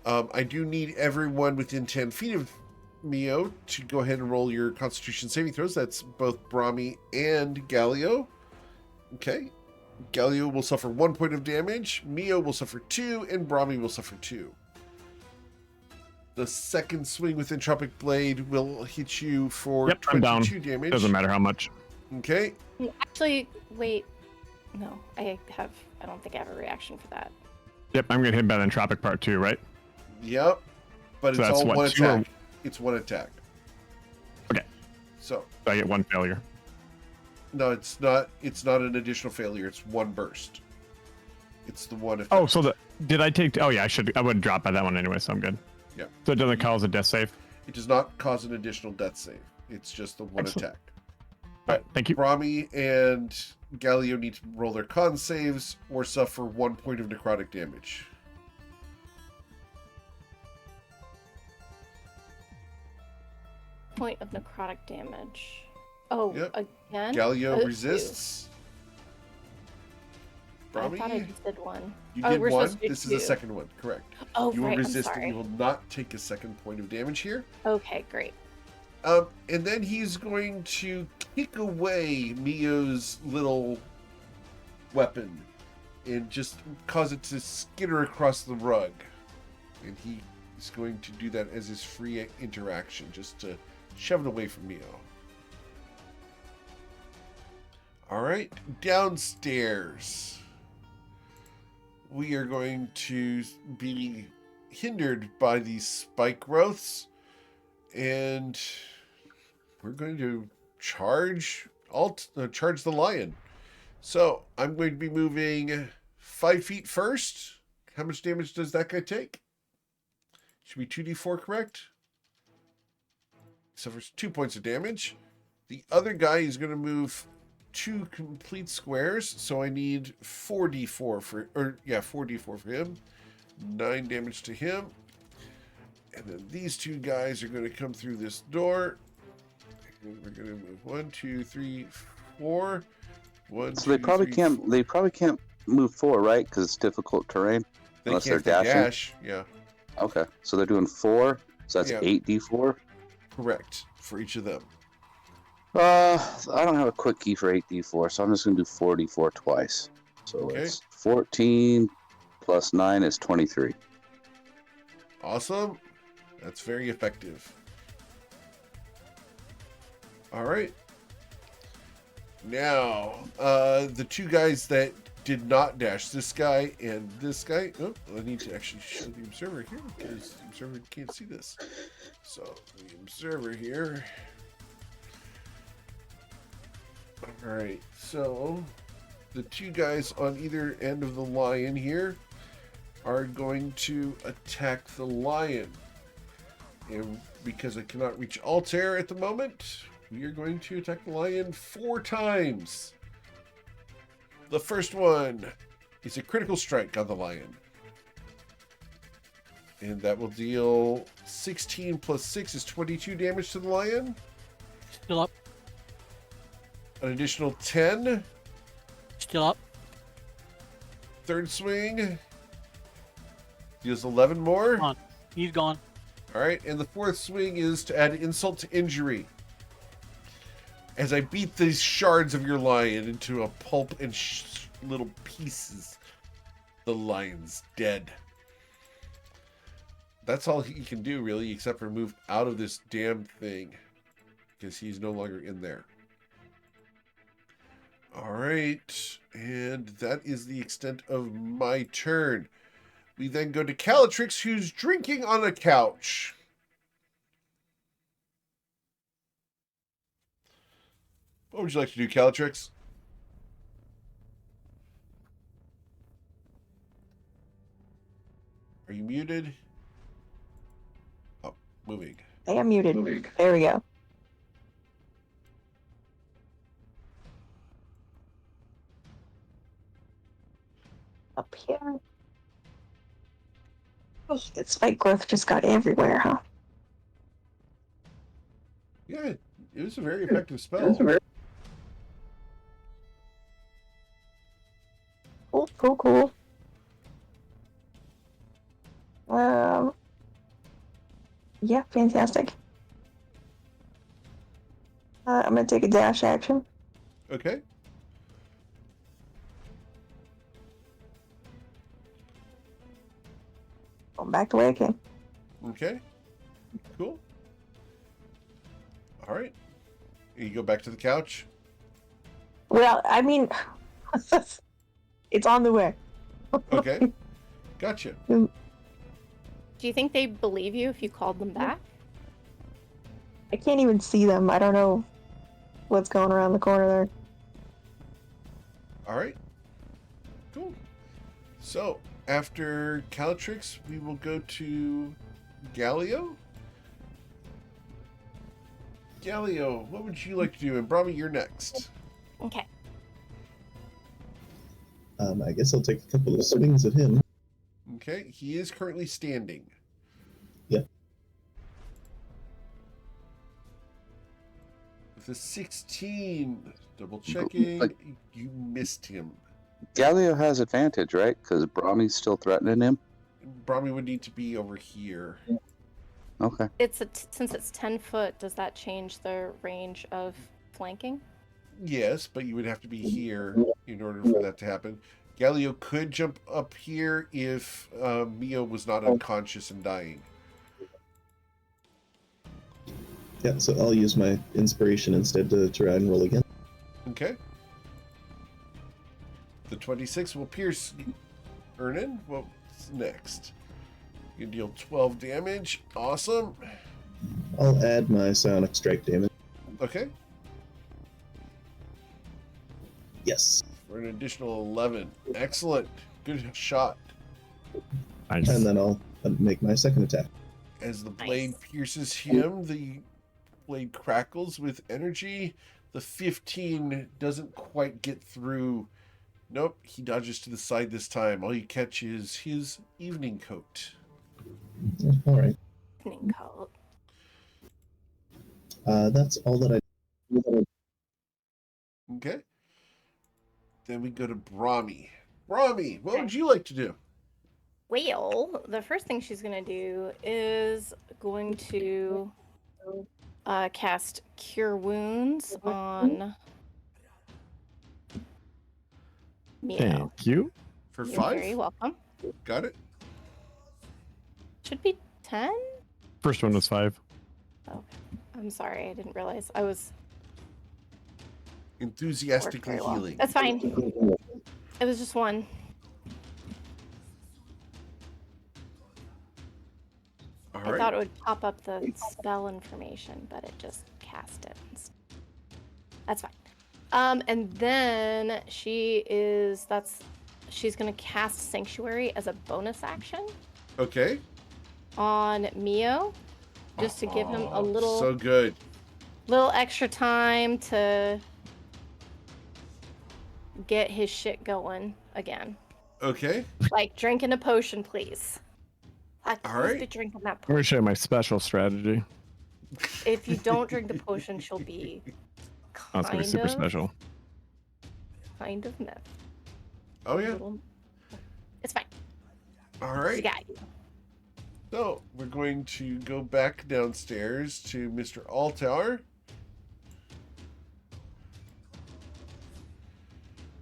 I do need everyone within 10 feet of Mio to go ahead and roll your Constitution saving throws. That's both Brahmi and Galio. Okay. Galio will suffer 1 point of damage, Mio will suffer 2, and Brahmi will suffer 2. The second swing with Entropic Blade will hit you for Yep, I'm down. 22 damage. Doesn't matter how much. Okay. Actually, wait. No, I don't think I have a reaction for that. Yep, I'm going to hit by the entropic part too, right? Yep. But So it's that's all what, one 2 or- attack. It's one attack. Okay. So, So I get 1 failure. no, it's not an additional failure. It's 1 burst. It's the one effect. Oh, so did I take, oh yeah, I would drop by that one anyway, so I'm good. Yeah. So it doesn't cause a death save? It does not cause an additional death save. It's just the one Excellent. attack. All right, thank you. Brahmi and Galio need to roll their con saves or suffer 1 point of necrotic damage. Point of necrotic damage. Oh, Yep. again? Galio Two. resists. I thought I Brahmi, just did one. you Oh, did we're one. supposed to do This is the 2. second one. Correct. Oh, You will right. I'm resist it. sorry. You will not take a second point of damage here. Okay, great. And then he's going to kick away Mio's little weapon and just cause it to skitter across the rug. And he's going to do that as his free interaction, just to shove it away from Mio. All right, downstairs. we are going to be hindered by these spike growths, and we're going to charge the lion. So I'm going to be moving 5 feet first. How much damage does that guy take? Should be 2d4, correct? Suffers 2 points of damage. The other guy is going to move 2 complete squares, so I need 4d4 for, 4d4 for him. 9 damage to him. And then these 2 guys are going to come through this door. And we're going to move 1, 2, 3, 4. 1, So 2, they probably 3, can't. 4. They probably can't move 4, right? Because it's difficult terrain. They unless can't they're dashing. dash. Yeah, Okay, so they're doing 4. So that's Yeah. 8d4. correct for each of them. I don't have a quick key for 8d4, so I'm just gonna do 4d4 twice. So Okay. it's 14 plus 9 is 23. Awesome. That's very effective. All right. Now, the 2 guys that did not dash, this guy and this guy. Oh, I need to actually show the observer here because the observer can't see this. So the observer here. All right. So the 2 guys on either end of the lion here are going to attack the lion. And because I cannot reach Altair at the moment, we are going to attack the lion 4 times. The first one is a critical strike on the lion. And that will deal 16 plus 6 is 22 damage to the lion. Still up. An additional 10. Still up. Third swing deals 11 more. Gone. He's gone. All right, and the fourth swing is to add insult to injury. As I beat these shards of your lion into a pulp and little pieces, the lion's dead. That's all he can do, really, except for move out of this damn thing, because he's no longer in there. All right, and that is the extent of my turn. We then go to Calatrix, who's drinking on a couch. What would you like to do, Calatrix? Are you muted? Oh, moving. I am muted. There we go. Up here. Oh, that spike growth just got everywhere, huh? Yeah, it was a very effective spell. Cool. Yeah, fantastic. I'm gonna take a dash action. Okay. Going back the way I came. Okay. Cool. All right. You go back to the couch. Well, I mean, it's on the way. Okay. Gotcha. Do you think they believe you if you called them back? I can't even see them. I don't know what's going around the corner there. All right. Cool. So, after Calatrix, we will go to Galio. Galio, what would you like to do? And Brahmi, you're next. Okay. I guess I'll take a couple of swings at him. Okay. He is currently standing. Yep. With a 16, double checking, But- you missed him. Galio has advantage, right? Because Brahmi's still threatening him. Brahmi would need to be over here. Okay. Since it's 10 foot, does that change the range of flanking? Yes, but you would have to be here in order for that to happen. Galio could jump up here if Mio was not unconscious and dying. Yeah, so I'll use my inspiration instead to try and roll again. Okay. The 26 will pierce Ernan, what's next? You deal 12 damage. Awesome. I'll add my psionic strike damage. Okay. Yes. For an additional 11. Excellent. Good shot. Nice. And then I'll make my second attack. As the blade Nice. pierces him, the blade crackles with energy. The 15 doesn't quite get through. Nope, he dodges to the side this time. All you catch is his evening coat. All right. Evening coat. That's all that I. Okay. Then we go to Brahmi. Brahmi, what Okay. would you like to do? Well, the first thing she's gonna do is going to cast Cure Wounds on Mio. Thank you. For You're 5? very welcome. Got it. Should be 10? First one was 5. Okay. I'm sorry, I didn't realize. I was Enthusiastically very well. healing. That's fine. It was just 1. All I right. thought it would pop up the spell information, but it just cast it. That's fine. And then she's gonna cast Sanctuary as a bonus action Okay. on Mio, just to give him a Oh, little So good. extra time to get his shit going again. Okay. Like drinking a potion, please. Like, All please right. be drinking that I'm going potion. to show you my special strategy. If you don't drink the potion, she'll be Oh, it's going to be super special. kind of meth. Oh, yeah. It's fine. All We right. got you. So we're going to go back downstairs to Mr. Altar.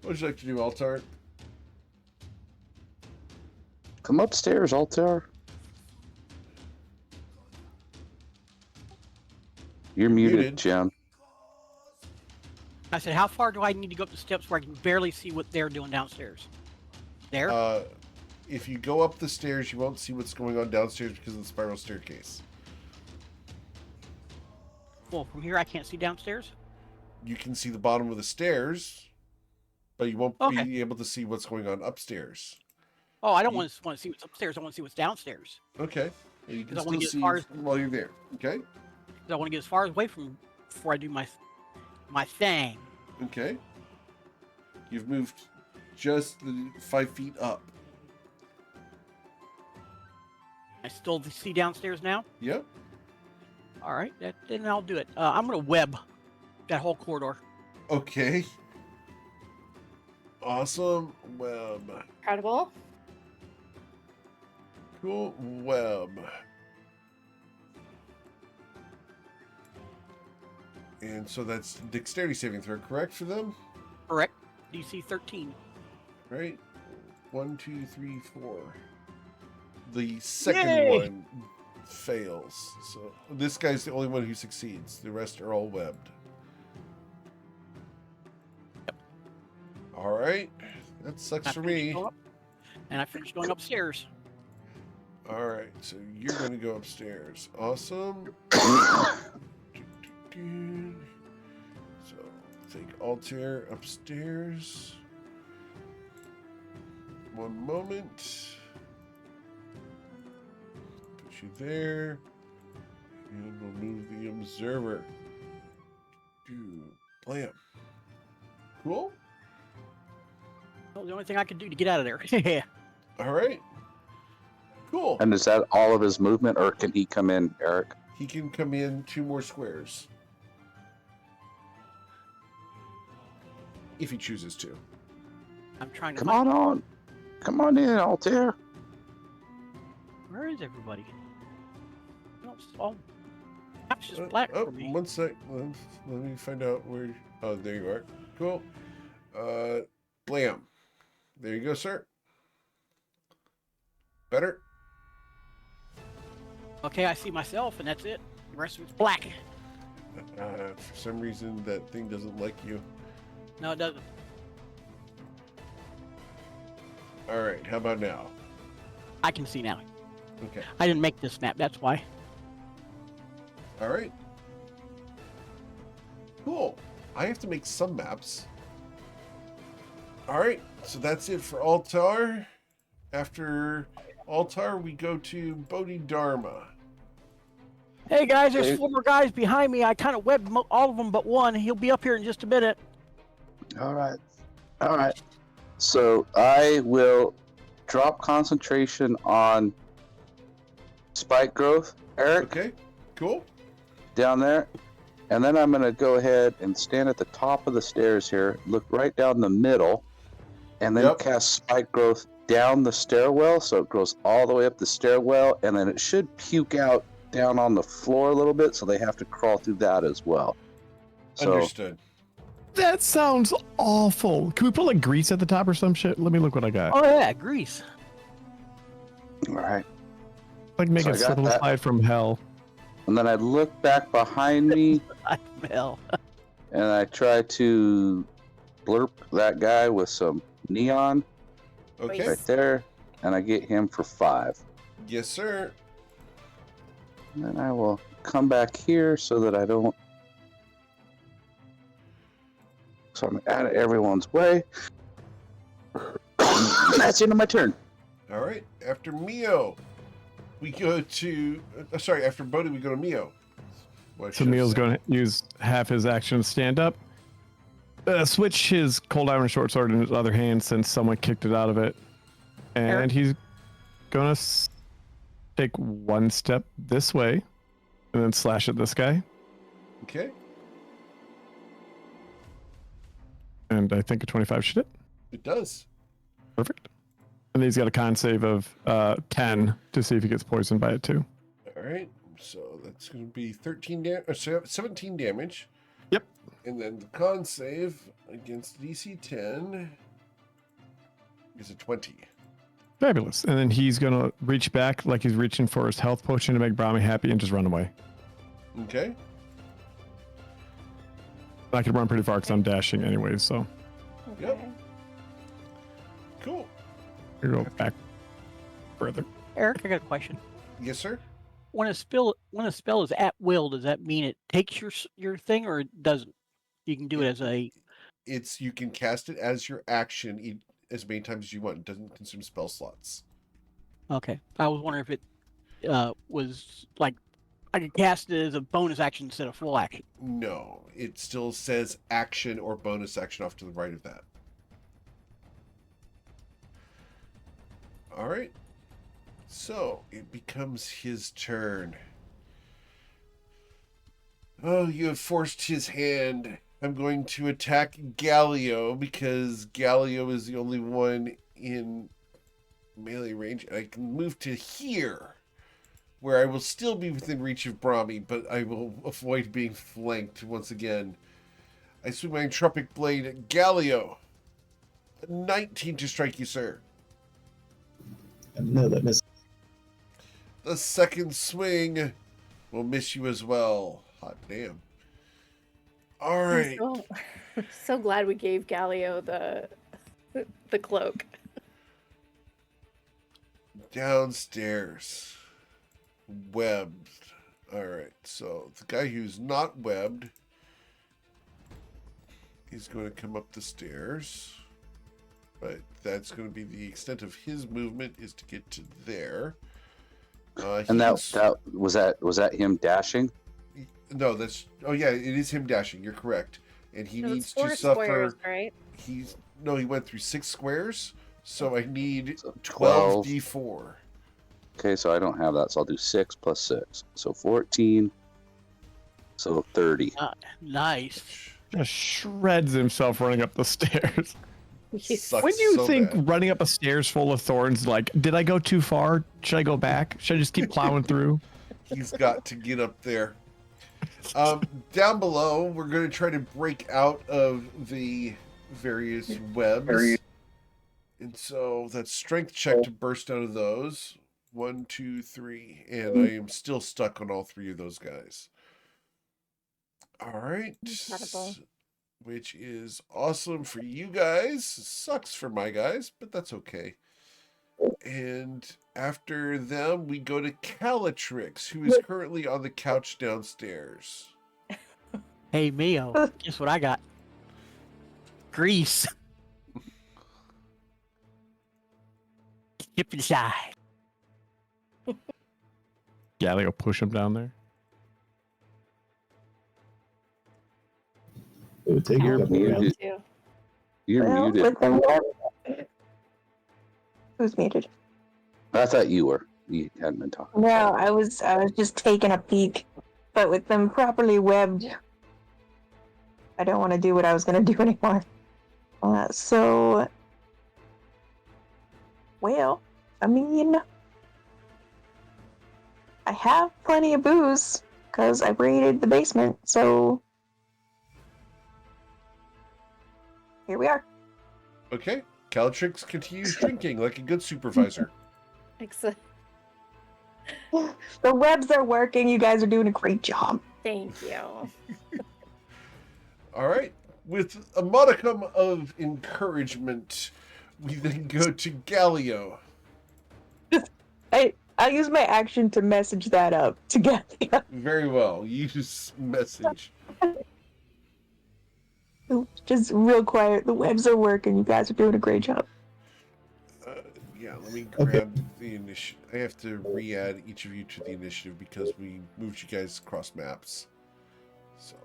What would you like to do, Altar? Come upstairs, Altair. You're muted, Jim. I said, how far do I need to go up the steps where I can barely see what they're doing downstairs? There? If you go up the stairs, you won't see what's going on downstairs because of the spiral staircase. Well, from here I can't see downstairs? You can see the bottom of the stairs, but you won't Okay. be able to see what's going on upstairs. Oh, I don't want to see what's upstairs. I want to see what's downstairs. Okay. Well, you can Because I wanna still get as see far as- while you're there. Okay. Because I want to get as far away from before I do my thing. Okay. You've moved just the 5 feet up. I still see downstairs now? Yep. All right, then I'll do it. I'm going to web that whole corridor. Okay. Awesome web. Incredible. Cool web. And so that's dexterity saving throw, correct for them? Correct. DC 13. Right? 1, 2, 3, 4. The second Yay! one fails. So this guy's the only one who succeeds. The rest are all webbed. All right. That sucks for me. And I finished going upstairs. All right. So you're going to go upstairs. Awesome. So take Altair upstairs. One moment. Put you there. And we'll move the observer. Blam. Cool. Well, the only thing I could do to get out of there. All right. Cool. And is that all of his movement, or can he come in, Eric? He can come in 2 more squares. If he chooses to. I'm trying to Come find... on. Come on in, Altair. Where is everybody? No, it's all... It's just black for me. One sec. Let me find out where. Oh, there you are. Cool. Blam. There you go, sir. Better? Okay, I see myself, and that's it. The rest of it's black. For some reason, that thing doesn't like you. No, it doesn't. All right. How about now? I can see now. Okay. I didn't make this map, that's why. All right. Cool. I have to make some maps. All right. So that's it for Altar. After Altar, we go to Bodhidharma. Hey guys, there's Okay. 4 more guys behind me. I kind of webbed all of them but one. He'll be up here in just a minute. All right. All right. So I will drop concentration on spike growth, Eric, Okay. Cool. down there. And then I'm going to go ahead and stand at the top of the stairs here, look right down the middle, and then Yep. cast spike growth down the stairwell. So it goes all the way up the stairwell, and then it should puke out down on the floor a little bit, so they have to crawl through that as well. So Understood. That sounds awful. Can we put like grease at the top or some shit? Let me look what I got. Oh yeah, grease. all right. Like make So it I got slip and that. slide from hell. And then I look back behind me, I smell. and I try to blurp that guy with some neon Okay. right there, and I get him for 5. Yes, sir. And then I will come back here so that I don't. So I'm out of everyone's way. That's the end of my turn. All right. After Mio, we go to. Sorry. After Bodhi, we go to Mio. What I So should have Neil's said. going to use half his action to stand up. Switch his cold iron short sword in his other hand since someone kicked it out of it. And Eric? he's going to take one step this way and then slash at this guy. Okay. And I think a 25 should hit. It does. Perfect. And then he's got a con save of 10 to see if he gets poisoned by it too. All right. So that's going to be 17 damage. Yep. And then the con save against DC 10 is a 20. Fabulous. And then he's going to reach back like he's reaching for his health potion to make Brahmi happy and just run away. Okay. I could run pretty far because I'm dashing anyways, so Yep. Okay. Cool. I go back further. Eric, I got a question. Yes, sir. When a spell is at will, does that mean it takes your thing or it doesn't? You can do it as a. It's you can cast it as your action as many times as you want. It doesn't consume spell slots. Okay. I was wondering if it was like I could cast it as a bonus action instead of full action. No, it still says action or bonus action off to the right of that. All right. So it becomes his turn. Oh, you have forced his hand. I'm going to attack Gallio because Gallio is the only one in melee range. And I can move to here, where I will still be within reach of Brahmi, but I will avoid being flanked once again. I swing my Entropic Blade at Gallio. 19 to strike you, sir. No, that missed. The second swing will miss you as well. Hot damn. All right. I'm so glad we gave Gallio the cloak. Downstairs. Webbed. All right. So the guy who's not webbed is going to come up the stairs. But that's going to be the extent of his movement is to get to there. And that was that him dashing? No, that's yeah, it is him dashing. You're correct, and he So needs it's 4 to suffer. squares, right? He went through 6 squares, so I need So 12 d4. Okay, so I don't have that, so I'll do 6 plus 6, so 14. So 30. Nice. Just shreds himself running up the stairs. Sucks When do you so think bad. running up a stairs full of thorns, like, did I go too far? Should I go back? Should I just keep plowing through? He's got to get up there? Down below, we're going to try to break out of the various webs. And so that's strength check to burst out of those. 1, 2, 3. And I am still stuck on all 3 of those guys. All right. Incredible. Which is awesome for you guys. Sucks for my guys, but that's okay. And after them, we go to Calatrix, who is currently on the couch downstairs. Hey, Mio, guess what I got? Grease. Skip inside. Galio push him down there. It would take a You're couple muted. rounds. Too. You're Well, muted. with the web. Who's muted? I thought you were. You hadn't been talking. No, I was just taking a peek, but with them properly webbed, I don't want to do what I was gonna do anymore. So, well, I mean, I have plenty of booze because I raided the basement. So here we are. Okay. Calatrix continues drinking like a good supervisor. Excellent. The webs are working. You guys are doing a great job. Thank you. All right. With a modicum of encouragement, we then go to Galio. I'll use my action to message that up to Gallia. Very well. Use message. Just real quiet. The webs are working. You guys are doing a great job. Yeah, let me Okay. grab the initiative. I have to re-add each of you to the initiative because we moved you guys across maps. So,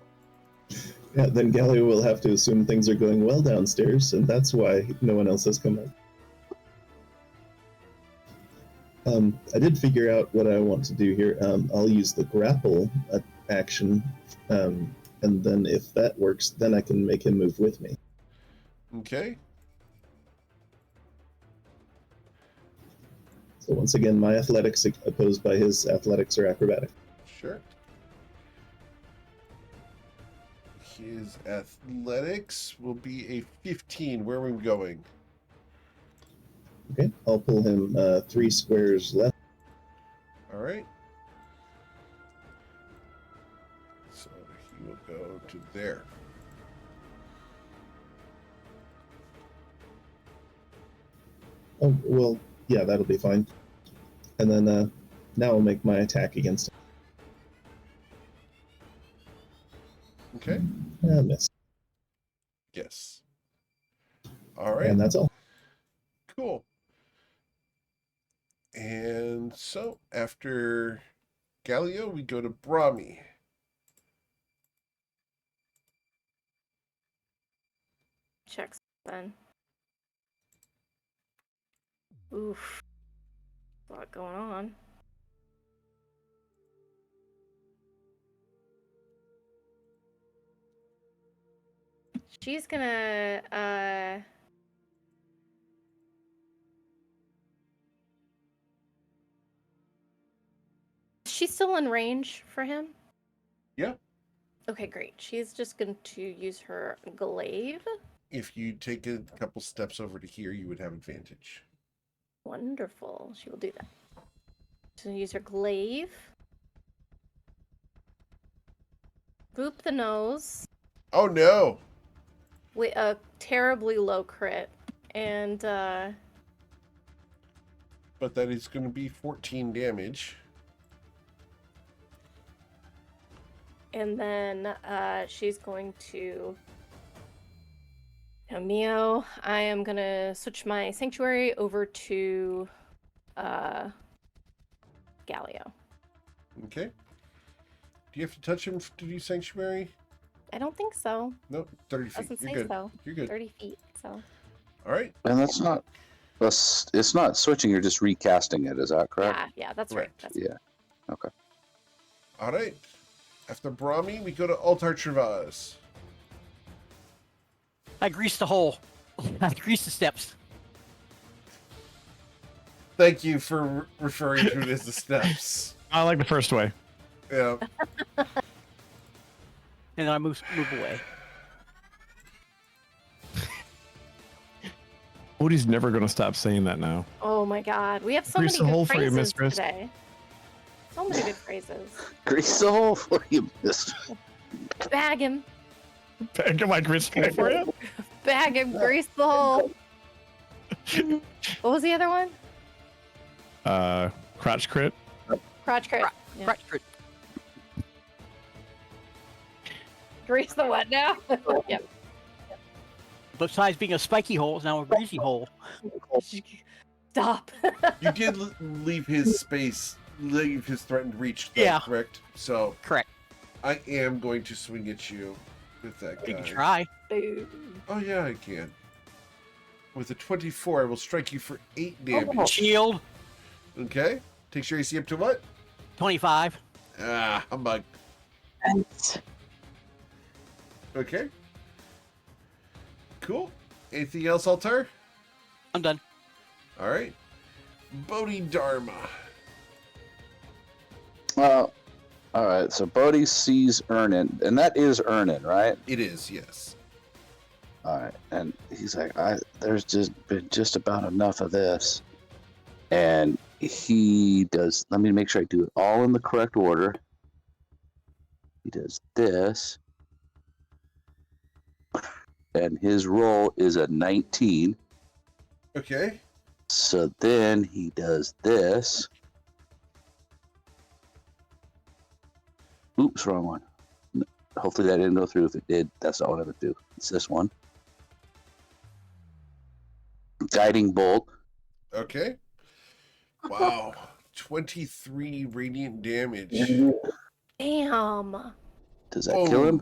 Yeah, then Gallia will have to assume things are going well downstairs, and that's why no one else has come up. I did figure out what I want to do here. I'll use the grapple action, and then if that works, then I can make him move with me. okay. So once again, my athletics opposed by his athletics or acrobatics. Sure. His athletics will be a 15. Where are we going? Okay, I'll pull him 3 squares left. All right. So he will go to there. Oh, well, yeah, that'll be fine. And then now I'll make my attack against him. Okay. Miss. Yes. All right. And that's all. Cool. And so after Galio, we go to Brahmi. Check then. Oof. A lot going on. She's gonna Is she still in range for him? Yeah. Okay, great. She's just going to use her glaive. If you take a couple steps over to here, you would have advantage. Wonderful. She will do that. She's going to use her glaive. Boop the nose. Oh no! With a terribly low crit. And But that is going to be 14 damage. And then she's going to... Now, Mio, I am going to switch my sanctuary over to Galio. Okay. Do you have to touch him to do sanctuary? I don't think so. No, 30 feet. Doesn't You're say good. so. You're good. 30 feet, so... All right. And it's not switching, you're just recasting it, is that correct? Yeah, that's right. Correct. That's Yeah. Okay. All right. After Brahmi, we go to Altar Travas. I greased the hole. I greased the steps. Thank you for referring to it as the steps. I like the first way. Yeah. And then I move away. Odie's never going to stop saying that now. Oh my god, we have so Grease many the hole good for you, phrases mistress. today. So many good phrases. Grease the hole for you, mister. Bag him. Get my grist for you. Bag him. Grease the hole. What was the other one? crotch crit. Crotch crit. Yeah. Crotch crit. Grease the what now? Yep. Besides being a spiky hole, it's now a greasy hole. Stop. You did leave his threatened reach, though, Yeah. correct? So Correct. I am going to swing at you with that You guy. can try. Boo. Oh, yeah, I can. With a 24, I will strike you for 8 damage. Shield. Okay? Takes your AC up to what? 25. Ah, humbug. And Okay. Cool. Anything else, Altar? I'm done. All right. Bodhi Dharma. All right. So Bodhi sees Ernin, and that is Ernin, right? It is, yes. All right, and he's like, there's just been just about enough of this, and he does. Let me make sure I do it all in the correct order. He does this, and his roll is a 19. Okay. So then he does this. Oops, wrong one. Hopefully that didn't go through. If it did, that's all I would do. It's this one. Guiding bolt. Okay. Wow. 23 radiant damage. Damn. Does that kill him?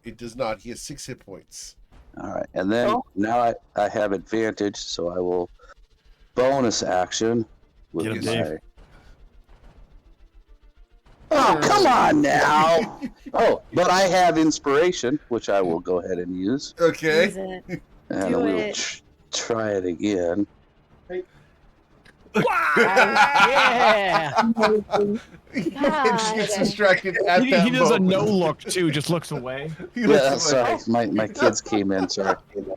It does not. He has 6 hit points. All right, and then now I have advantage, so I will bonus action with Get him, my. Dave. Oh, come on now! Oh, but I have inspiration, which I will go ahead and use, Okay. Use it. and Do we'll it. try it again. Yeah. He just gets distracted at He, that he does a moment. no look too, just looks away. He Yeah, looks like, sorry, my kids came in, sorry.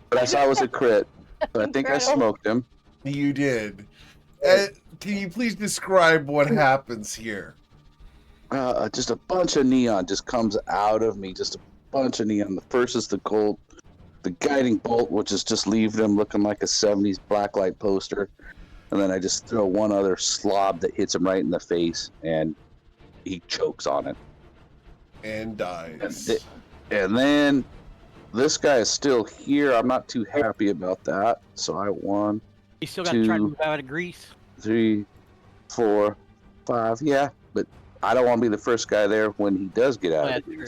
But I saw it was a crit, but I think I Incredible. smoked him. you did. Can you please describe what happens here? Just a bunch of neon just comes out of me, just a bunch of neon. The first is the gold, the guiding bolt, which is just leaving him looking like a 70s blacklight poster. And then I just throw one other slob that hits him right in the face, and he chokes on it. And dies. And then this guy is still here. I'm not too happy about that. So I 1, You still got to try to 2, move out of grease. 3, 4, 5. Yeah, but I don't want to be the first guy there when he does get out of That's the true.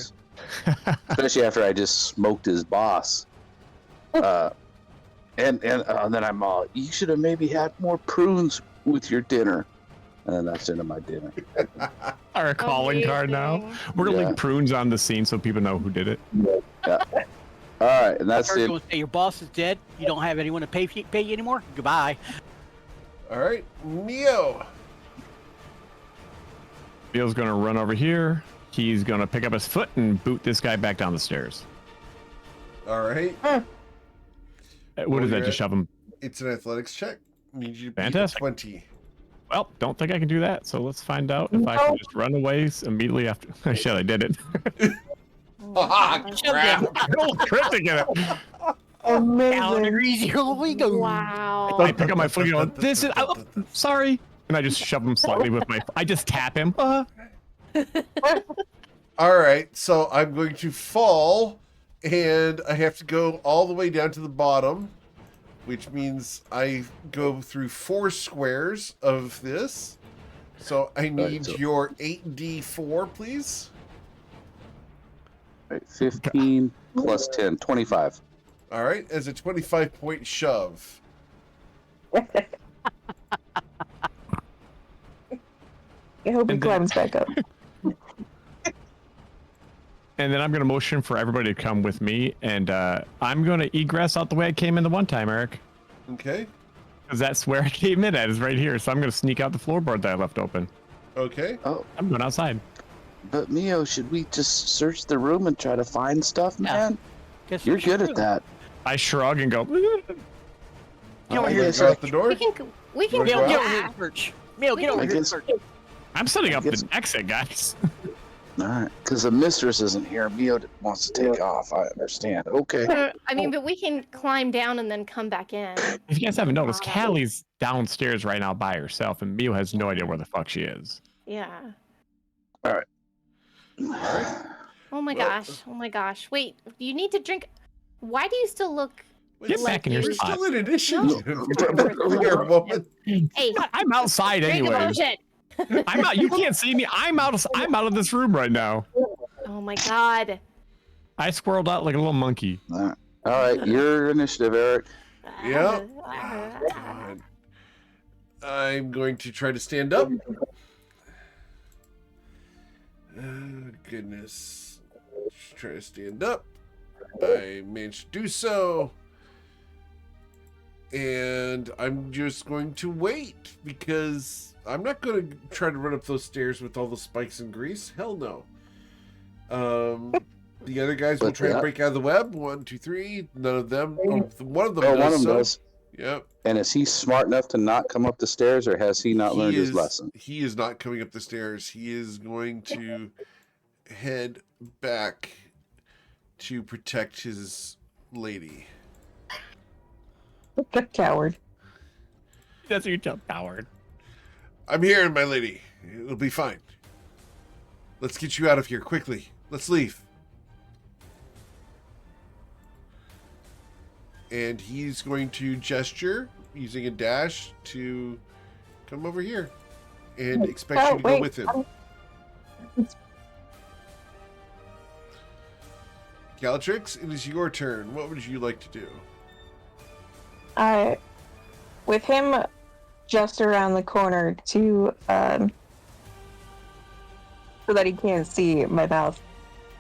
grease. Especially after I just smoked his boss. And then I'm all, you should have maybe had more prunes with your dinner. And then that's into my dinner. Our calling card now. Amazing. We're gonna Yeah. leave prunes on the scene so people know who did it. All right, and that's First, it. you say your boss is dead. You don't have anyone to pay you anymore. Goodbye. All right. Neo. Neil's gonna run over here. He's gonna pick up his foot and boot this guy back down the stairs. All right. What is that? you're Just at- shove him. It's an athletics check. Need you to beat a Fantastic. 20. Well, don't think I can do that. So let's find out if I can just run away immediately after. Shit, I did it. Ah, Shove crap. them. Oh, crit again. Down the amazing. greasy hole we go. Wow. I pick up my foot and go, this is, oh, sorry. And I just shove him slightly with my, I just tap him. All right. So I'm going to fall, and I have to go all the way down to the bottom, which means I go through 4 squares of this. So I need so- your 8d4, please. Right, 15 plus 10, 25. All right, as a 25-point shove. I hope he And then- climbs back up. And then I'm going to motion for everybody to come with me. And I'm going to egress out the way I came in the one time, Eric. Okay. Because that's where I came in at, is right here. So I'm going to sneak out the floorboard that I left open. Okay. Oh, I'm going outside. but Mio, should we just search the room and try to find stuff, man? Guess You're we should good do. at that. I shrug and go, Get I over here and guess Go I- out the door. We can Wanna Meal, go get out? over here and search. Meal, get over I here and guess- search. I'm setting up guess- the exit, guys. All right, because the mistress isn't here. Mio wants to take off. I understand. Okay. I mean, but we can climb down and then come back in. If you guys haven't noticed, Um, Callie's downstairs right now by herself, and Mio has no idea where the fuck she is. Yeah. All right. Oh my Well, gosh. Oh my gosh. Wait, you need to drink. Why do you still look Get like back in your you- We're spot. still in initiative. No. Here, woman. Hey, I'm outside drink a anyways. potion. I'm out. You can't see me. I'm out of this room right now. Oh my god. I squirreled out like a little monkey. All right, your initiative, Eric. Yep. God. I'm going to try to stand up. Oh, goodness. Just try to stand up. I managed to do so. And I'm just going to wait because I'm not going to try to run up those stairs with all the spikes and grease. Hell no. The other guys will try to break out of the web. 1, 2, 3. None of them. Oh, one of them does. One of them so. does. Yep. And is he smart enough to not come up the stairs, or has he not learned his lesson? He is not coming up the stairs. He is going to head back to protect his lady. Good coward. That's your tough coward. I'm here, my lady. It'll be fine. Let's get you out of here quickly. Let's leave. And he's going to gesture using a dash to come over here and expect you to go with him. Galatrix, it is your turn. What would you like to do? With him just around the corner to so that he can't see my mouth,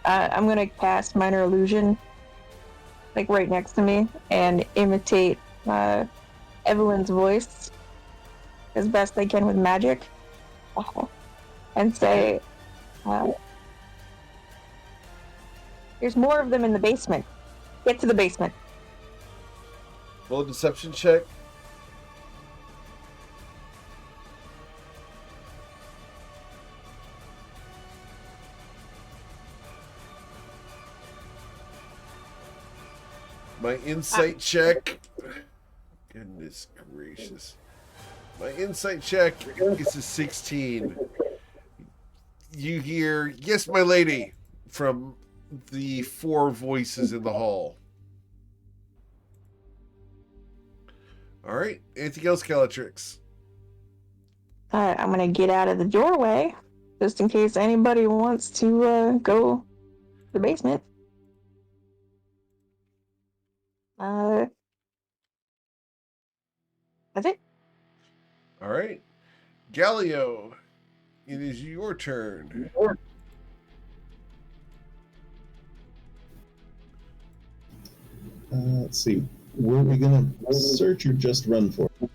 I'm gonna cast Minor Illusion, like right next to me, and imitate Evelyn's voice as best I can with magic, and say, "There's more of them in the basement. Get to the basement." Roll a deception check. My insight check. Goodness gracious. My insight check is a 16. You hear, "Yes, my lady," from the 4 voices in the hall. All right. Anything else, Calatrix? I'm gonna get out of the doorway, just in case anybody wants to go to the basement. That's it. All right. Galio, it is your turn. Let's see. Were we gonna search or just run for it?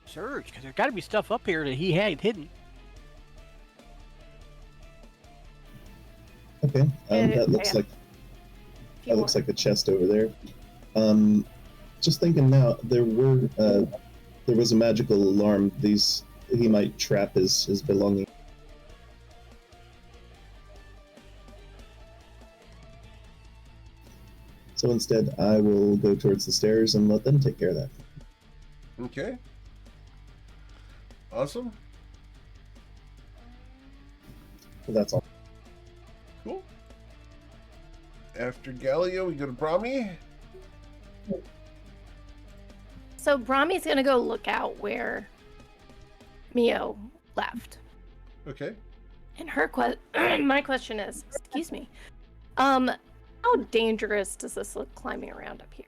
Search, because there's got to be stuff up here that he had hidden. Okay, that looks like a chest over there. Just thinking now, there was a magical alarm. He might trap his belongings. So instead, I will go towards the stairs and let them take care of that. Okay. Awesome. So that's all. Cool. After Galio, we go to Brahmi. So Brahmi's gonna go look out where Mio left. Okay. And her my question is, excuse me, how dangerous does this look climbing around up here?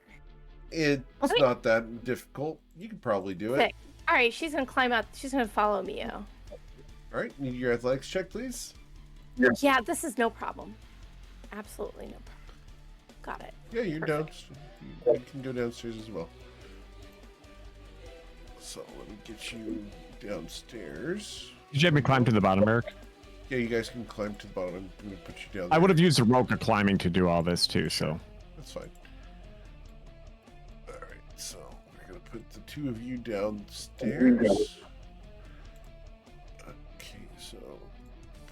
It's not that difficult. You could probably do it. Sick. All right, she's gonna climb up. She's gonna follow Mio. All right. Need your athletics check, please. Yeah, this is no problem. Absolutely no problem. Got it. Yeah, you're down. You can go downstairs as well. So let me get you downstairs. Did you have me climb to the bottom, Eric? Yeah, you guys can climb to the bottom. I'm going to put you down there. I would have used the rope of climbing to do all this too, so. That's fine. All right, so we're going to put the 2 of you downstairs. Okay, so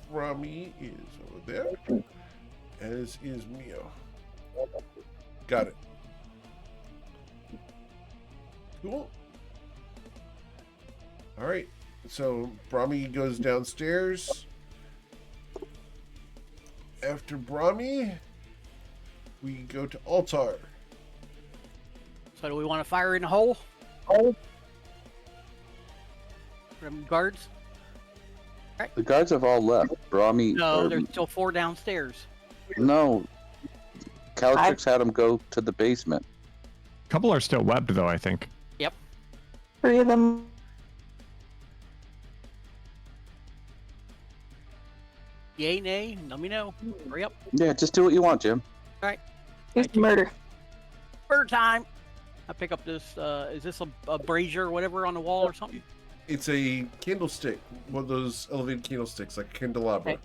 Rami is over there, as is Mio. Got it. Cool. All right. So Brahmi goes downstairs. After Brahmi, we go to Altar. So do we want to fire in a hole? From guards? The guards have all left. Brahmi. No, there's still 4 downstairs. No. Caltrix had them go to the basement. A couple are still webbed, though, I think. 3 of them. Yay, nay? Let me know. Hurry up. Yeah, just do what you want, Jim. Here's murder. Bird time! I pick up this, is this a brazier or whatever on the wall or something? It's a candlestick, one of those elevated candlesticks, like a candelabra. Okay.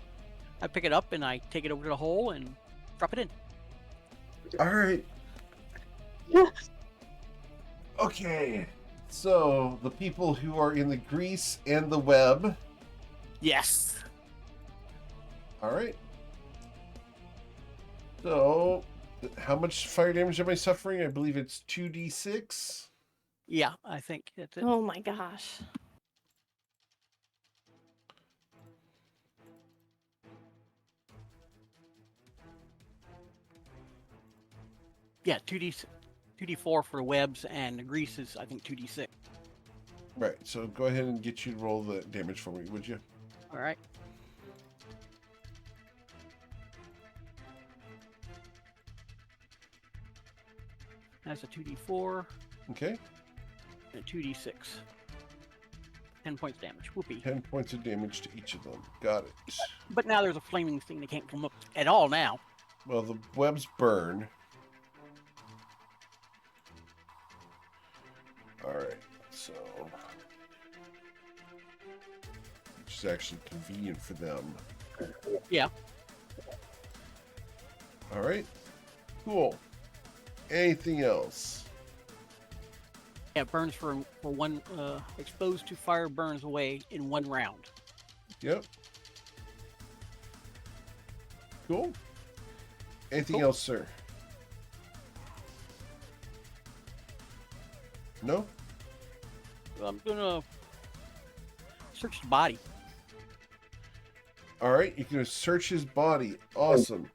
I pick it up and I take it over to the hole and drop it in. All right. Yeah. Okay. So the people who are in the grease and the web. Yes! All right. So, how much fire damage am I suffering? I believe it's 2d6. Yeah, I think that's it. Oh my gosh. Yeah, 2d4 for webs and the grease is, I think, 2d6. Right. So go ahead and get you to roll the damage for me, would you? Alright. That's a 2d4 Okay. and a 2d6. 10 points damage. Whoopee. 10 points of damage to each of them. Got it. But now there's a flaming thing that can't come up at all now. Well, the webs burn. All right. So, which is actually convenient for them. Yeah. All right. Cool. Anything else? Yeah, it burns for one, exposed to fire burns away in 1 round. Yep. Cool. Anything Cool. else, sir? No? I'm gonna search the body. All right. You can search his body. Awesome.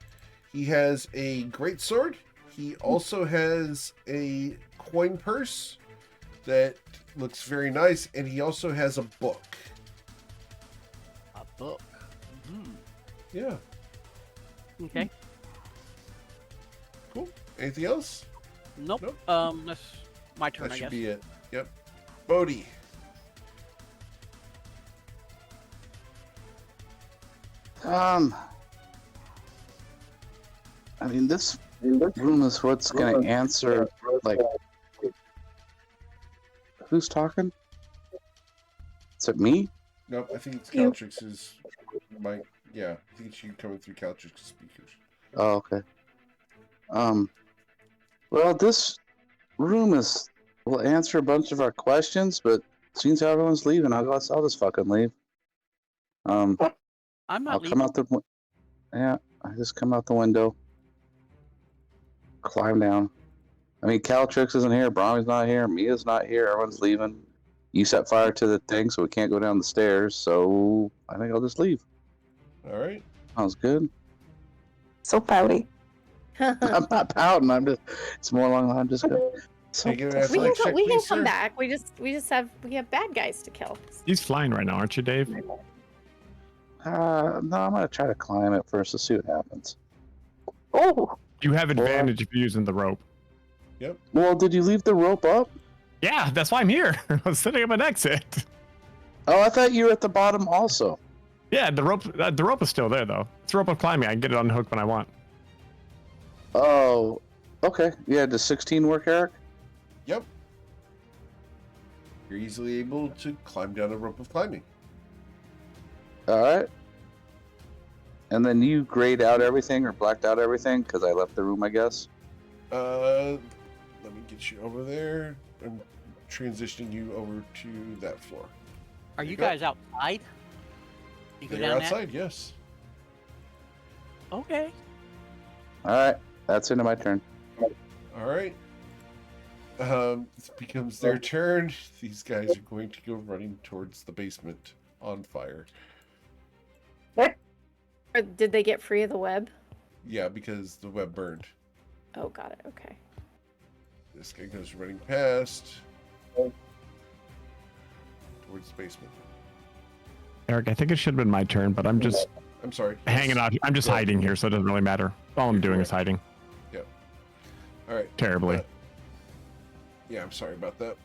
He has a greatsword. He also has a coin purse that looks very nice, and he also has a book. A book. Yeah. Okay. Cool. Anything else? Nope. Nope. That's my turn, That I should guess. be it. Yep. Bodhi. I mean, this room is what's going to answer, like, who's talking? Is it me? Nope. I think it's You. Caltrix's mic. Yeah. I think it's you coming through Caltrix's speakers. Oh, okay. Well, this room will answer a bunch of our questions, but seems how everyone's leaving, I'll just fucking leave. I'm I'll not come leaving. out the. Yeah, I just come out the window, climb down. I mean, Caltrix isn't here, Brahmi's not here, Mia's not here, everyone's leaving. You set fire to the thing, so we can't go down the stairs, so I think I'll just leave. All right. Sounds good. So pouty. I'm not pouting, it's more along the line, I'm just going. So, Take it we after can, check, we can please, come sir. back. We just have bad guys to kill. He's flying right now, aren't you, Dave? no, I'm gonna try to climb it first to see what happens. Oh, You have advantage if you're using the rope. Well, did you leave the rope up? Yeah, that's why I'm here. I was setting up an exit. Oh, I thought you were at the bottom also. Yeah, the rope is still there though. It's rope of climbing. I can get it unhooked when I want. Oh, okay. Yeah, does 16 work, Eric? Yep. You're easily able to climb down a rope of climbing. All right. And then you grayed out everything or blacked out everything because I left the room, I guess. Let me get you over there. I'm transitioning you over to that floor. Are you go. guys outside? You go They're down outside, yes. Okay. All right, that's the end of my turn. All right. It becomes their turn. These guys are going to go running towards the basement on fire. Or did they get free of the web? Yeah, because the web burned. Oh, got it. Okay. This guy goes running past towards the basement. Eric, I think it should have been my turn, but I'm just I'm sorry. hanging out. I'm just Go. hiding here, so it doesn't really matter. All I'm You're doing is correct. hiding. All right. Terribly. Yeah, I'm sorry about that.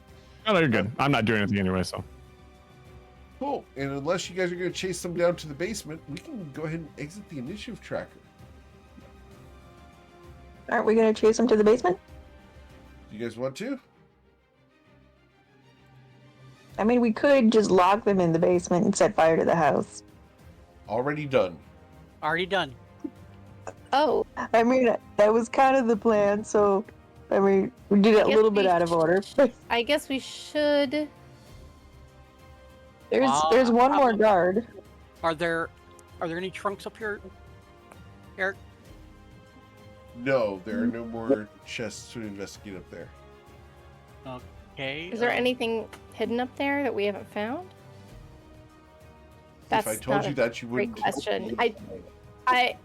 Oh, no, you're good. I'm not doing anything anyway, so. Cool. And unless you guys are going to chase them down to the basement, we can go ahead and exit the initiative tracker. Aren't we gonna chase them to the basement? Do you guys want to? I mean, we could just lock them in the basement and set fire to the house. Already done. Already done. Oh, I mean, that was kind of the plan, so, I mean, we did it a guess little bit we out of order. I guess we should. There's one more guard. Are there any trunks up here, Eric? No, there are no more chests to investigate up there. Okay. Is there anything hidden up there that we haven't found? If I told not you a that, you great wouldn't. question. I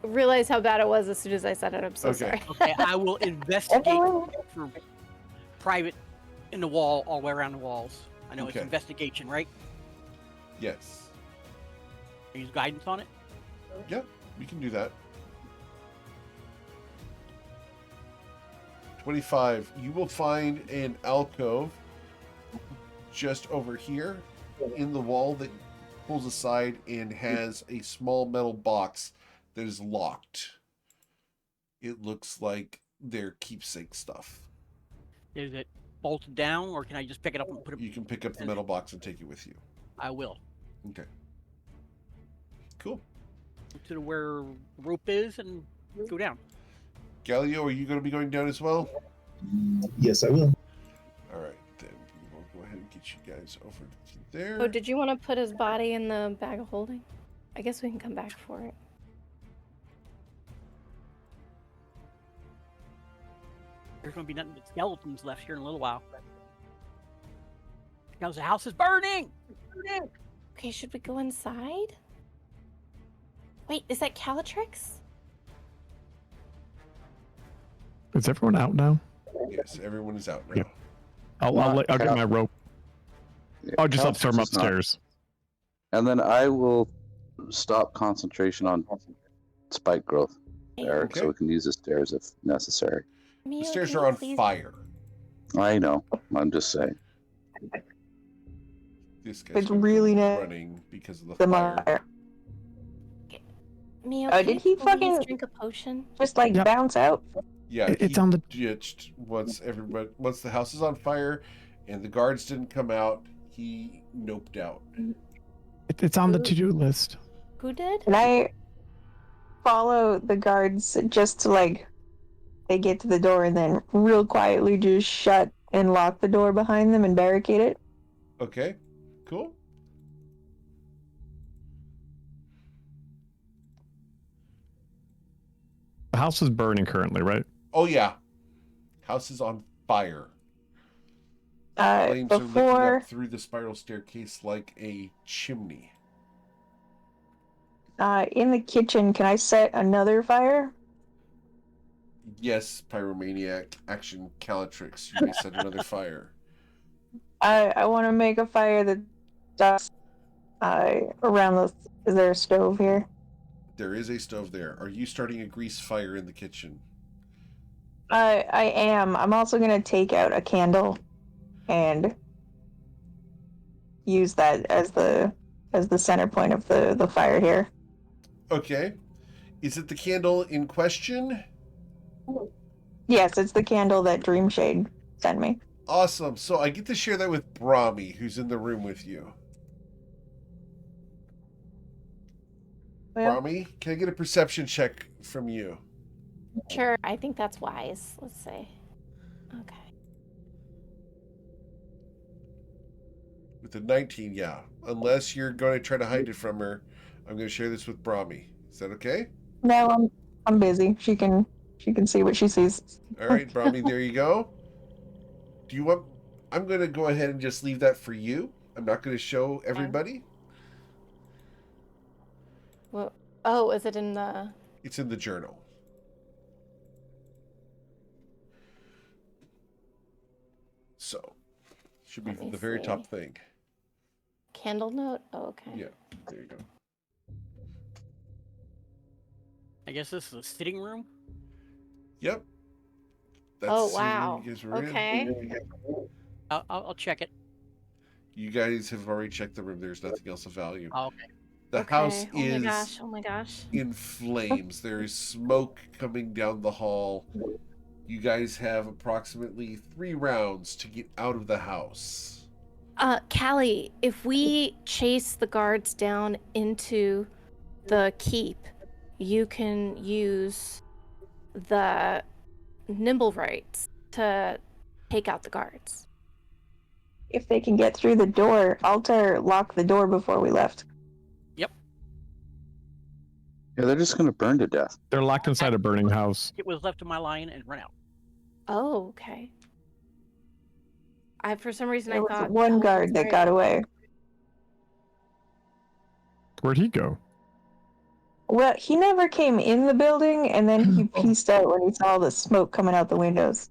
realized how bad it was as soon as I said it. I'm so Okay. sorry. Okay, I will investigate for private in the wall, all the way around the walls. I know Okay. it's investigation, right? Yes. Use guidance on it. Yeah, we can do that. 25. You will find an alcove just over here in the wall that pulls aside and has a small metal box that is locked. It looks like their keepsake stuff. Is it bolted down, or can I just pick it up and put it? You can pick up the metal box and take it with you. I will. Okay. Cool. To where the rope is and go down. Galileo, are you going to be going down as well? Yes, I will. All right, then we'll go ahead and get you guys over to there. Oh, did you want to put his body in the bag of holding? I guess we can come back for it. There's going to be nothing but skeletons left here in a little while. Now the house is burning. Okay, should we go inside? Wait, is that Calatrix? Is everyone out now? Yes, everyone is out now. Yeah. I'll get my rope. I'll just Cal- upstairs. is not- Upstairs. And then I will stop concentration on spike growth, Eric, Okay. so we can use the stairs if necessary. The stairs are on fire. I know. I'm just saying. This guy's It's gonna really go not running because of the the fire. fire. Mio, Oh, can did you he please fucking- drink a potion? Just like Yep. bounce out. Yeah, It's he on the- ditched once the house is on fire and the guards didn't come out. He noped out. It's on the to-do list. Who did? And I follow the guards just to like they get to the door and then real quietly just shut and lock the door behind them and barricade it. Okay, cool. The house is burning currently, right? Oh yeah, house is on fire. Flames are licking Before up through the spiral staircase like a chimney. in the kitchen, can I set another fire? Yes, pyromaniac, action, Calatrix. You may set another fire. I want to make a fire that's around the. Is there a stove here? There is a stove there. Are you starting a grease fire in the kitchen? I am. I'm also gonna take out a candle and use that as the center point of the fire here. Okay. Is it the candle in question? Yes, it's the candle that Dreamshade sent me. Awesome. So I get to share that with Brahmi, who's in the room with you. Well, Brahmi, can I get a perception check from you? Sure, I think that's wise. Let's say. Okay. With a 19, yeah. Unless you're going to try to hide it from her, I'm going to share this with Brahmi. Is that okay? No, I'm busy. She can see what she sees. All right, Brahmi, there you go. Do you want? I'm going to go ahead and just leave that for you. I'm not going to show everybody. Well, oh, is it in the? It's in the journal. So, should be Let me the very see. top thing. Candle note? Oh, okay. Yeah, there you go. I guess this is a sitting room. Yep. That's Oh, the sitting room wow. you guys were in. Okay. I'll check it. You guys have already checked the room. There's nothing else of value. Oh, okay. The house Oh my is gosh. Oh my gosh. in flames. There is smoke coming down the hall. You guys have approximately 3 rounds to get out of the house. Callie, if we chase the guards down into the keep, you can use the nimble rights to take out the guards. If they can get through the door, Altair locked the door before we left. Yeah, they're just gonna burn to death. They're locked inside a burning house. It was left to my line and run out. Oh, okay. For some reason, There I was thought one Callie guard was that right. got away. Where'd he go? Well, he never came in the building, and then he pieced out when he saw the smoke coming out the windows.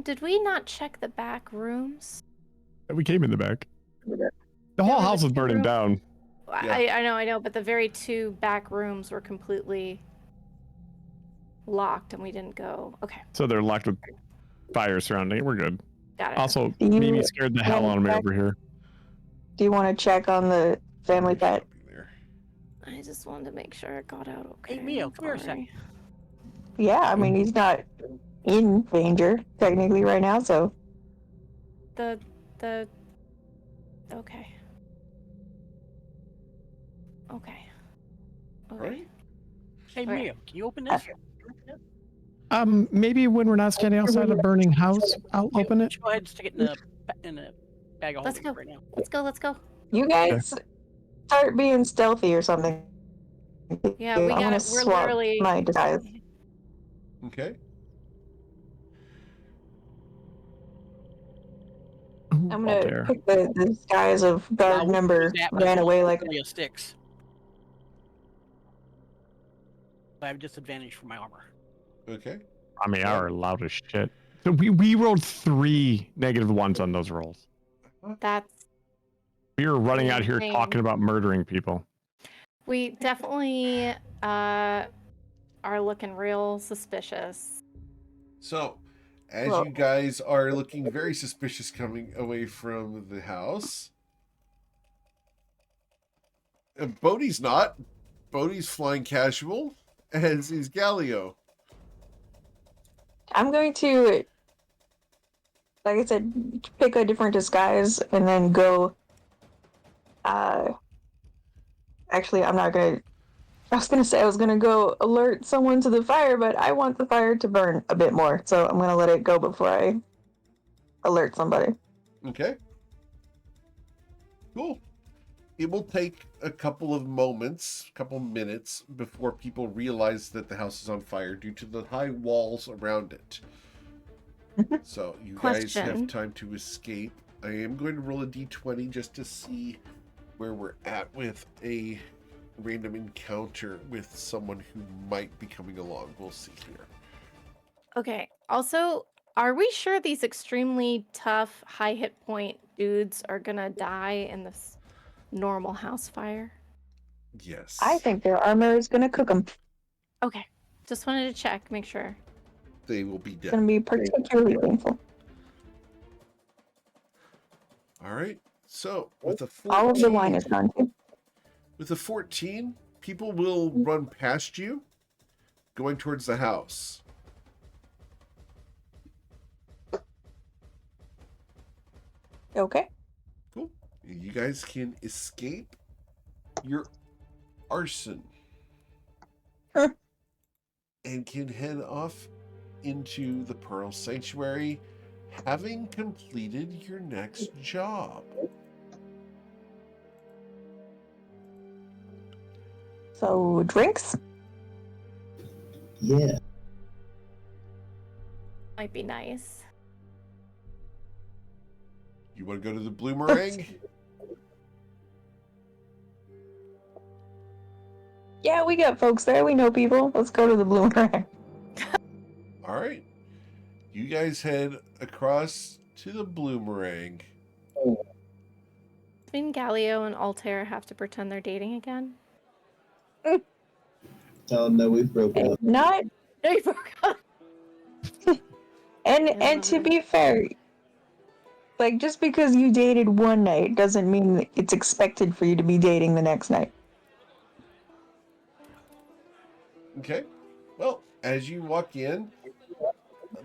Did we not check the back rooms? We came in the back. The There whole was a house was burning two-room- down. Yeah. I know, but the very 2 back rooms were completely locked, and we didn't go. Okay, So they're locked with fire surrounding it. We're good. got it. Also, Do you Mimi scared the hell want out of me to over here. Do you want to check on the family pet? There. I just wanted to make sure it got out okay. Hey, Mio, I'm come here a sorry. Yeah, I mean, he's not in danger, technically, right now, so... The okay. Okay. Right? Hey, Okay. Mio, can you open this? Maybe when we're not standing outside a burning house, I'll open it. Just go ahead and stick it in a bag of Let's holding go. right now. Let's go. You guys start being stealthy or something. Yeah, we I'm gonna We're swap literally my disguise. Okay. Ooh, I'm Altair. gonna pick the disguise of guard number ran away like... Sticks. I have disadvantage for my armor. Okay. I mean, our loud as shit. So we rolled 3 -1s on those rolls. That's We were running out here insane. talking about murdering people. We definitely are looking real suspicious. So, as Well- you guys are looking very suspicious coming away from the house, Bodhi's not. Bodhi's flying casual, as is Galio. I'm going to, like I said, pick a different disguise and then go... Actually, I'm not gonna... I was gonna say I was gonna go alert someone to the fire, but I want the fire to burn a bit more, so I'm gonna let it go before I alert somebody. Okay. Cool. It will take a couple of moments, couple minutes, before people realize that the house is on fire due to the high walls around it. So you guys have Question. time to escape. I am going to roll a d20 just to see where we're at with a random encounter with someone who might be coming along. We'll see here. Okay. Also, are we sure these extremely tough, high hit point dudes are gonna die in this normal house fire? Yes. I think their armor is gonna cook them. Okay. Just wanted to check, make sure. they will be It's dead. gonna be particularly painful. All right. So with a 14, All of the wine is gone too. with a 14, people will run past you, going towards the house. Okay. Cool. You guys can escape your arson Sure. and can head off into the Pearl Sanctuary, having completed your next job. So, drinks? Yeah. Might be nice. You want to go to the Bloomerang? Yeah, we got folks there. We know people. Let's go to the Bloomerang. All right. You guys head across to the Bloomerang. Between Galileo and Altair have to pretend they're dating again. Oh no, we've broken up. Not No, you broke up. and I and love to it. be fair, like just because you dated one night doesn't mean that it's expected for you to be dating the next night. Okay. Well, as you walk in,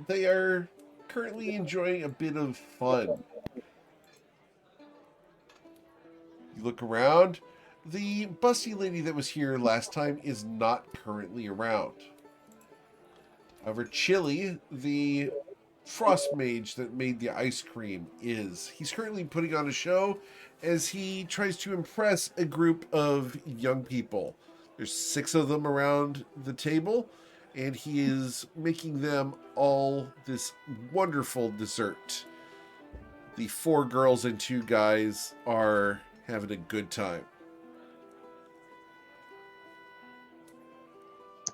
they are currently enjoying a bit of fun. You look around. The busty lady that was here last time is not currently around. However, Chili, the frost mage that made the ice cream, is. He's currently putting on a show as he tries to impress a group of young people. There's 6 of them around the table, and he is making them all this wonderful dessert. The 4 girls and 2 guys are having a good time.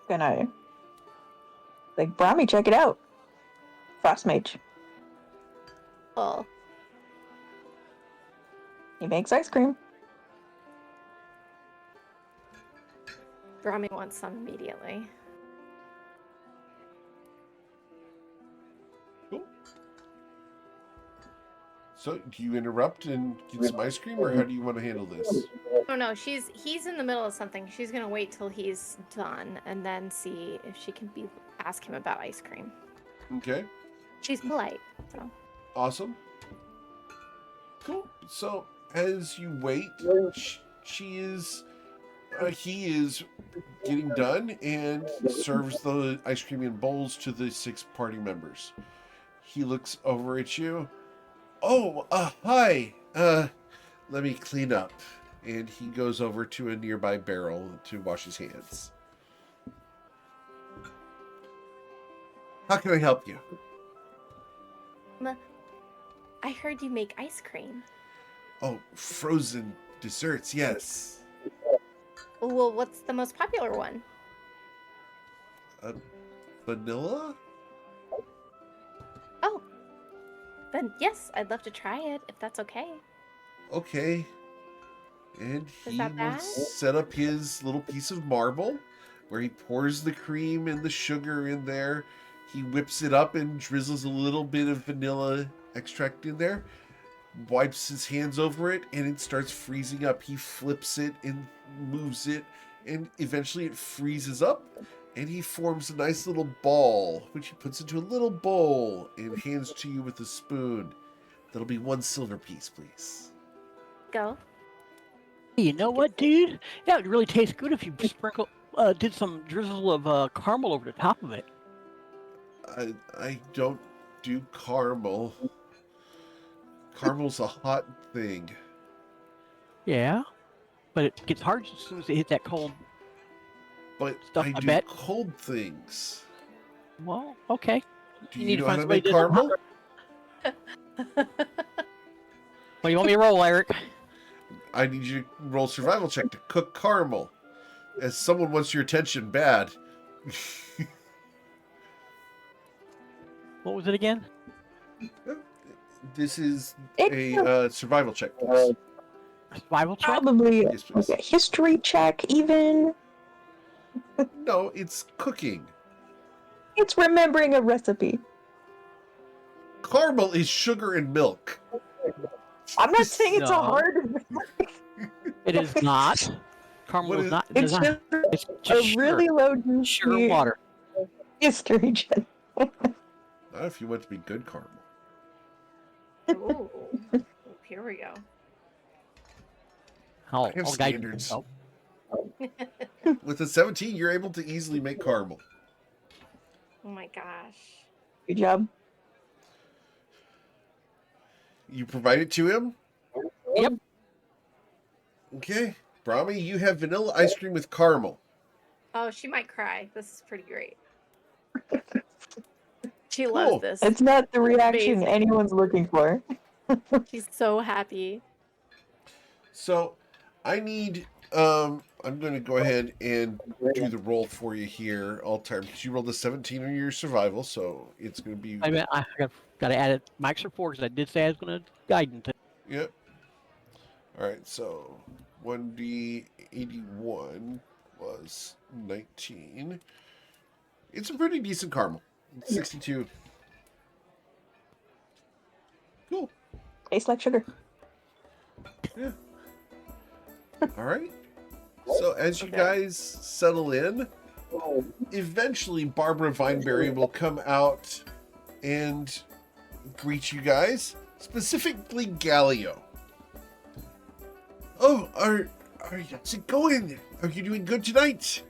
Gonna like Brahmi, check it out. Frost Mage. Well, He makes ice cream. Brahmi wants some immediately. Cool. So, do you interrupt and get some ice cream, or how do you want to handle this? Oh no, he's in the middle of something. She's gonna wait till he's done and then see if she can ask him about ice cream. Okay. She's polite, so. Awesome. Cool. So, as you wait, he is getting done and serves the ice cream in bowls to the 6 party members. He looks over at you. Oh, hi. Let me clean up. And he goes over to a nearby barrel to wash his hands. How can I help you? I heard you make ice cream. Oh, frozen desserts, yes. Well, what's the most popular one? Vanilla? Oh, then yes, I'd love to try it if that's okay. Okay. And Is he that will bad? set up his little piece of marble where he pours the cream and the sugar in there. He whips it up and drizzles a little bit of vanilla extract in there, wipes his hands over it, and it starts freezing up. He flips it and moves it, and eventually it freezes up, and he forms a nice little ball, which he puts into a little bowl and hands to you with a spoon. That'll be 1 silver piece, please. Go. You know what, dude? That would really taste good if you did some drizzle of caramel over the top of it. I don't do caramel. Caramel's a hot thing. Yeah, but it gets hard as soon as it hits that cold But stuff, I I do bet. cold things. Well, okay. Do You you need to know how find to somebody make to do caramel? What do you want me to roll, Eric? I need you to roll a survival check to cook caramel. As someone wants your attention bad. What was it again? This is It's a survival check, please. Survival check? probably Yes, please. like a history check, even. No, it's cooking. It's remembering a recipe. Caramel is sugar and milk. I'm not saying it's a No. hard. It is not. Caramel What is is- not. It's Not just it's a just really low sugar juicy water. history check. Not if you want to be good caramel. Ooh. Here we go. Oh, I have I'll guide you. standards. Oh, With a 17, you're able to easily make caramel. Oh my gosh. Good job. You provide it to him? Yep. Okay. Brahmi, you have vanilla ice cream with caramel. Oh, she might cry. This is pretty great. She Cool. loves this. It's not the reaction Amazing. anyone's looking for. She's so happy. So I need I'm gonna go ahead and do the roll for you here all time because you rolled a 17 on your survival, so it's gonna be I mean, I got to add it my extra 4 because I did say I was going to guide into. yep. Alright, so 1d81 plus 19. It's a pretty decent caramel. 62. Cool. Tastes like sugar. Yeah. Alright. So as you guys settle in, eventually Barbara Vineberry will come out and greet you guys, specifically Gallio. Oh, how's it going? Are you doing good tonight?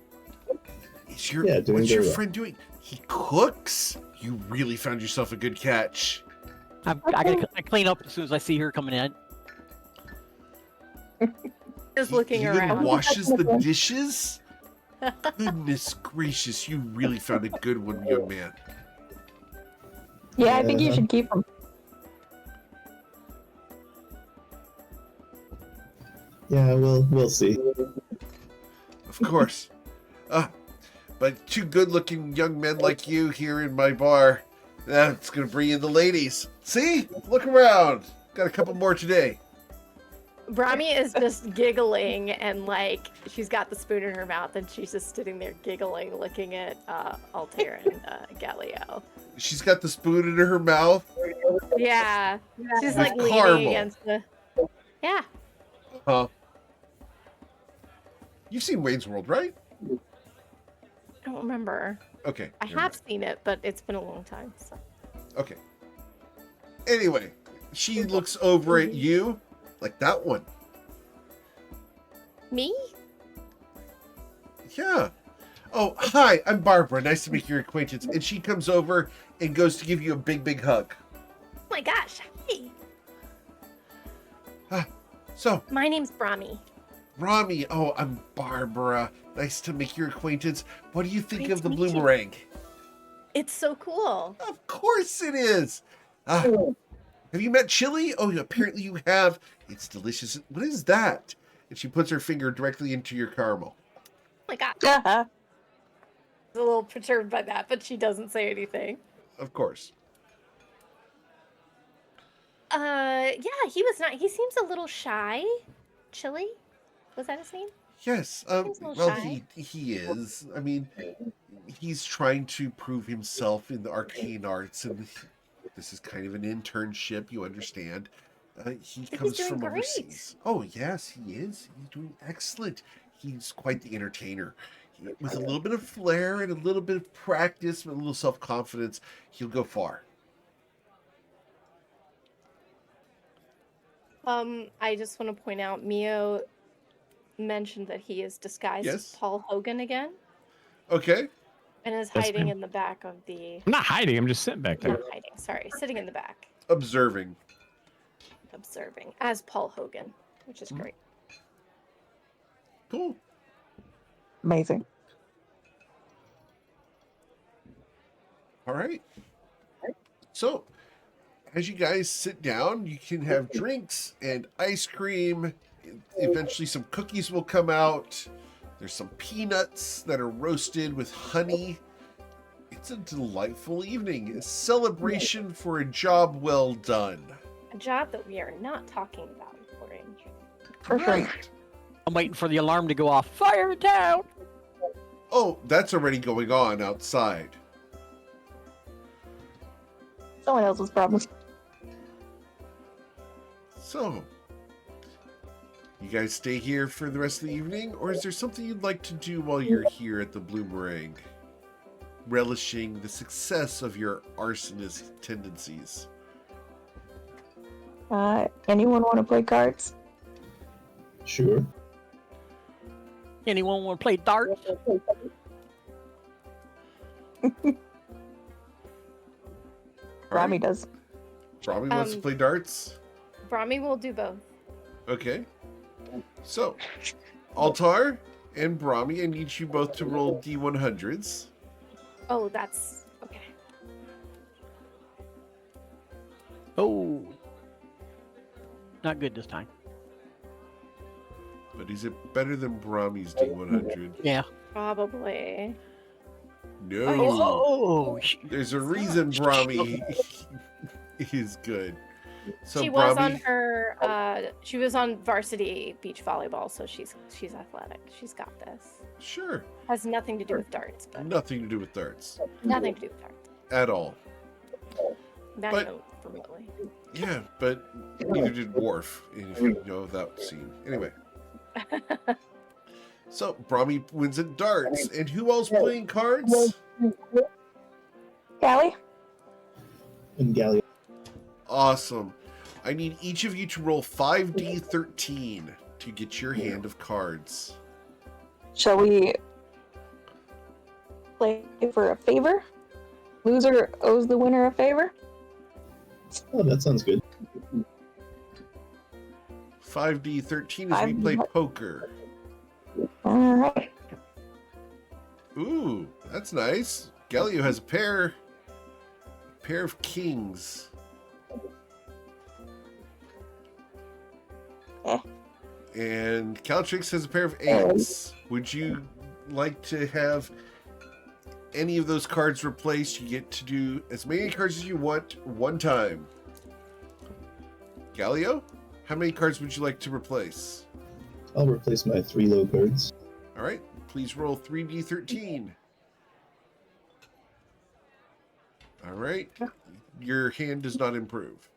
Doing What's your very well. friend doing? He cooks? You really found yourself a good catch. I clean up as soon as I see her coming in. Just looking he around. even washes the dishes? Goodness gracious, you really found a good one, young man. Yeah, I think you should keep them. Yeah, we'll see. Of course. But two good-looking young men like you here in my bar, that's going to bring in the ladies. See? Look around. Got a couple more today. Brahmi is just giggling and like she's got the spoon in her mouth and she's just sitting there giggling, looking at Altair and Galileo. She's got the spoon in her mouth. Yeah, she's With like leaning caramel. against the. Yeah, Huh? You've seen Wayne's World, right? I don't remember. Okay. I never have mind. seen it, but it's been a long time. So. Okay. Anyway, she looks over at you like that one. Me? Yeah. Oh, hi, I'm Barbara. Nice to make your acquaintance. And she comes over and goes to give you a big, big hug. Oh my gosh! Hey, So, my name's Brahmi. Rami, oh, I'm Barbara. Nice to make your acquaintance. What do you think Great of the to meet you. bloomerang? It's so cool. Of course it is. Have you met chili? Oh, apparently you have. It's delicious. What is that? And she puts her finger directly into your caramel. Oh my gosh! Yeah. I was a little perturbed by that, but she doesn't say anything. Of course. Yeah, he was not. He seems a little shy. Chili? Was that his name? Yes. Seems a little Well, shy. he is. I mean, he's trying to prove himself in the arcane arts, and this is kind of an internship. You understand? He But comes he's doing from great. overseas. Oh yes, he is. He's doing excellent. He's quite the entertainer. With a little bit of flair and a little bit of practice, with a little self-confidence, he'll go far. I just want to point out, Mio mentioned that he is disguised Yes. as Paul Hogan again Okay. and is Yes, hiding ma'am. in the back of the. I'm not hiding. I'm just sitting back there. Not hiding, sorry, sitting in the back, Observing. observing as Paul Hogan, which is great. Cool. Amazing. All right. So, as you guys sit down, you can have drinks and ice cream. Eventually, some cookies will come out. There's some peanuts that are roasted with honey. It's a delightful evening, a celebration for a job well done. A job that we are not talking about, Orange. For sure. Right. I'm waiting for the alarm to go off. Fire in town! Oh, that's already going on outside. Someone else's problem. So, you guys stay here for the rest of the evening, or is there something you'd like to do while you're here at the Bloomerang, relishing the success of your arsonist tendencies? Anyone want to play cards? Sure. Anyone want to play darts? Rami does. Robbie wants to play darts? Brahmi will do both. Okay. So, Altar and Brahmi, I need you both to roll D100s. Oh, that's okay. Oh, not good this time. But is it better than Brahmi's D100? Yeah. Probably. No. Oh, There's a reason Brahmi is good. So She was on Brahmi, her. She was on varsity beach volleyball, so she's athletic. She's got this. sure, Has nothing to do with darts, but nothing to do with darts nothing to do with darts. at all. Not But- even remotely. Yeah, but neither did Worf, if you know that scene. Anyway, so Brahmi wins at darts, and who else playing cards? Callie? And Gallia. Awesome. I need each of you to roll 5d13 to get your hand of cards. Shall we play for a favor? Loser owes the winner a favor? Oh, that sounds good. 5d13 as we play poker. Alright. Ooh, that's nice. Galileo has a pair of kings. Eh. And Caltrix has a pair of eights. Would you like to have any of those cards replaced? You get to do as many cards as you want one time. Galileo, how many cards would you like to replace? I'll replace my 3 low cards. All right, please roll 3d13. All right, your hand does not improve.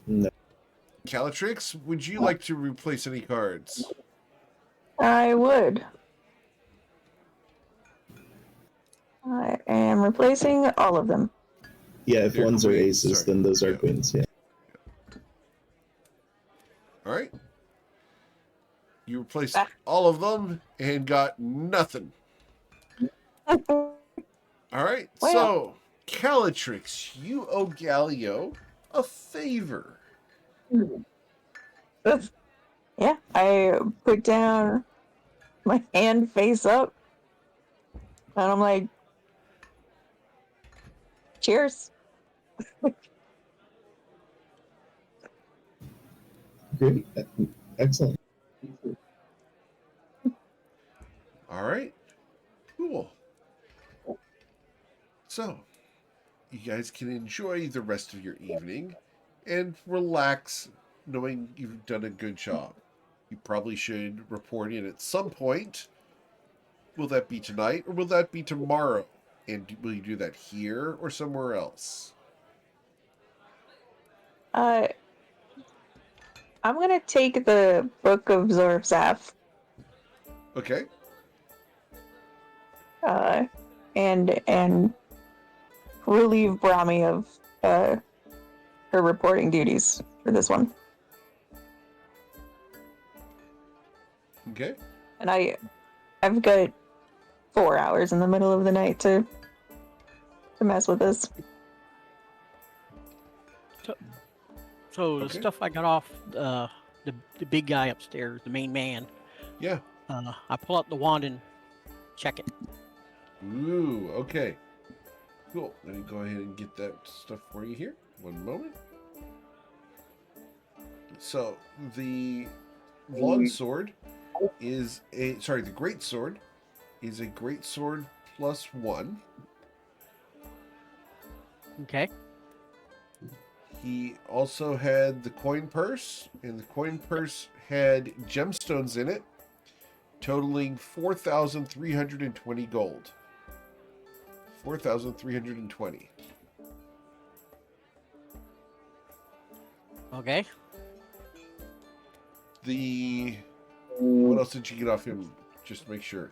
No. Calatrix, would you like to replace any cards? I would. I am replacing all of them. Yeah, if They're ones are queens, aces, sorry. then those are Yeah. queens, yeah. All right. You replaced Ah. all of them and got nothing. All right, Well. so Calatrix, you owe Galileo a favor. Yeah, I put down my hand face up, and I'm like, cheers. Great. Excellent. All right, cool. So, you guys can enjoy the rest of your evening and relax knowing you've done a good job. You probably should report in at some point. Will that be tonight or will that be tomorrow? And will you do that here or somewhere else? I'm gonna take the Book of Zorzaf, Okay. and relieve Brahmi of her reporting duties for this one. Okay. And I've got 4 hours in the middle of the night to mess with this. So the Okay. stuff I got off the big guy upstairs, the main man. Yeah. I pull out the wand and check it. Ooh, okay. Cool. Let me go ahead and get that stuff for you here. One moment. So, the long sword is the great sword is a great sword +1. Okay. He also had the coin purse, and the coin purse had gemstones in it, totaling 4,320 gold. 4,320. Okay. What else did you get off him? Just to make sure.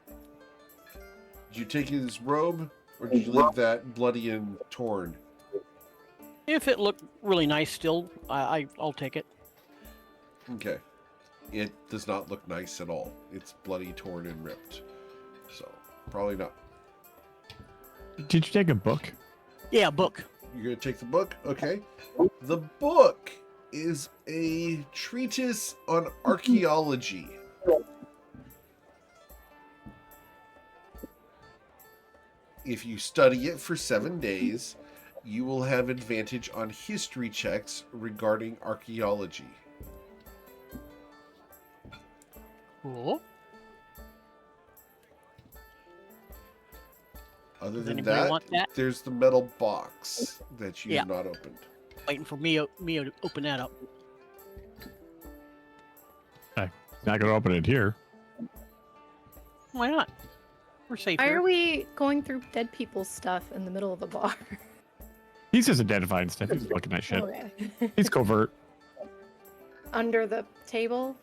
Did you take his robe, or did you leave that bloody and torn? If it looked really nice still, I'll take it. Okay. It does not look nice at all. It's bloody, torn, and ripped. So, probably not. Did you take a book? Yeah, book. You're going to take the book? Okay. The book is a treatise on archaeology. If you study it for 7 days, you will have advantage on history checks regarding archaeology. Cool. Other Does than anybody that, want that? there's the metal box that you Yeah. have not opened. Waiting for Mio to open that up. Not gonna open it here. Why not? We're safe Why here. are we going through dead people's stuff in the middle of the bar? He's just identifying stuff. He's looking at shit. Okay. He's covert. Under the table?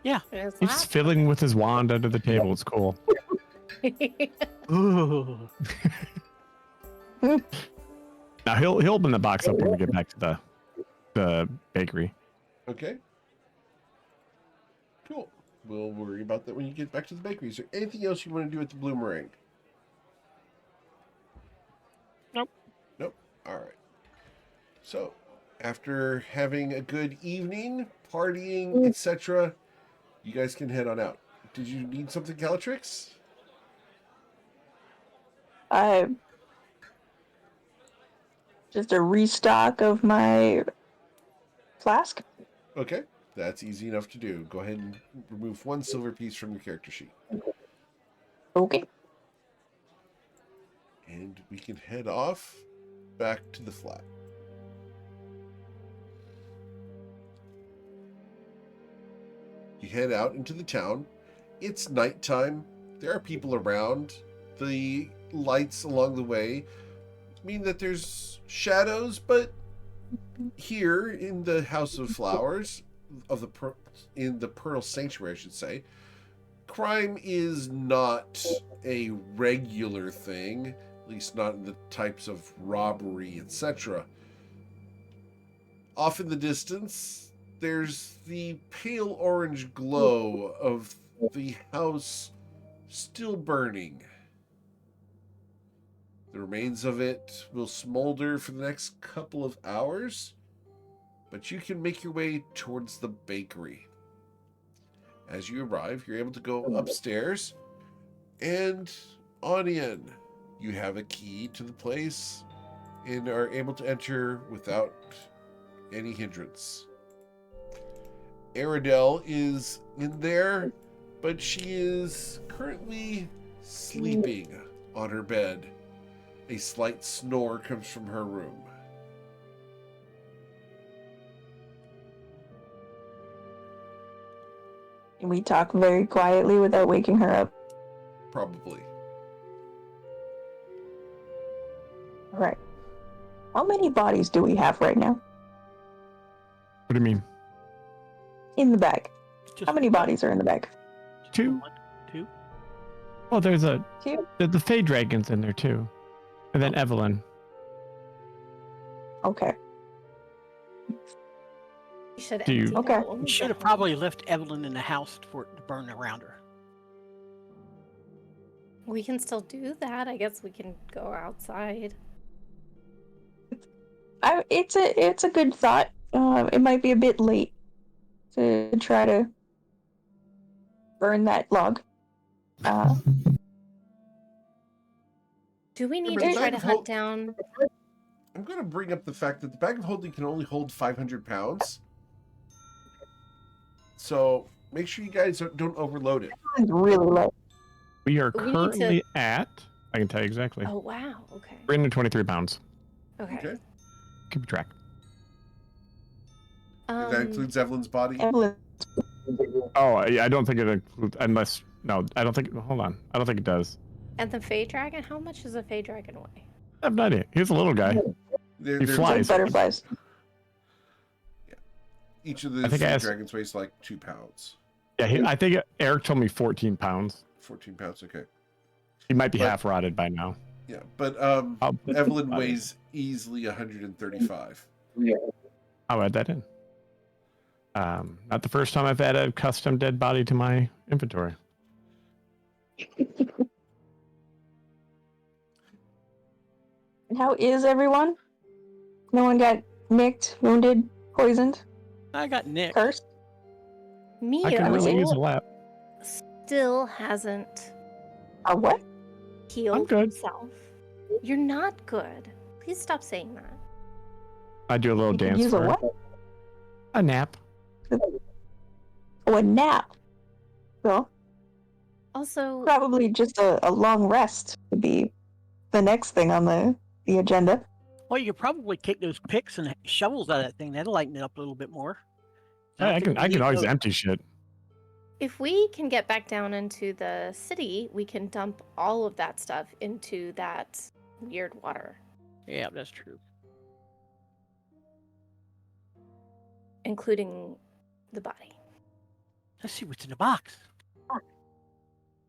Yeah. In his He's lap? fiddling with his wand under the table. It's cool. Ooh. Now he'll open the box up when we get back to the bakery. Okay. Cool. We'll worry about that when you get back to the bakery. Is there anything else you want to do at the Bloomerang? Nope. Nope. All right. So, after having a good evening, partying, etc., you guys can head on out. Did you need something, Calatrix? Just a restock of my flask. Okay. That's easy enough to do. Go ahead and remove 1 silver piece from your character sheet. Okay. And we can head off back to the flat. You head out into the town. It's nighttime. There are people around. The lights along the way mean that there's shadows, but here in the House of Flowers, in the Pearl Sanctuary, I should say, crime is not a regular thing, at least not in the types of robbery, etc. Off in the distance, there's the pale orange glow of the house still burning. The remains of it will smolder for the next couple of hours, but you can make your way towards the bakery. As you arrive, you're able to go upstairs and on in. You have a key to the place and are able to enter without any hindrance. Aradel is in there, but she is currently sleeping on her bed. A slight snore comes from her room. We talk very quietly without waking her up. Probably. All right. How many bodies do we have right now What do you mean? in the bag? Just How many bodies are in the bag? 2? 1, 2. Oh, there's Two. the Fey Dragon's in there too, and then Evelyn. Okay. You should Do you- empty Okay. that one We should have down. probably left Evelyn in the house for it to burn around her. We can still do that. I guess we can go outside. It's a good thought. It might be a bit late to try to burn that log. Do we need Remember, to try bag to of hunt hope- down? I'm going to bring up the fact that the bag of holding can only hold 500 pounds. So make sure you guys don't overload it. It's really late. We are We need to- currently at. I can tell you exactly. Oh wow. Okay. 323 pounds. Okay. Okay. Keep track. That includes Evelyn's body. Evelyn, Oh, I don't think it includes unless no. I don't think. Hold on. I don't think it does. and the Fey Dragon. How much does a Fey Dragon weigh? I have no idea. He's a little guy. They're He flies. butterflies. Each of I the think I Fey asked- dragons weighs like 2 pounds. Yeah, I think Eric told me 14 pounds. 14 pounds, okay. He might be But- half rotted by now. Yeah, but I'll, Evelyn weighs easily 135. I'll add that in. Not the first time I've added a custom dead body to my inventory. And how is everyone? No one got nicked, wounded, poisoned, I got Nick. cursed? I could really use a Mio lap. still hasn't What? healed good. himself. You're not good. Please stop saying that. I do a little You could dance use for a her. what? A nap. Oh, a nap. Well, Also, probably just a long rest would be the next thing on the agenda. Well, you could probably kick those picks and shovels out of that thing. That'll lighten it up a little bit more. I think can we need always those. empty shit. if we can get back down into the city, we can dump all of that stuff into that weird water, Yeah, that's true. including the body. Let's see what's in the box.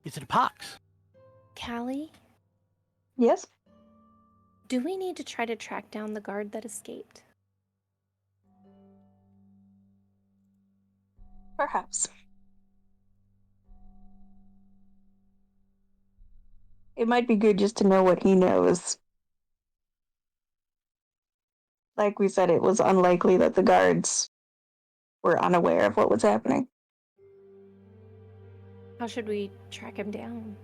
It's in a box. Callie, Yes? do we need to try to track down the guard that escaped? Perhaps. It might be good just to know what he knows. Like we said, it was unlikely that the guards were unaware of what was happening. How should we track him down?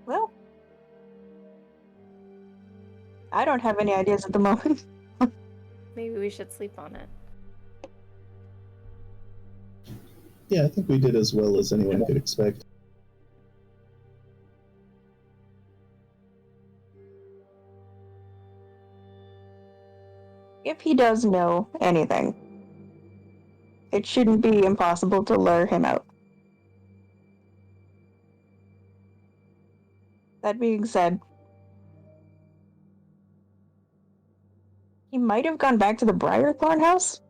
Well, I don't have any ideas at the moment. Maybe we should sleep on it. Yeah, I think we did as well as anyone could expect. If he does know anything, it shouldn't be impossible to lure him out. That being said, he might have gone back to the Briarthorn house.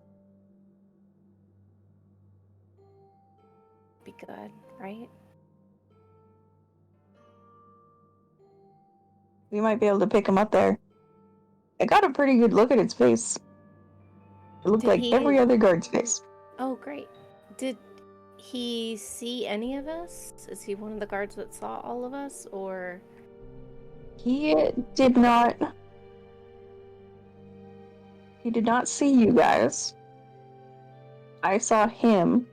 Be good, right? We might be able to pick him up there. I got a pretty good look at its face. It looked Did like he- every other guard's face. Oh, great. Did he see any of us? Is he one of the guards that saw all of us, or... He did not. He did not see you guys. I saw him,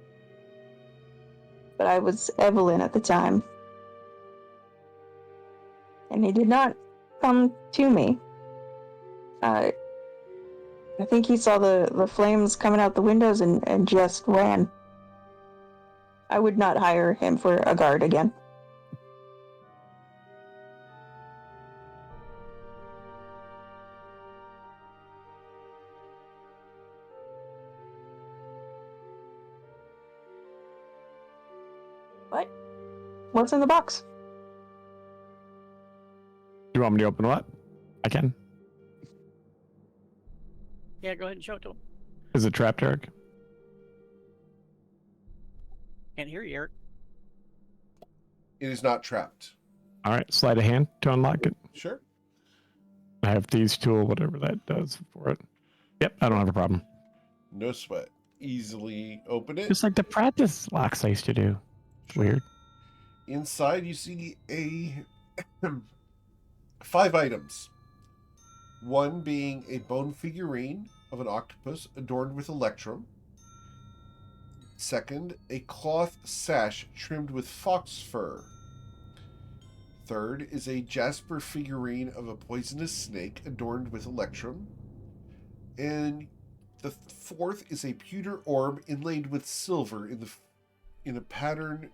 but I was Evelyn at the time. And he did not come to me. I think he saw the flames coming out the windows and just ran. I would not hire him for a guard again. What? What's in the box? You want me to open what? I can. Yeah, go ahead and show it to him. Is it trapped, Eric? Can't hear you, Eric. It is not trapped. All right, sleight of hand to unlock it. Sure. I have thieves tool, whatever that does for it. Yep, I don't have a problem. No sweat. Easily open it. Just like the practice locks I used to do. It's weird. Inside, you see a 5 items. One being a bone figurine of an octopus adorned with electrum. Second, a cloth sash trimmed with fox fur. Third is a jasper figurine of a poisonous snake adorned with electrum. And the fourth is a pewter orb inlaid with silver in a pattern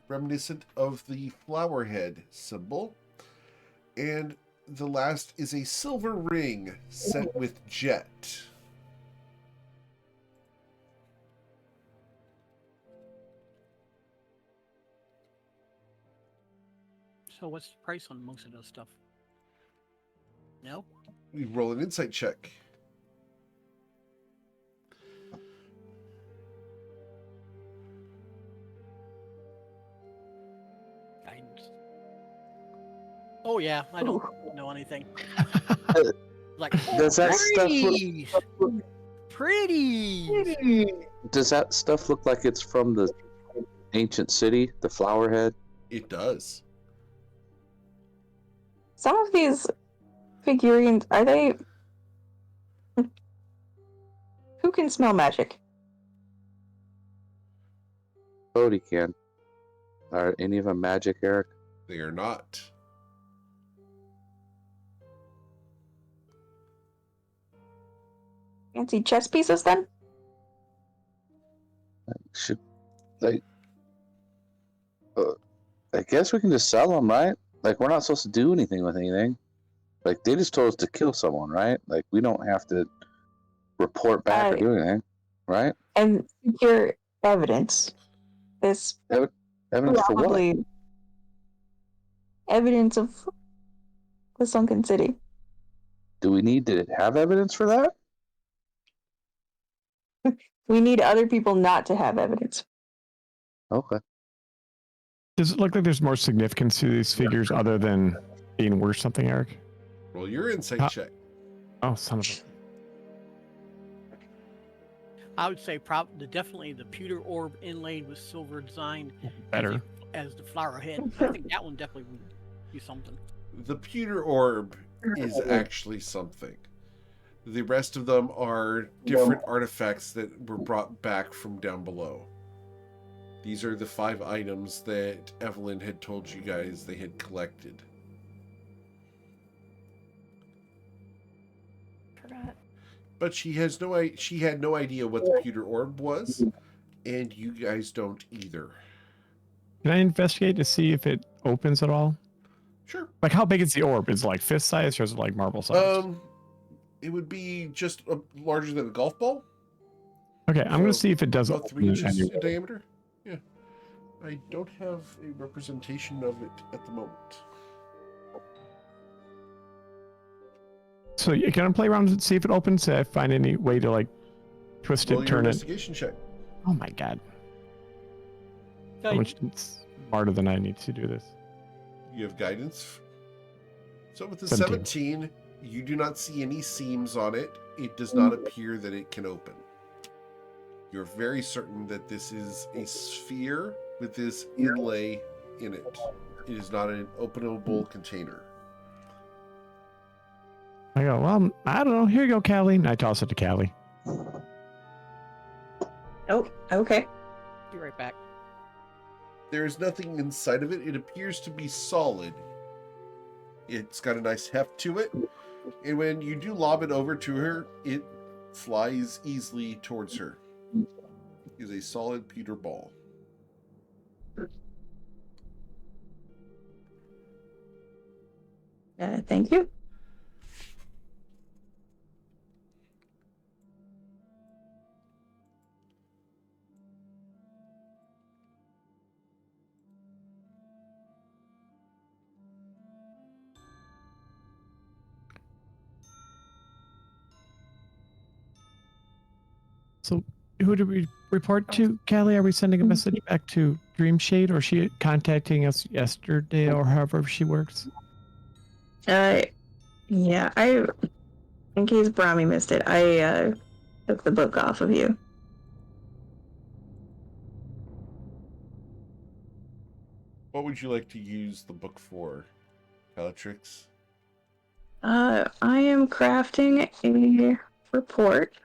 reminiscent of the flower head symbol. And the last is a silver ring set with jet. So what's the price on most of those stuff? No? We roll an insight check. Guidance. Oh yeah, I don't know anything. Like, Does that stuff look, pretty? does that stuff look like it's from the ancient city, the flower head? It does. Some of these figurines, are they... Who can smell magic? Bodhi can. Are any of them magic, Eric? They are not. Fancy chess pieces then? Should they? I guess we can just sell them, right? Like, we're not supposed to do anything with anything. Like, they just told us to kill someone, right? Like, we don't have to report back or do anything, right? And secure evidence. This Evidence for what? probably evidence of the sunken city. Do we need to have evidence for that? We need other people not to have evidence. Okay. Does it look like there's more significance to these figures other than being worth something, Eric? Roll your insight check. Oh, son of a... I would say definitely the pewter orb inlaid with silver design Better. as the flower head. I think that one definitely would be something. The pewter orb is actually something. The rest of them are different artifacts that were brought back from down below. These are the 5 items that Evelyn had told you guys they had collected. Forgot. But she had no idea what the pewter orb was, and you guys don't either. Can I investigate to see if it opens at all? Sure. Like, how big is the orb? Is it like fist size or is it like marble size? It would be just larger than a golf ball. Okay, I'm going to see if it does About 3 open inches anyway. in diameter. Yeah. I don't have a representation of it at the moment. So can I play around and see if it opens? See if I find any way to like twist Roll it, your turn it. investigation check. Oh my god. How much smarter than I need to do this. You have guidance. So with the 17. 17, you do not see any seams on it. It does not appear that it can open. You're very certain that this is a sphere with this inlay in it. It is not an openable container. I go, well, I don't know. Here you go, Callie. And I toss it to Callie. Oh, okay. Be right back. There is nothing inside of it. It appears to be solid. It's got a nice heft to it. And when you do lob it over to her, it flies easily towards her. It is a solid pewter ball. Thank you. So who do we report to, Callie? Are we sending a message back to Dream Shade, or is she contacting us yesterday, or however she works? Yeah, in case Brahmi missed it, I took the book off of you. What would you like to use the book for, Bellatrix? I am crafting a report.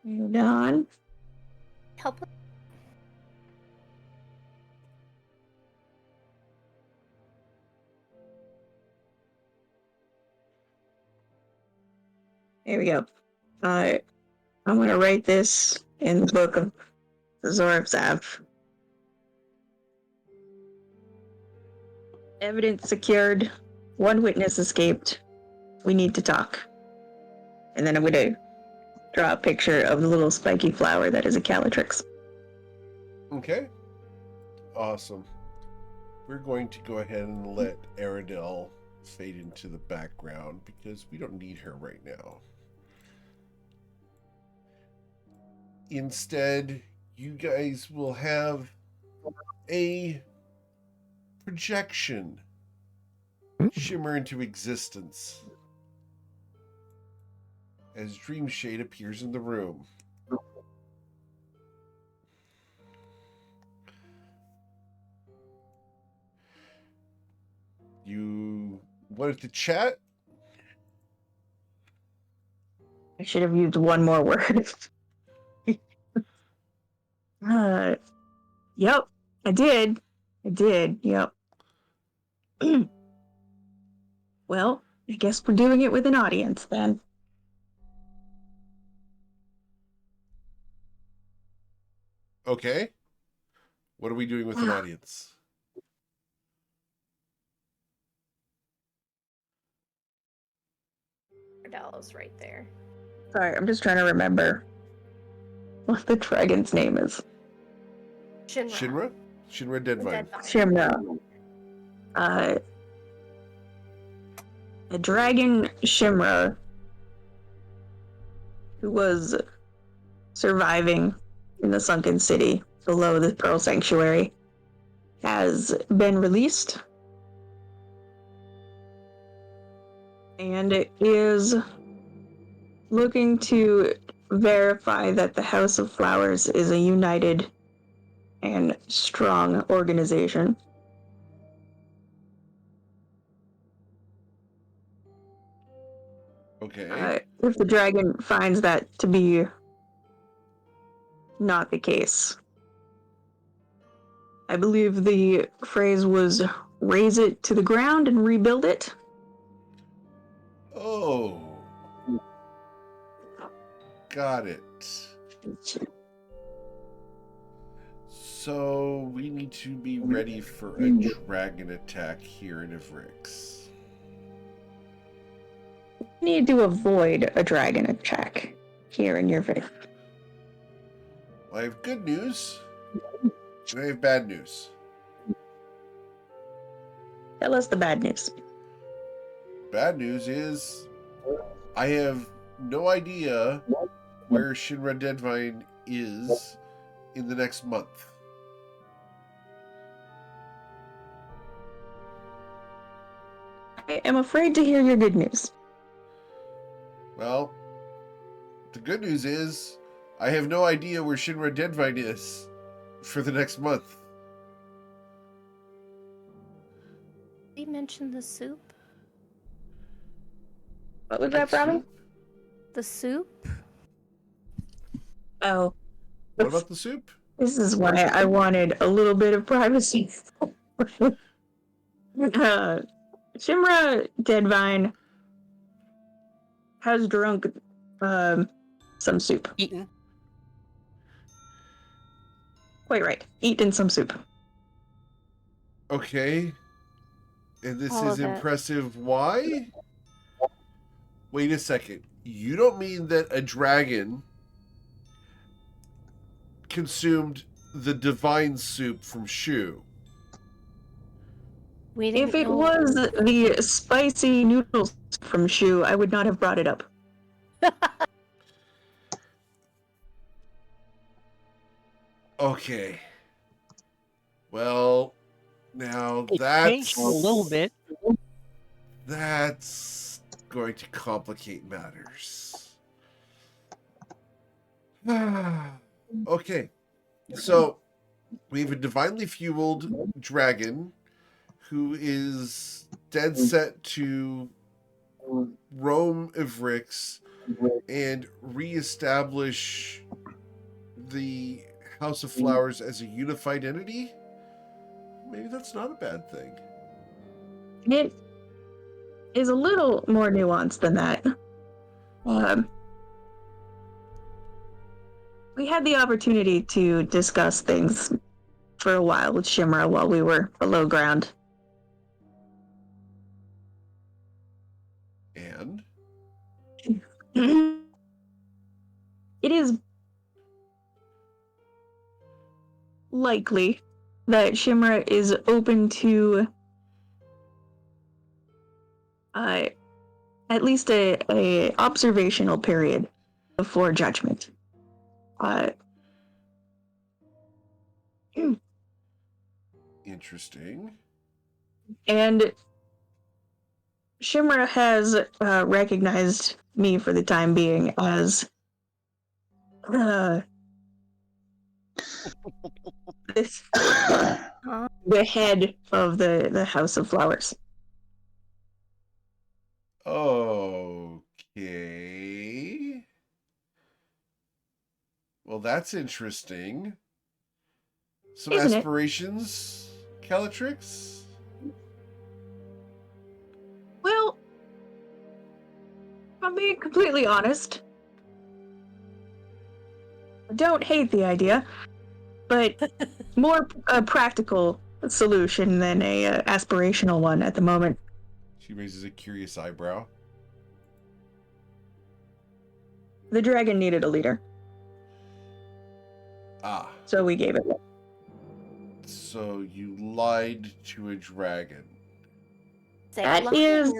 Hold on. Help. Here we go. I'm gonna write this in the book of Zorbzav. Evidence secured. 1 witness escaped. We need to talk. And then I'm gonna draw a picture of the little spiky flower that is a calatrix. Okay. Awesome. We're going to go ahead and let Aradel fade into the background because we don't need her right now. Instead, you guys will have a projection shimmer into existence as Dream Shade appears in the room. You wanted to chat? I should have used one more word. Yep, I did. Yep. Well, I guess we're doing it with an audience then. Okay. What are we doing with an audience? Dallas right there. Sorry, I'm just trying to remember what the dragon's name is. Shinra. Shinra Deadvine. Shimra. A dragon Shimra who was surviving in the sunken city below the Pearl Sanctuary has been released and is looking to verify that the House of Flowers is a united and strong organization. Okay. If the dragon finds that to be not the case, I believe the phrase was raise it to the ground and rebuild it. Oh. Got it. So we need to be ready for a dragon attack here in Ivrix. We need to avoid a dragon attack here in your video. Well, I have good news, and I have bad news. Tell us the bad news. Bad news is I have no idea where Shinra Deadvine is in the next month. I am afraid to hear your good news. Well, the good news is I have no idea where Shinra Deadvine is for the next month. Did you mention the soup? What was that, Brownie? The soup? Oh. What about the soup? This is why I wanted a little bit of privacy. Shimra Deadvine has drunk some soup. Eaten. Quite right. Eaten some soup. Okay. And this All is of it. impressive. Why? Wait a second. You don't mean that a dragon consumed the divine soup from Shu? We didn't If it know. was the spicy noodles from Shu, I would not have brought it up. Okay. Well, now It changed a little bit. That's going to complicate matters. Okay. So, we have a divinely fueled dragon who is dead set to roam Ivrix and reestablish the House of Flowers as a unified entity. Maybe that's not a bad thing. It is a little more nuanced than that. We had the opportunity to discuss things for a while with Shimra while we were below ground. And? It is likely that Shimra is open to at least a observational period before judgment. Interesting. And Shimra has recognized me for the time being as this, the head of the House of Flowers. Okay. Well, that's interesting. Some Isn't it? aspirations, Calatrix? Well, if I'm being completely honest, I don't hate the idea, but more a practical solution than a aspirational one at the moment. She raises a curious eyebrow. The dragon needed a leader, Ah, so we gave it. so you lied to a dragon. Say, That lying is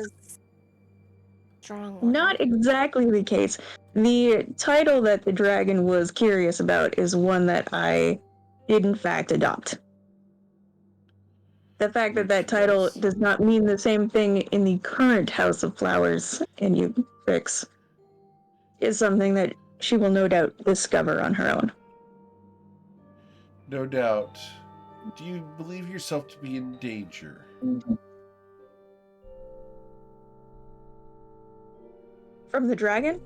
strong. not exactly the case. The title that the dragon was curious about is one that I did in fact adopt. The fact that Which that title was? does not mean the same thing in the current House of Flowers in you fix is something that she will no doubt discover on her own. No doubt. Do you believe yourself to be in danger? From the dragon?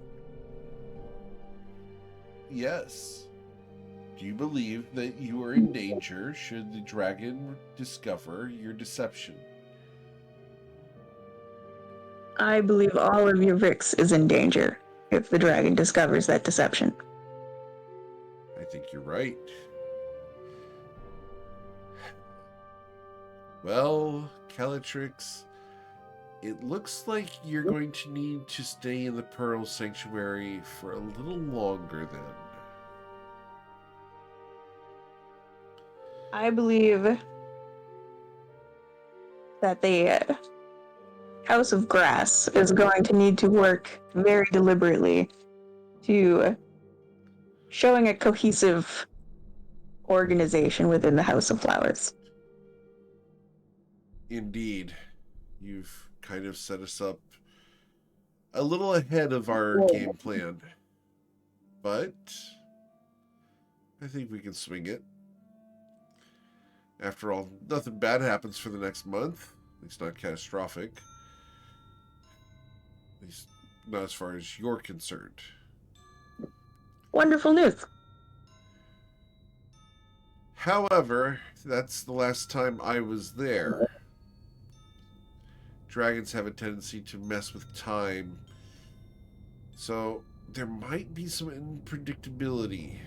Yes. Do you believe that you are in danger should the dragon discover your deception? I believe all of your Vix is in danger if the dragon discovers that deception. I think you're right. Well, Calatrix, it looks like you're going to need to stay in the Pearl Sanctuary for a little longer then. I believe that the House of Grass is going to need to work very deliberately to showing a cohesive organization within the House of Flowers. Indeed. You've kind of set us up a little ahead of our game plan. But I think we can swing it. After all, nothing bad happens for the next month. At least not catastrophic. At least not as far as you're concerned. Wonderful news. However, that's the last time I was there. Dragons have a tendency to mess with time. So there might be some unpredictability.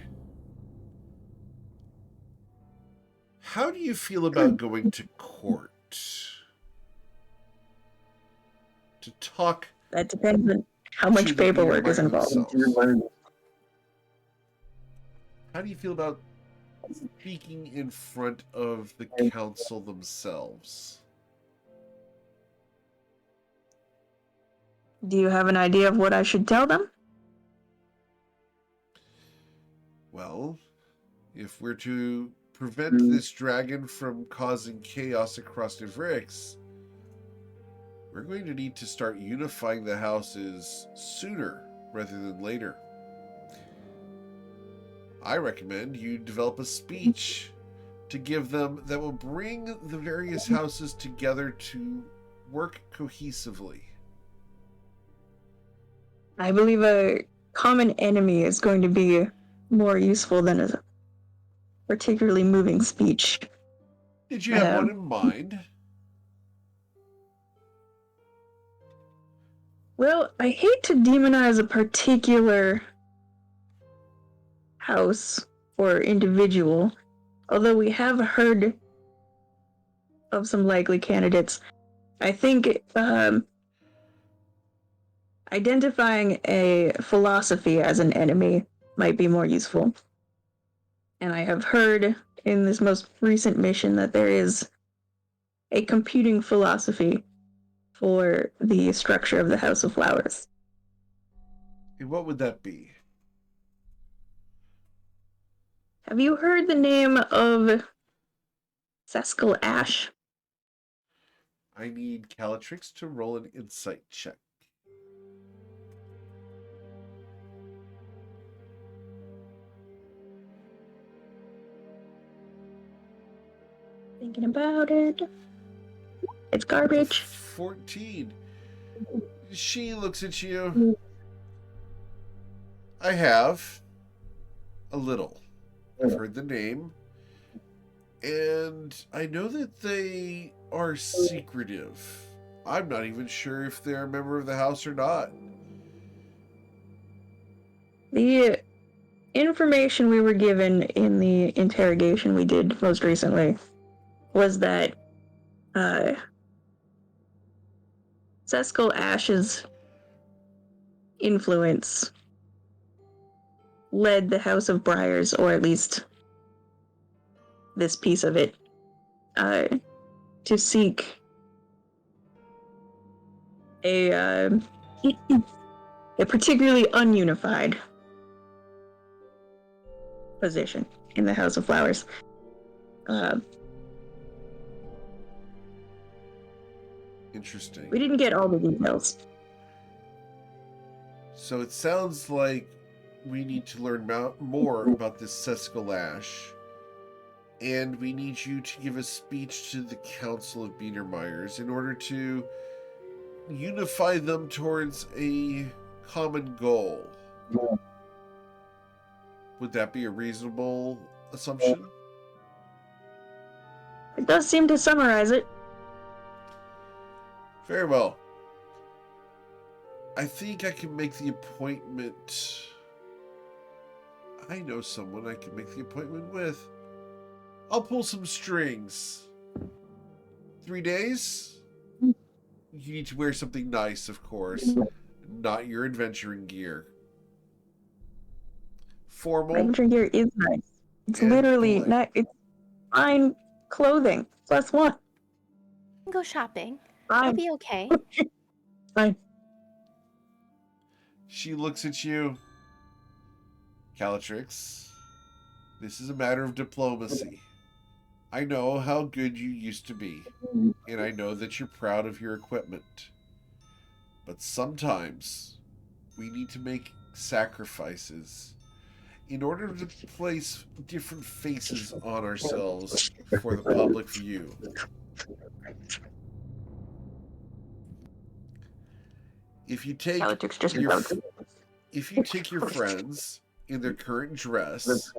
How do you feel about going to court? To talk That depends on how to much the paperwork is Niedermeyer involved. themselves? How do you feel about speaking in front of the council themselves? Do you have an idea of what I should tell them? Well, if we're to prevent this dragon from causing chaos across Ivrix, we're going to need to start unifying the houses sooner rather than later. I recommend you develop a speech to give them that will bring the various houses together to work cohesively. I believe a common enemy is going to be more useful than a particularly moving speech. Did you have one in mind? Well, I hate to demonize a particular house or individual, although we have heard of some likely candidates. I think identifying a philosophy as an enemy might be more useful. And I have heard in this most recent mission that there is a computing philosophy for the structure of the House of Flowers. And what would that be? Have you heard the name of Seskel Ash? I need Calatrix to roll an insight check. Thinking about it. It's garbage. 14. She looks at you. I have a little. I've heard the name. And I know that they are secretive. I'm not even sure if they're a member of the house or not. The information we were given in the interrogation we did most recently was that Seskel Ash's influence led the House of Briars, or at least this piece of it, to seek a particularly ununified position in the House of Flowers. Interesting. We didn't get all the details. So it sounds like we need to learn more about this Seskalash, and we need you to give a speech to the Council of Biedermeiers in order to unify them towards a common goal. Would that be a reasonable assumption? It does seem to summarize it. Very well. I think I can make the appointment. I know someone I can make the appointment with. I'll pull some strings. 3 days? You need to wear something nice, of course. Not your adventuring gear. Formal. Adventure gear is nice. It's And literally polite. not. It's fine clothing. +1. Go shopping. It'll Fine. be okay. Fine. She looks at you. Calatrix, this is a matter of diplomacy. I know how good you used to be, and I know that you're proud of your equipment. But sometimes we need to make sacrifices in order to place different faces on ourselves for the public view. If you take Politics just your about. if you take your friends in their current dress,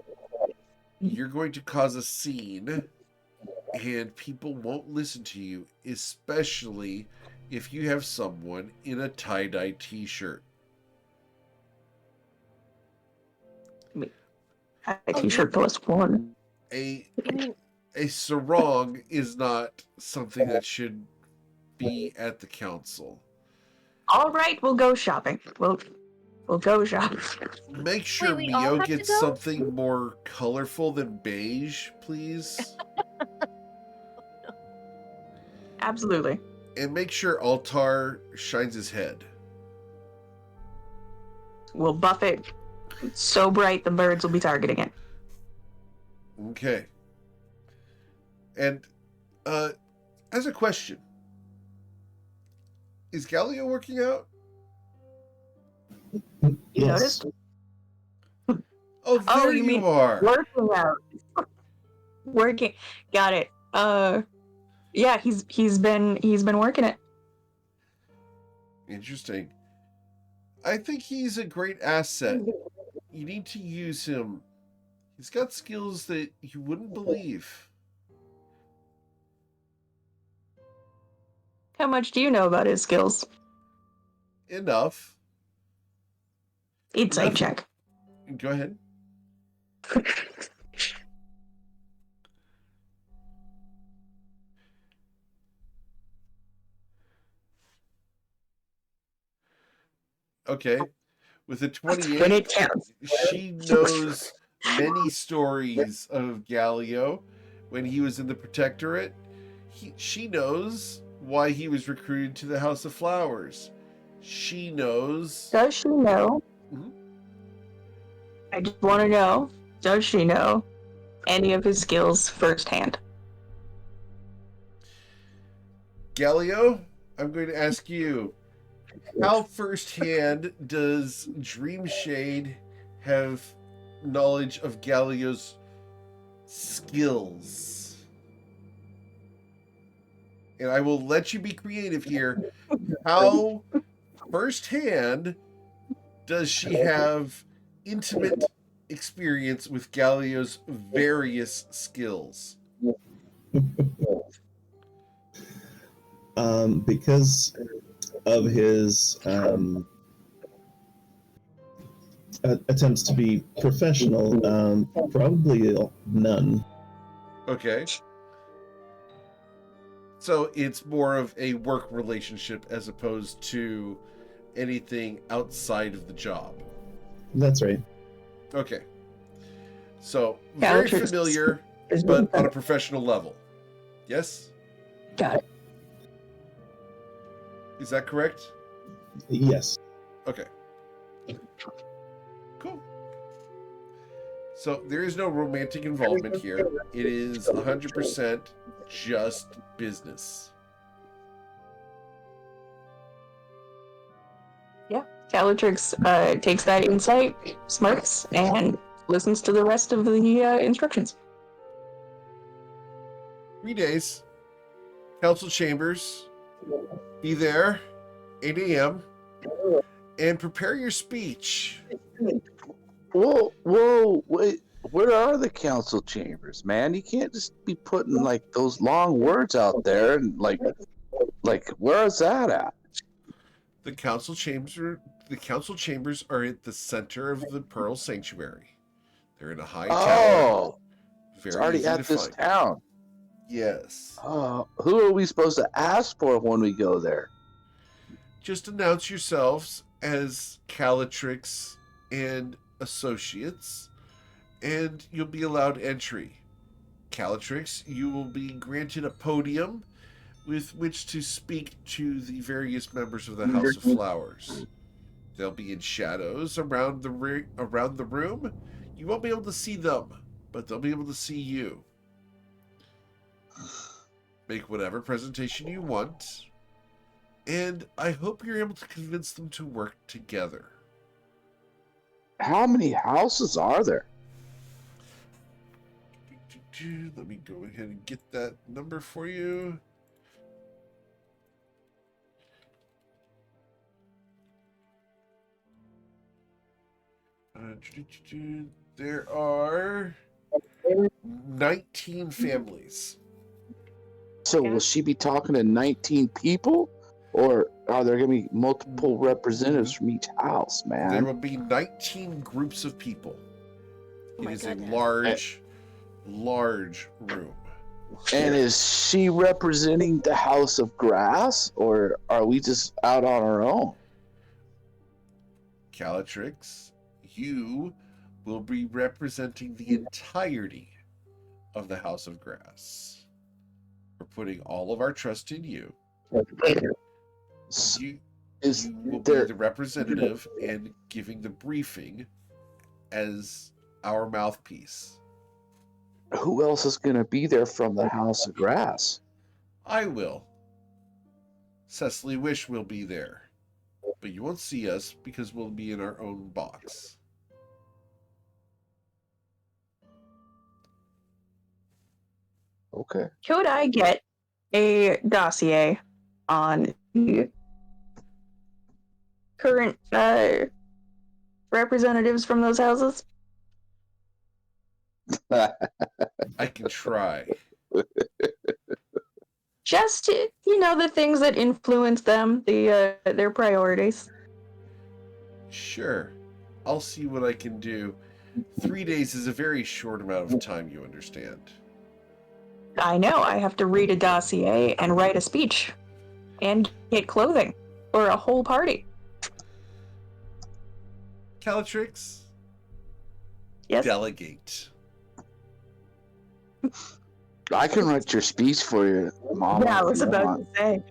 you're going to cause a scene, and people won't listen to you, especially if you have someone in a tie-dye t-shirt. A t-shirt +1. A You mean a sarong is not something that should be at the council. All right, we'll go shopping. We'll go shopping. Make sure we all Mio have to gets go? something more colorful than beige, please. Absolutely. And make sure Altar shines his head. We'll buff it so bright the birds will be targeting it. Okay. And as a question, is Galileo working out? You Yes. noticed? Oh, there you mean are. Working out. Working. Got it. Yeah, he's been working it. Interesting. I think he's a great asset. You need to use him. He's got skills that you wouldn't believe. How much do you know about his skills? Enough. Insight Enough. check. Go ahead. Okay. With a When 28, it counts. she knows many stories of Galileo when he was in the Protectorate. She knows why he was recruited to the House of Flowers. She knows. Does she know? Mhm. I just want to know, does she know any of his skills firsthand? Galileo, I'm going to ask you, how firsthand does Dreamshade have knowledge of Galileo's skills? And I will let you be creative here. How firsthand does she have intimate experience with Galileo's various skills? Because of his attempts to be professional, probably none. Okay. So it's more of a work relationship as opposed to anything outside of the job. That's right. Okay. So very Bellatrix familiar, is but on a professional level. Yes? Got it. Is that correct? Yes. Okay. Cool. So there is no romantic involvement here. It is 100% just business. Bellatrix takes that insight, smirks, and listens to the rest of the instructions. 3 days. Council chambers. Be there. 8 a.m. And prepare your speech. Whoa, wait. Where are the council chambers, man? You can't just be putting like those long words out there and like where is that at? The council chambers are at the center of the Pearl Sanctuary. They're in a high tower. Oh, Very it's already easy at to this find. town. Yes. Who are we supposed to ask for when we go there? Just announce yourselves as Calatrix and Associates, and you'll be allowed entry. Calatrix, you will be granted a podium with which to speak to the various members of the House of Flowers. They'll be in shadows around the room. You won't be able to see them, but they'll be able to see you. Make whatever presentation you want, and I hope you're able to convince them to work together. How many houses are there? Let me go ahead and get that number for you. There are 19 families. So will she be talking to 19 people? Or are there going to be multiple representatives from each house, There man? will be 19 groups of people. Oh It my is goodness. a large room. And is she representing the House of Grass? Or are we just out on our own? Calatrix, you will be representing the entirety of the House of Grass. We're putting all of our trust in you. You will be the representative and giving the briefing as our mouthpiece. Who else is going to be there from the House of Grass? I will. Cecily Wish will be there. But you won't see us because we'll be in our own box. Okay. Could I get a dossier on the current representatives from those houses? I can try. Just the things that influence them, their priorities. Sure. I'll see what I can do. 3 days is a very short amount of time, you understand. I know. I have to read a dossier and write a speech, and get clothing for a whole party. Calatrix? Yes. Delegate. I can write your speech for you, Mama. Yeah, I if was you about want. to say.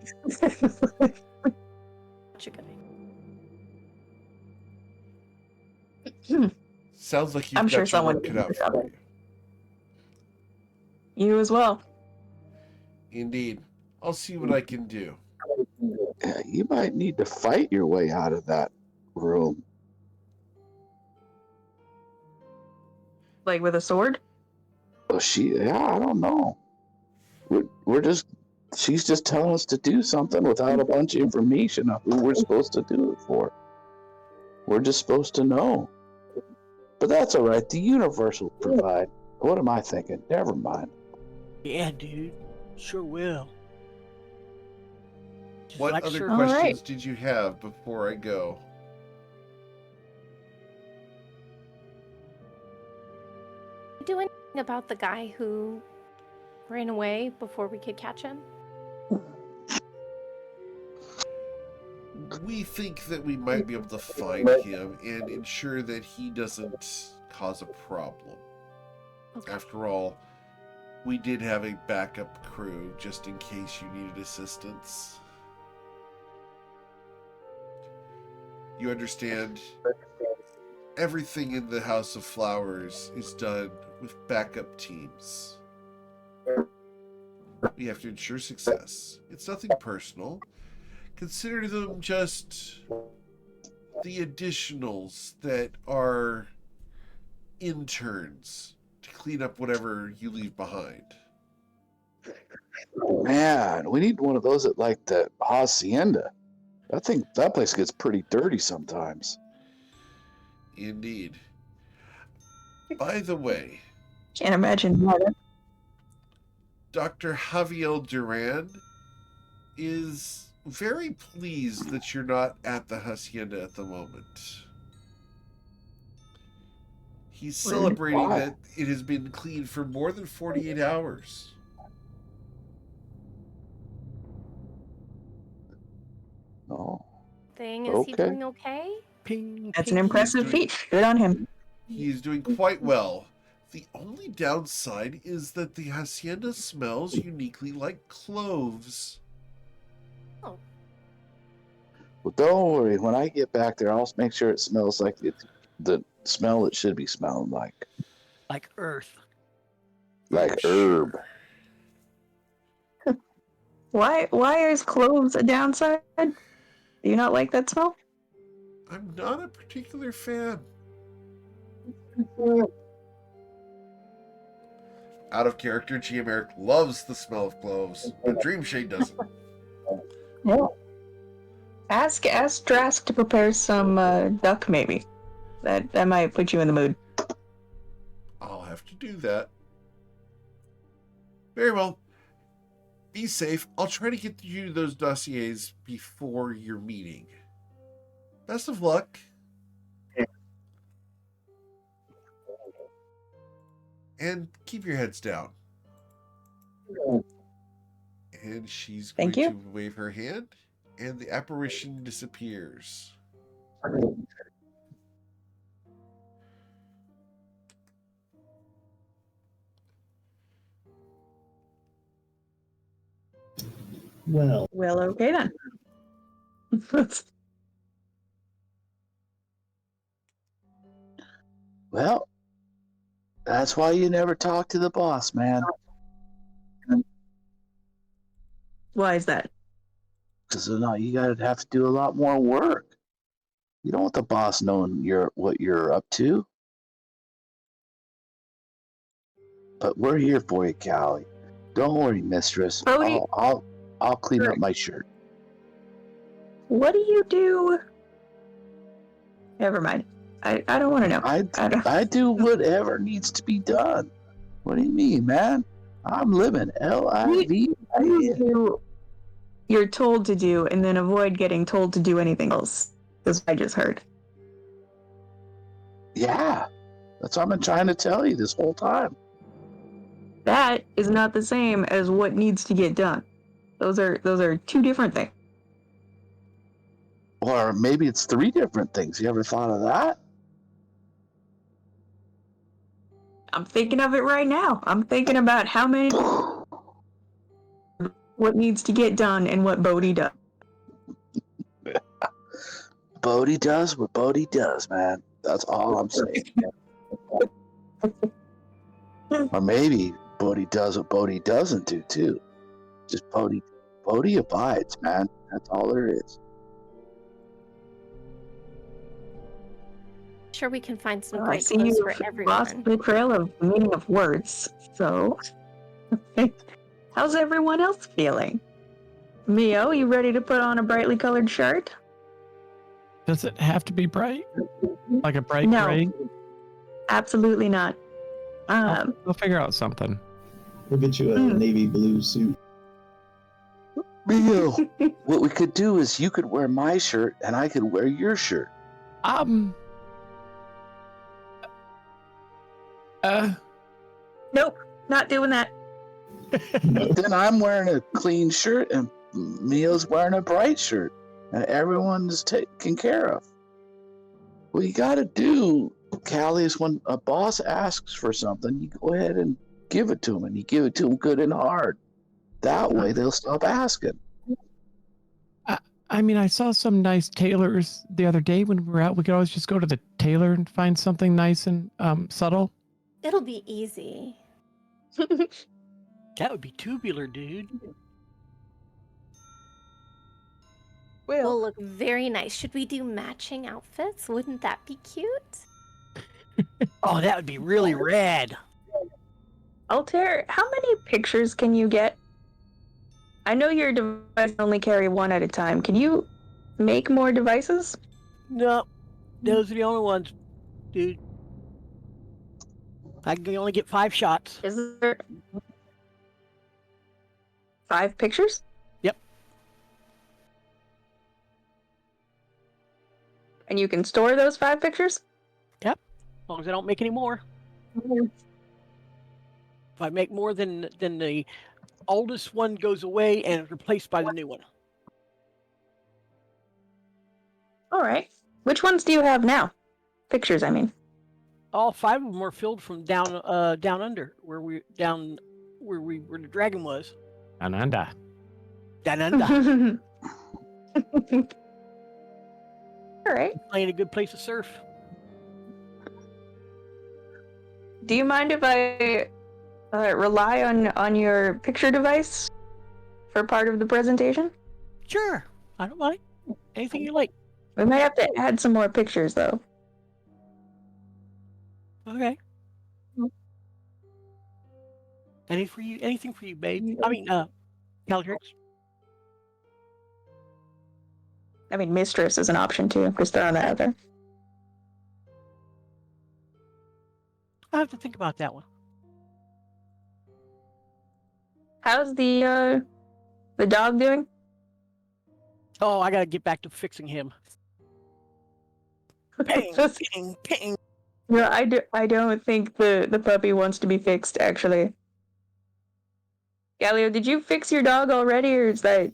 Sounds like you've I'm got sure your someone work cut can out pick up. for you. You as well. Indeed. I'll see what I can do. Yeah, you might need to fight your way out of that room. Like with a sword? Oh, I don't know. She's just telling us to do something without a bunch of information on who we're supposed to do it for. We're just supposed to know. But that's all right. The universe will provide. What am I thinking? Never mind. Yeah, dude. Sure will. Just What like other sure- All right. questions did you have before I go? Do anything about the guy who ran away before we could catch him? We think that we might be able to find him and ensure that he doesn't cause a problem. Okay. After all, we did have a backup crew just in case you needed assistance. You understand? Everything in the House of Flowers is done with backup teams. We have to ensure success. It's nothing personal. Consider them just the additionals that are interns to clean up whatever you leave behind. Man, we need one of those at like the hacienda. I think that place gets pretty dirty sometimes. Indeed. By the way, Can't imagine that. Dr. Javier Duran is very pleased that you're not at the hacienda at the moment. He's celebrating Why? that it has been cleaned for more than 48 hours. Oh, Is he Okay. doing okay? Ping, That's an ping. impressive doing- feat. Good on him. He is doing quite well. The only downside is that the hacienda smells uniquely like cloves. Well, don't worry. When I get back there, I'll make sure it smells like the smell it should be smelling like Like Earth. herb. Sure. Why is cloves a downside? Do you not like that smell? I'm not a particular fan. Out of character, GM Eric loves the smell of cloves, but Dreamshade doesn't. Yeah. Ask Drask to prepare some duck, maybe. That might put you in the mood. I'll have to do that. Very well. Be safe. I'll try to get you those dossiers before your meeting. Best of luck. And keep your heads down. And she's going Thank you. to wave her hand, and the apparition disappears. Well, Well, okay then. Well, that's why you never talk to the boss, man. Why is that? Because you gotta have to do a lot more work. You don't want the boss knowing what you're up to. But we're here for you, Callie. Don't worry, mistress. Bodhi- I'll clean up my shirt. What do you do? Never mind. I don't want to know. I don't. I do whatever needs to be done. What do you mean, man? I'm living LIV. You're told to do, and then avoid getting told to do anything else. That's what I just heard. Yeah, that's what I've been trying to tell you this whole time. That is not the same as what needs to get done. Those are two different things. Or maybe it's 3 different things. You ever thought of that? I'm thinking of it right now. I'm thinking about what needs to get done and what Bodhi does. Bodhi does what Bodhi does, man. That's all I'm saying. Or maybe Bodhi does what Bodhi doesn't do, too. Just Bodhi abides, man. That's all there is. Sure, we can find some I great see clothes you've for lost everyone. the trail of meaning of words. So, how's everyone else feeling? Mio, you ready to put on a brightly colored shirt? Does it have to be bright? Like a bright No. gray? Absolutely not. We'll figure out something. We'll get you a navy blue suit. Mio, what we could do is you could wear my shirt and I could wear your shirt. Nope, not doing that. No. Then I'm wearing a clean shirt and Mio's wearing a bright shirt, and everyone's taken care of. What you got to do, Callie, is when a boss asks for something, you go ahead and give it to them, and you give it to them good and hard. That way, they'll stop asking. I mean, I saw some nice tailors the other day when we were out. We could always just go to the tailor and find something nice and subtle. It'll be easy. That would be tubular, dude. Will look very nice. Should we do matching outfits? Wouldn't that be cute? Oh, that would be really rad. Altair, how many pictures can you get? I know your device only carry one at a time. Can you make more devices? No, those are the only ones, dude. I can only get 5 shots. Is there 5 pictures? Yep. And you can store those 5 pictures? Yep. As long as I don't make any more. If I make more than the oldest one goes away and is replaced by the new one. All right. Which ones do you have now? Pictures, I mean. All 5 of them are filled from down under where the dragon was. Ananda. Down under. All right. Playing a good place to surf. Do you mind if I rely on your picture device for part of the presentation? Sure. I don't mind. Anything you like. We might have to add some more pictures, though. Okay. Anything for you, babe. I mean, Caltrix. I mean, mistress is an option, too. Just throwing that out there. I have to think about that one. How's the dog doing? Oh, I gotta get back to fixing him. Ping, ping, ping. No, I don't think the puppy wants to be fixed, actually. Galileo, did you fix your dog already, or is that...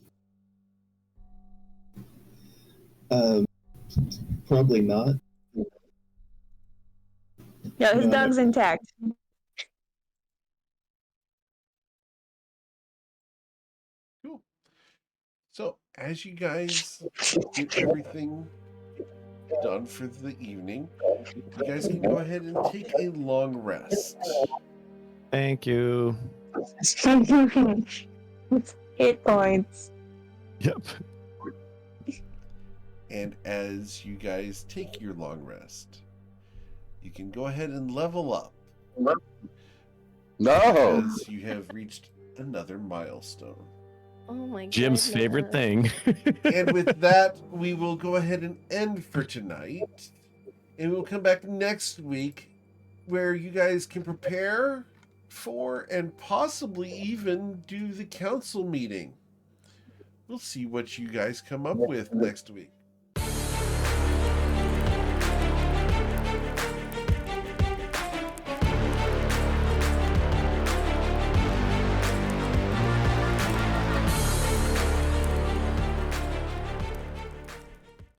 Probably not. No, his No. dog's intact. Cool. So, as you guys get everything done for the evening, you guys can go ahead and take a long rest. Thank you. Hit points. Yep. And as you guys take your long rest, you can go ahead and level up. No. As you have reached another milestone. Oh my god. Jim's favorite thing. And with that, we will go ahead and end for tonight. And we'll come back next week where you guys can prepare for and possibly even do the council meeting. We'll see what you guys come up with next week.